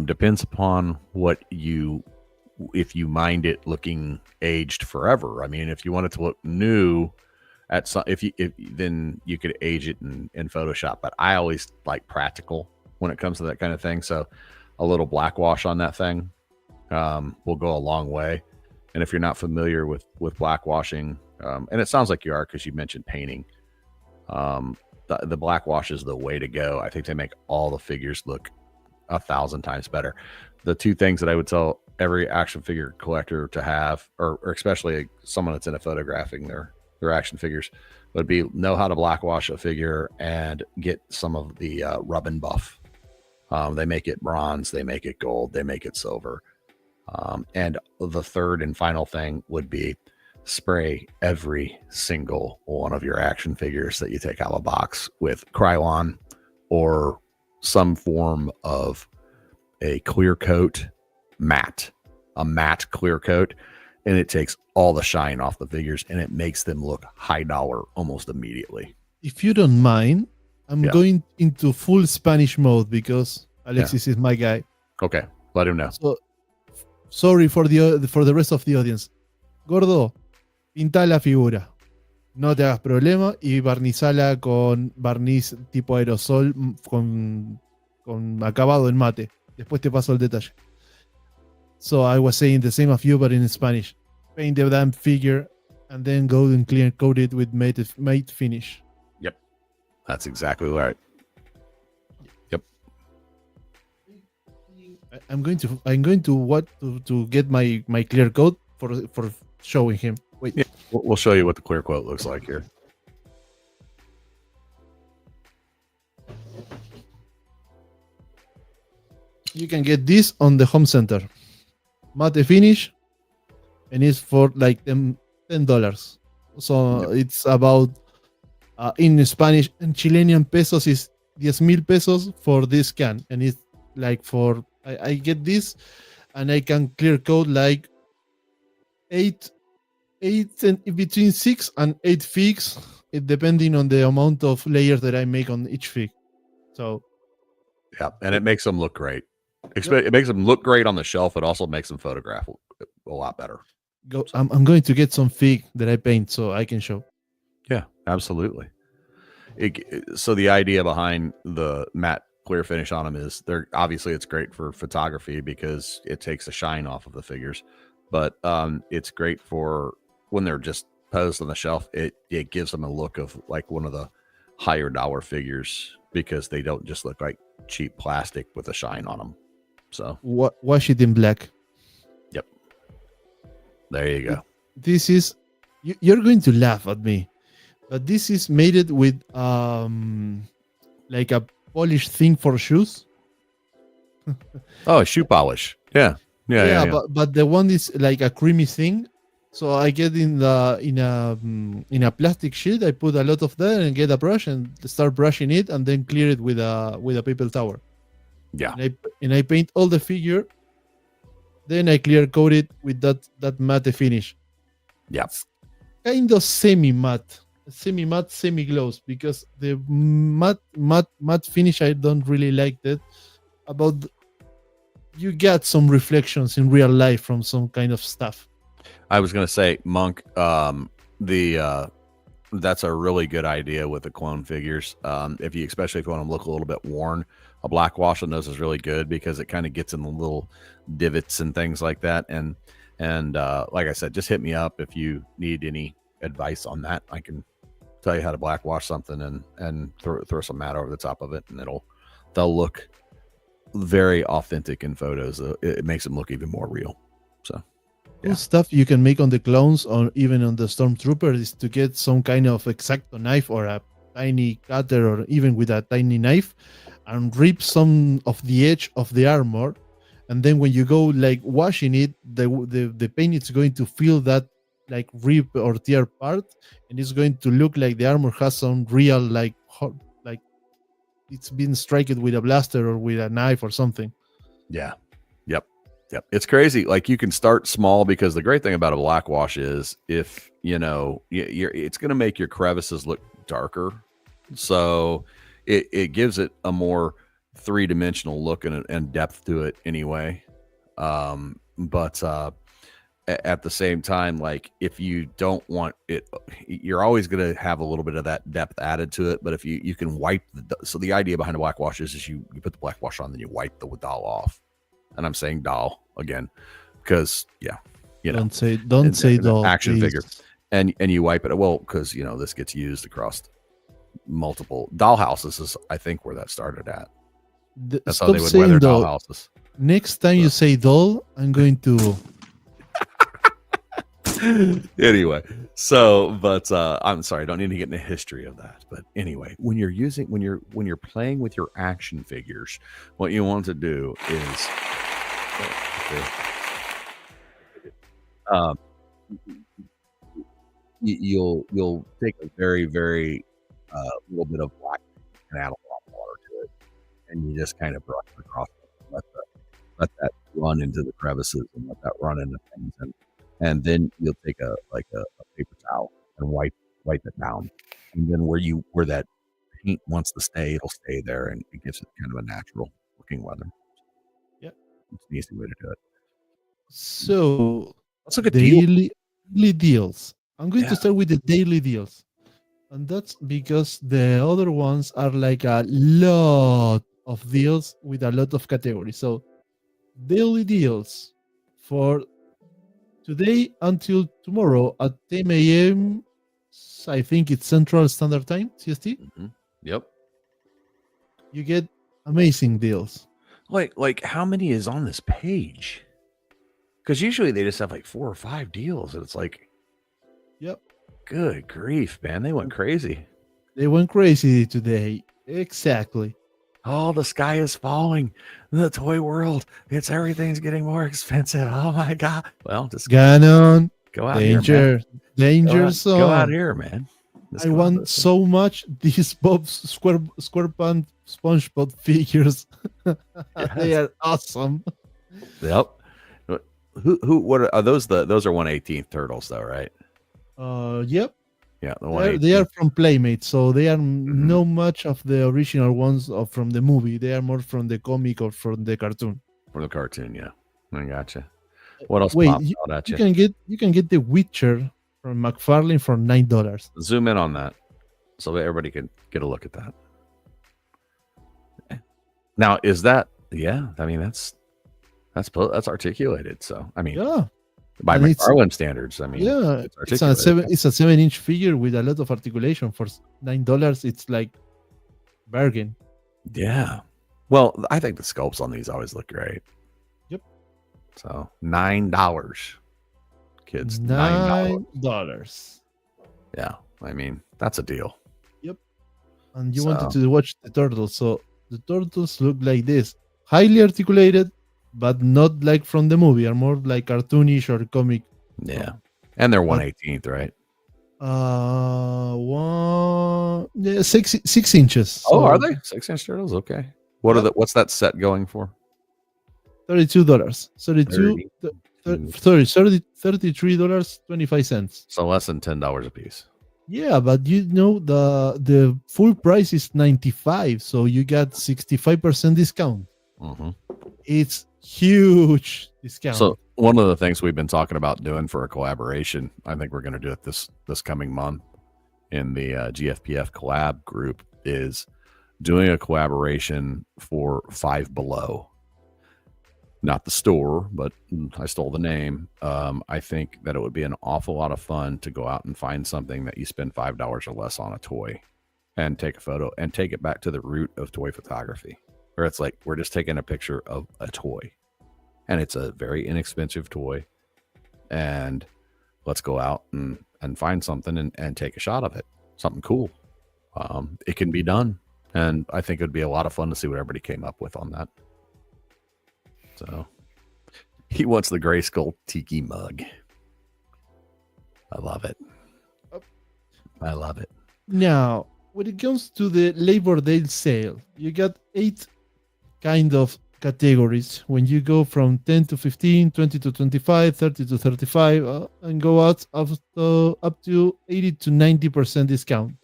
Speaker 1: Depends upon if you mind it looking aged forever. I mean, if you want it to look new, then you could age it in Photoshop. But I always like practical when it comes to that kind of thing. So a little black wash on that thing will go a long way. And if you're not familiar with black washing, and it sounds like you are because you mentioned painting, the black wash is the way to go. I think they make all the figures look 1,000 times better. The 2 things that I would tell every action figure collector to have, or especially someone that's into photographing their action figures, would be know how to black wash a figure and get some of the rub and buff. They make it bronze, they make it gold, they make it silver. And the third and final thing would be spray every single one of your action figures that you take out of a box with Krylon or some form of a clear coat a matte clear coat, and it takes all the shine off the figures and it makes them look high dollar almost immediately.
Speaker 2: If you don't mind, I'm going into full Spanish mode because Alexis is my guy.
Speaker 1: Okay, let him know.
Speaker 2: So, sorry for the rest of the audience. Gordo, pinta la figura. No te hagas problema y barnizala con barniz tipo aerosol con acabado en mate. Después te paso el detalle. So I was saying the same of you, but in Spanish. Paint the damn figure and then go and clear coat it with matte finish.
Speaker 1: Yep, that's exactly right. Yep.
Speaker 2: I'm going to get my clear coat for showing him. Wait.
Speaker 1: Yeah, we'll show you what the clear coat looks like here.
Speaker 2: You can get this on the home center. Matte finish, and it's for like $10. So it's about in Spanish and Chilean pesos is 10,000 pesos for this can, and it's like for I get this, and I can clear coat like eight and between 6 and 8 figs, depending on the amount of layers that I make on each fig. So
Speaker 1: yeah, and it makes them look great. It makes them look great on the shelf. It also makes them photograph a lot better.
Speaker 2: I'm going to get some fig that I paint so I can show.
Speaker 1: Yeah, absolutely. So the idea behind the matte clear finish on them is it's great for photography because it takes the shine off of the figures, but it's great for when they're just posed on the shelf. It gives them a look of like one of the higher dollar figures because they don't just look like cheap plastic with a shine on them. So
Speaker 2: wash it in black.
Speaker 1: Yep. There you go.
Speaker 2: This is you're going to laugh at me, but this is made it with like a polished thing for shoes.
Speaker 1: Oh, shoe polish. Yeah.
Speaker 2: But the one is like a creamy thing. So I get in a plastic sheet. I put a lot of that and get a brush and start brushing it, and then clear it with a paper towel.
Speaker 1: Yeah.
Speaker 2: And I paint all the figure. Then I clear coat it with that matte finish.
Speaker 1: Yeah.
Speaker 2: It's kind of semi-matte, semi-gloss, because the matte finish I don't really like that. You get some reflections in real life from some kind of stuff.
Speaker 1: I was going to say, Monk, that's a really good idea with the clone figures. Especially if you want them to look a little bit worn, a black wash on those is really good because it kind of gets in the little divots and things like that. And like I said, just hit me up if you need any advice on that. I can tell you how to black wash something and throw some matte over the top of it, and they'll look very authentic in photos. It makes them look even more real. So.
Speaker 2: Yeah. Stuff you can make on the clones or even on the stormtrooper is to get some kind of X-Acto knife or a tiny cutter, or even with a tiny knife, and rip some of the edge of the armor, and then when you go like washing it, the paint is going to feel that like rip or tear part, and it's going to look like the armor has some real like it's been struck with a blaster or with a knife or something.
Speaker 1: Yeah. Yep. It's crazy. Like, you can start small, because the great thing about a black wash is if, it's going to make your crevices look darker. So it gives it a more three-dimensional look and depth to it anyway. But at the same time, like, if you don't want it, you're always going to have a little bit of that depth added to it. But if you can wipe so the idea behind a black wash is you put the black wash on, then you wipe the doll off. And I'm saying doll again, because don't say doll, action please. Figure, and you wipe it. Well, because this gets used across multiple dollhouses. Is I think where that started at. That's how they would wear their dollhouses.
Speaker 2: Next time you say doll, I'm going to.
Speaker 1: Anyway, but I'm sorry, I don't need to get into history of that. But anyway, when you're playing with your action figures, what you want to do is you'll take a very very little bit of black and add a lot of water to it, and you just kind of brush it across it. Let that run into the crevices and let that run into things, and then you'll take a paper towel and wipe it down, and then where that paint wants to stay, it'll stay there, and it gives it kind of a natural looking weather.
Speaker 2: Yeah.
Speaker 1: It's an easy way to do it.
Speaker 2: So
Speaker 1: Let's look at deals.
Speaker 2: daily deals. I'm going
Speaker 1: Yeah.
Speaker 2: to start with the daily deals. And that's because the other ones are like a lot of deals with a lot of categories. So daily deals for today until tomorrow at 10 a.m. I think it's Central Standard Time, CST.
Speaker 1: Mm-hmm. Yep.
Speaker 2: You get amazing deals.
Speaker 1: Like how many is on this page? Because usually they just have like 4 or 5 deals, and it's like,
Speaker 2: yep,
Speaker 1: good grief, man, they went crazy.
Speaker 2: They went crazy today. Exactly.
Speaker 1: Oh, the sky is falling. The toy world, everything's getting more expensive. Oh my god. Well, just
Speaker 2: Ganon,
Speaker 1: go out
Speaker 2: danger,
Speaker 1: here, man.
Speaker 2: danger
Speaker 1: Go out
Speaker 2: zone.
Speaker 1: here, man.
Speaker 2: I want so much these Bob SquarePants SpongeBob figures. They are awesome.
Speaker 1: Yep. What are those? Those are 1/18th turtles, though, right?
Speaker 2: Yep.
Speaker 1: Yeah, the
Speaker 2: they are from Playmates, so they are no much of the original ones from the movie. They are more from the comic or from the cartoon.
Speaker 1: From the cartoon, yeah. I gotcha. What else
Speaker 2: Wait,
Speaker 1: pops out at you?
Speaker 2: You can get the Witcher from McFarlane for $9.
Speaker 1: Zoom in on that so that everybody can get a look at that. Now, is that? Yeah, I mean that's articulated. So I mean,
Speaker 2: yeah,
Speaker 1: by McFarlane standards, I mean,
Speaker 2: yeah, it's a 7-inch figure with a lot of articulation for $9. It's like bargain.
Speaker 1: Yeah. Well, I think the sculpts on these always look great.
Speaker 2: Yep.
Speaker 1: So $9, kids.
Speaker 2: $9.
Speaker 1: Yeah, I mean that's a deal.
Speaker 2: Yep. And you wanted to watch the turtles, so the turtles look like this, highly articulated, but not like from the movie. Are more like cartoonish or comic.
Speaker 1: Yeah, and they're 1/18th, right?
Speaker 2: 6 inches.
Speaker 1: So. Oh, are they 6-inch turtles? Okay. What's that set going for?
Speaker 2: $32. $33.25.
Speaker 1: So less than $10 a piece.
Speaker 2: Yeah, but you know the full price is $95, so you got 65% discount.
Speaker 1: Mm-hmm.
Speaker 2: It's huge discount.
Speaker 1: So one of the things we've been talking about doing for a collaboration, I think we're going to do it this coming month in the Gfpf collab group, is doing a collaboration for Five Below. Not the store, but I stole the name. I think that it would be an awful lot of fun to go out and find something that you spend $5 or less on a toy and take a photo and take it back to the root of toy photography, where it's like we're just taking a picture of a toy and it's a very inexpensive toy, and let's go out and find something and take a shot of it, something cool. It can be done, and I think it'd be a lot of fun to see what everybody came up with on that. So he wants the Grayskull Tiki mug. I love it. I love it.
Speaker 2: Now, when it comes to the Labor Day sale, you got 8 kind of categories. When you go from 10 to 15, 20 to 25, 30 to 35, and go out up to 80 to 90% discount.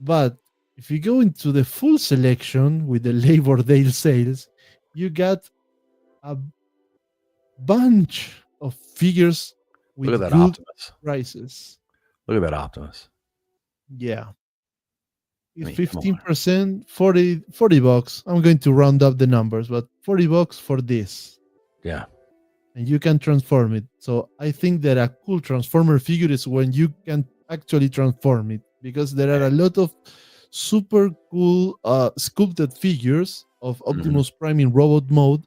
Speaker 2: But if you go into the full selection with the Labor Day sales, you got a bunch of figures with
Speaker 1: Look at that
Speaker 2: good
Speaker 1: Optimus
Speaker 2: prices.
Speaker 1: Look at that Optimus.
Speaker 2: Yeah. It's 15%, 40 bucks. I'm going to round up the numbers, but 40 bucks for this.
Speaker 1: Yeah.
Speaker 2: And you can transform it. So I think that a cool transformer figure is when you can actually transform it, because there are a lot of super cool sculpted figures of Optimus Prime in robot mode,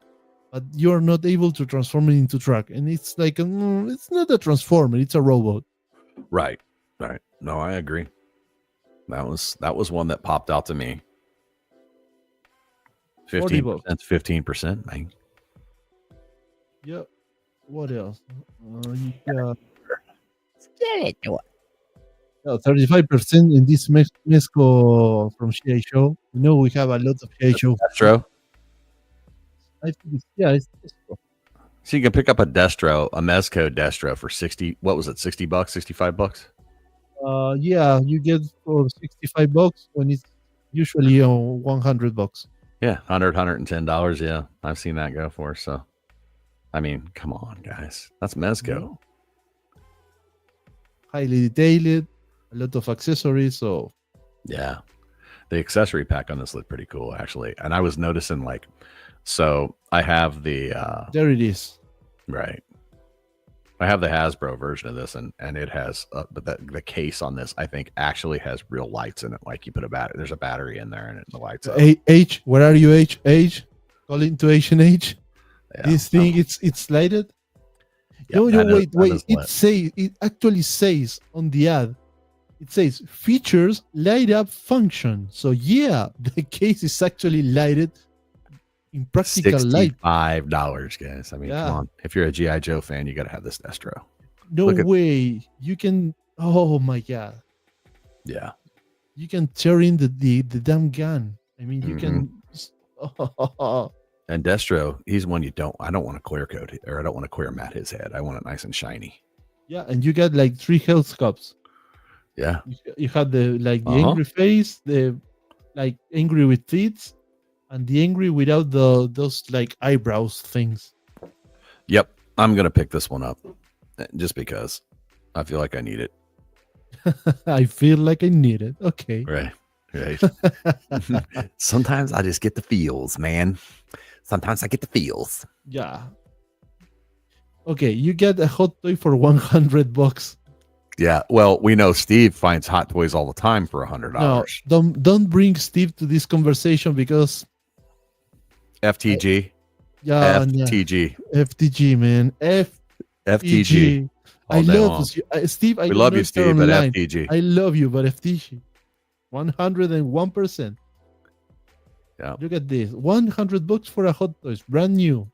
Speaker 2: but you're not able to transform it into truck. And it's like, it's not a transformer, it's a robot.
Speaker 1: Right. No, I agree. That was one that popped out to me. 15%, 15%, man.
Speaker 2: Yep. What else? No, 35% in this Mesco from CI show. You know, we have a lot of CI show.
Speaker 1: Destro.
Speaker 2: I think it's Mesco.
Speaker 1: So you can pick up a Destro, a Mezco Destro for 60. What was it? $60, $65?
Speaker 2: Yeah, you get for $65 when it's usually on $100.
Speaker 1: Yeah, $110. Yeah, I've seen that go for. So, I mean, come on, guys. That's Mezco.
Speaker 2: Highly detailed, a lot of accessories. So,
Speaker 1: yeah, the accessory pack on this looked pretty cool, actually. And I was noticing, like, so I have the
Speaker 2: there it is.
Speaker 1: Right. I have the Hasbro version of this, and it has, but the case on this, I think, actually has real lights in it. Like you put a battery, there's a battery in there, and the lights up.
Speaker 2: H, where are you? H, calling to H and H. Yeah, this thing, it's lighted. Yeah, wait. It actually says on the ad, it says features light up function. So yeah, the case is actually lighted. In practical light.
Speaker 1: $65, guys. I mean, come on. If you're a G.I. Joe fan, you got to have this Destro.
Speaker 2: No way. You can. Oh my God.
Speaker 1: Yeah.
Speaker 2: You can tear in the damn gun. I mean, you can.
Speaker 1: And Destro, he's one I don't want to clear coat, or I don't want to clear matte his head. I want it nice and shiny.
Speaker 2: Yeah, and you got like 3 health cups.
Speaker 1: Yeah.
Speaker 2: You had the angry face, the like angry with teeth. And the angry without those like eyebrows things.
Speaker 1: Yep. I'm going to pick this one up just because I feel like I need it.
Speaker 2: I feel like I need it. Okay.
Speaker 1: Right. Sometimes I just get the feels, man. Sometimes I get the feels.
Speaker 2: Yeah. Okay. You get a hot toy for $100.
Speaker 1: Yeah. Well, we know Steve finds hot toys all the time for $100.
Speaker 2: No, don't bring Steve to this conversation because
Speaker 1: FTG.
Speaker 2: Yeah.
Speaker 1: FTG.
Speaker 2: FTG, man.
Speaker 1: FTG.
Speaker 2: I love Steve.
Speaker 1: We love you, Steve, but FTG.
Speaker 2: I love you, but FTG. 101%.
Speaker 1: Yeah.
Speaker 2: Look at this. $100 for a hot toys, brand new.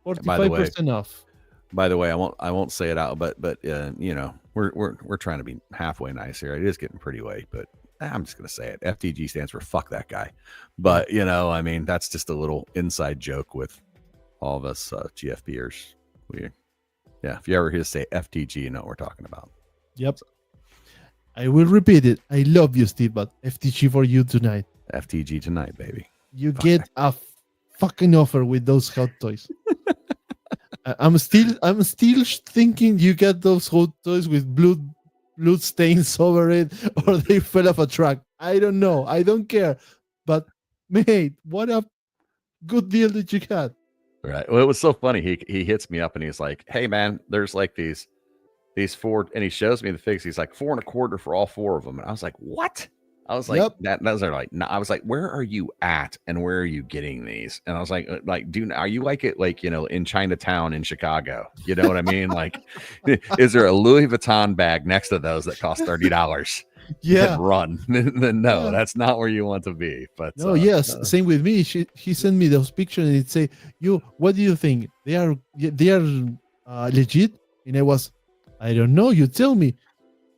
Speaker 2: 45% off.
Speaker 1: By the way, I won't say it out, but you know, we're trying to be halfway nice here. It is getting pretty late, but I'm just gonna say it. FTG stands for fuck that guy. But you know, I mean, that's just a little inside joke with all of us GFPers. If you ever hear say FTG, you know what we're talking about.
Speaker 2: Yep. I will repeat it. I love you, Steve, but FTG for you tonight.
Speaker 1: FTG tonight, baby.
Speaker 2: You get a fucking offer with those hot toys. I'm still thinking you get those hot toys with blood stains over it, or they fell off a truck. I don't know. I don't care. But mate, what a good deal that you got.
Speaker 1: Right. Well, it was so funny. He hits me up and he's like, "Hey man, there's like these 4," and he shows me the figs. He's like $4.25 for all 4 of them. And I was like, "What?" I was like, those are like, no. I was like, where are you at and where are you getting these? And I was like, are you like it, like, you know, in Chinatown in Chicago? You know what I mean? Like, is there a Louis Vuitton bag next to those that cost $30?
Speaker 2: Yeah.
Speaker 1: Run. Then no, that's not where you want to be. But
Speaker 2: no, yes, same with me. He sent me those pictures and it say, what do you think? They are legit? And I don't know. You tell me.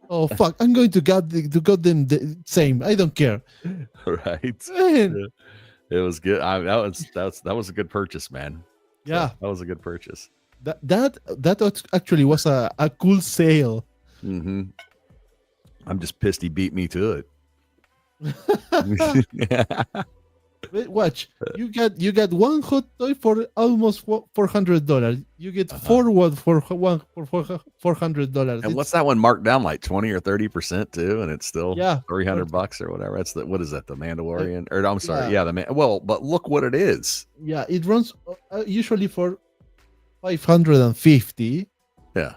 Speaker 2: Oh fuck! I'm going to get them the same. I don't care.
Speaker 1: Right. Yeah. It was good. That was a good purchase, man.
Speaker 2: Yeah,
Speaker 1: that was a good purchase.
Speaker 2: That actually was a cool sale.
Speaker 1: Mm-hmm. I'm just pissed he beat me to it.
Speaker 2: Watch, you got one hot toy for almost $400. You get 4 for $400.
Speaker 1: And what's that one marked down like 20 or 30% too? And it's still $300 or whatever. That's what is that? The Mandalorian? Or I'm sorry, but look what it is.
Speaker 2: Yeah, it runs usually for 550.
Speaker 1: Yeah,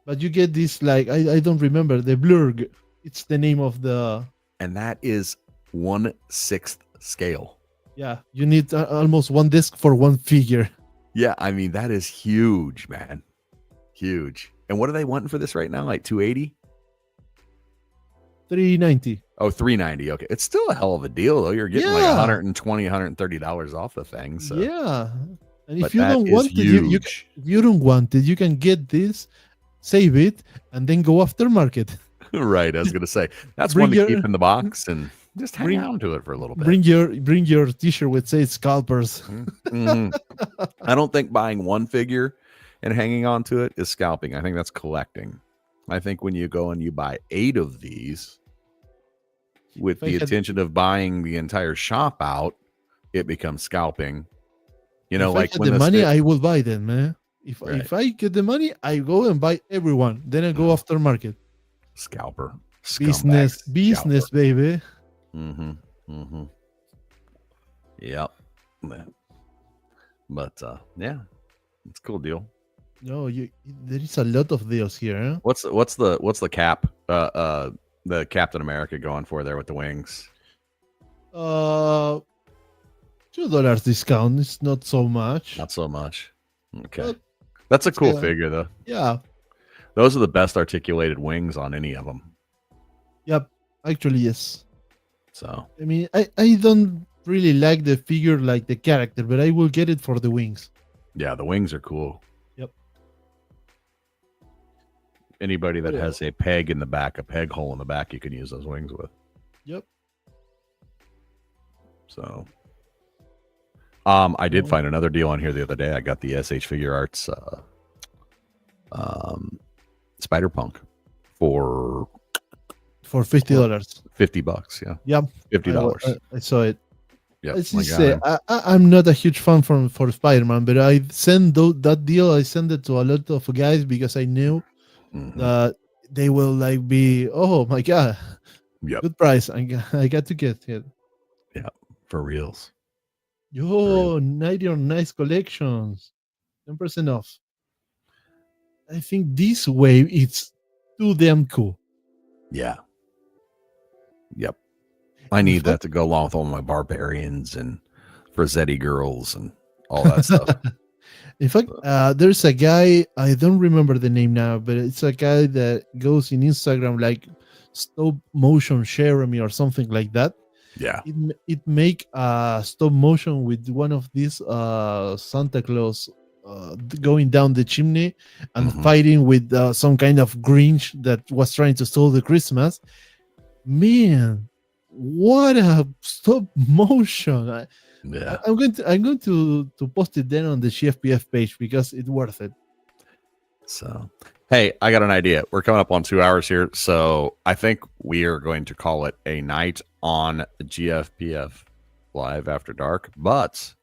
Speaker 2: but you get this like I don't remember the blurg. It's the name of the.
Speaker 1: And that is 1/6 scale.
Speaker 2: Yeah, you need almost 1 disc for 1 figure.
Speaker 1: Yeah, I mean, that is huge, man. Huge. And what are they wanting for this right now? Like $280?
Speaker 2: $390.
Speaker 1: Oh, $390. Okay. It's still a hell of a deal, though. You're getting like $120, $130 off the thing. So.
Speaker 2: Yeah. And if you don't want it, you can get this save it, and then go aftermarket.
Speaker 1: Right. I was gonna say that's one
Speaker 2: Bring
Speaker 1: to keep
Speaker 2: your
Speaker 1: in the box and just hang
Speaker 2: bring
Speaker 1: on to it for a little bit.
Speaker 2: bring your T-shirt with say scalpers.
Speaker 1: Mm-hmm. I don't think buying one figure and hanging on to it is scalping. I think that's collecting. I think when you go and you buy 8 of these with
Speaker 2: If I
Speaker 1: the
Speaker 2: had
Speaker 1: intention of buying the entire shop out, it becomes scalping. You know,
Speaker 2: if I
Speaker 1: like
Speaker 2: had
Speaker 1: when
Speaker 2: the
Speaker 1: the
Speaker 2: money, I will buy them, man. If
Speaker 1: right
Speaker 2: if I get the money, I go and buy everyone. Then I go aftermarket.
Speaker 1: scalper, scumbag
Speaker 2: Business,
Speaker 1: scalper.
Speaker 2: baby.
Speaker 1: Mm-hmm. Mm-hmm. Yep. But yeah, it's a cool deal.
Speaker 2: No, there is a lot of deals here. Huh?
Speaker 1: What's the cap the Captain America going for there with the wings?
Speaker 2: Uh, $2 discount. It's not so much,
Speaker 1: Not so much. Okay.
Speaker 2: but
Speaker 1: That's a
Speaker 2: it's
Speaker 1: cool figure though.
Speaker 2: yeah,
Speaker 1: Those are the best articulated wings on any of them.
Speaker 2: yep. Actually, yes.
Speaker 1: So,
Speaker 2: I mean, I don't really like the figure like the character, but I will get it for the wings.
Speaker 1: yeah, the wings are cool.
Speaker 2: Yep.
Speaker 1: Anybody that
Speaker 2: What
Speaker 1: has a peg in the back, a peg hole in the back, you can use those wings with.
Speaker 2: Yep.
Speaker 1: So, I did find another deal on here the other day. I got the SH Figure Arts Spider Punk for
Speaker 2: $50.
Speaker 1: $50. Yeah.
Speaker 2: Yep.
Speaker 1: $50.
Speaker 2: I saw it.
Speaker 1: Yep.
Speaker 2: Let's just say I'm not a huge fan for Spider-Man, but I send that deal. I send it to a lot of guys because I knew that they will like be. Oh my god!
Speaker 1: Yep.
Speaker 2: Good price. I got to get it.
Speaker 1: Yeah, for reals.
Speaker 2: Yo, 90 on nice collections, 10% off. I think this wave it's too damn cool.
Speaker 1: Yeah. Yep. I need that to go along with all my barbarians and Frazzetti girls and all that stuff.
Speaker 2: In fact, there's a guy, I don't remember the name now, but it's a guy that goes in Instagram like stop motion share me or something like that.
Speaker 1: Yeah.
Speaker 2: It make stop motion with one of these Santa Claus going down the chimney and fighting with some kind of Grinch that was trying to steal the Christmas. Man, what a stop motion!
Speaker 1: Yeah.
Speaker 2: I'm going to post it then on the Gfpf page because it's worth it.
Speaker 1: So, hey, I got an idea. We're coming up on 2 hours here, so I think we are going to call it a night on Gfpf Live After Dark, but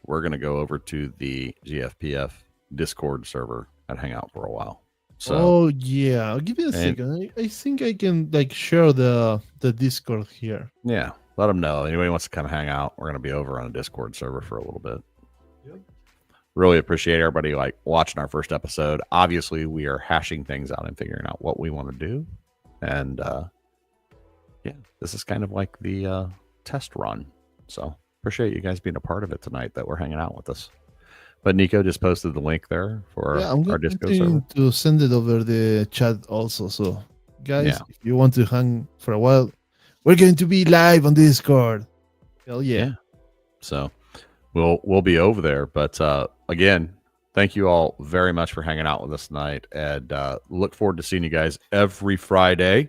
Speaker 1: we're going to go over to the Gfpf Discord server and hang out for a while. So,
Speaker 2: oh yeah, give me a second. I think I can like share the Discord here.
Speaker 1: Yeah, let them know. Anybody wants to come hang out, we're going to be over on a Discord server for a little bit.
Speaker 2: Yep.
Speaker 1: Really appreciate everybody like watching our first episode. Obviously, we are hashing things out and figuring out what we want to do, and yeah, this is kind of like the test run. So appreciate you guys being a part of it tonight. That we're hanging out with us. But Nico just posted the link there for our Discord server.
Speaker 2: To send it over the chat also. So, guys, if you want to hang for a while, we're going to be live on Discord. Hell yeah.
Speaker 1: So we'll be over there. But again, thank you all very much for hanging out with us tonight, and look forward to seeing you guys every Friday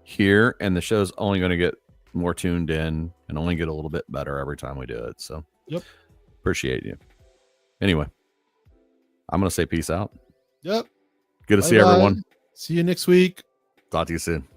Speaker 1: here. And the show's only going to get more tuned in and only get a little bit better every time we do it. So appreciate you. Anyway, I'm going to say peace out.
Speaker 2: Yep.
Speaker 1: Good to see everyone.
Speaker 2: See you next week.
Speaker 1: Talk to you soon.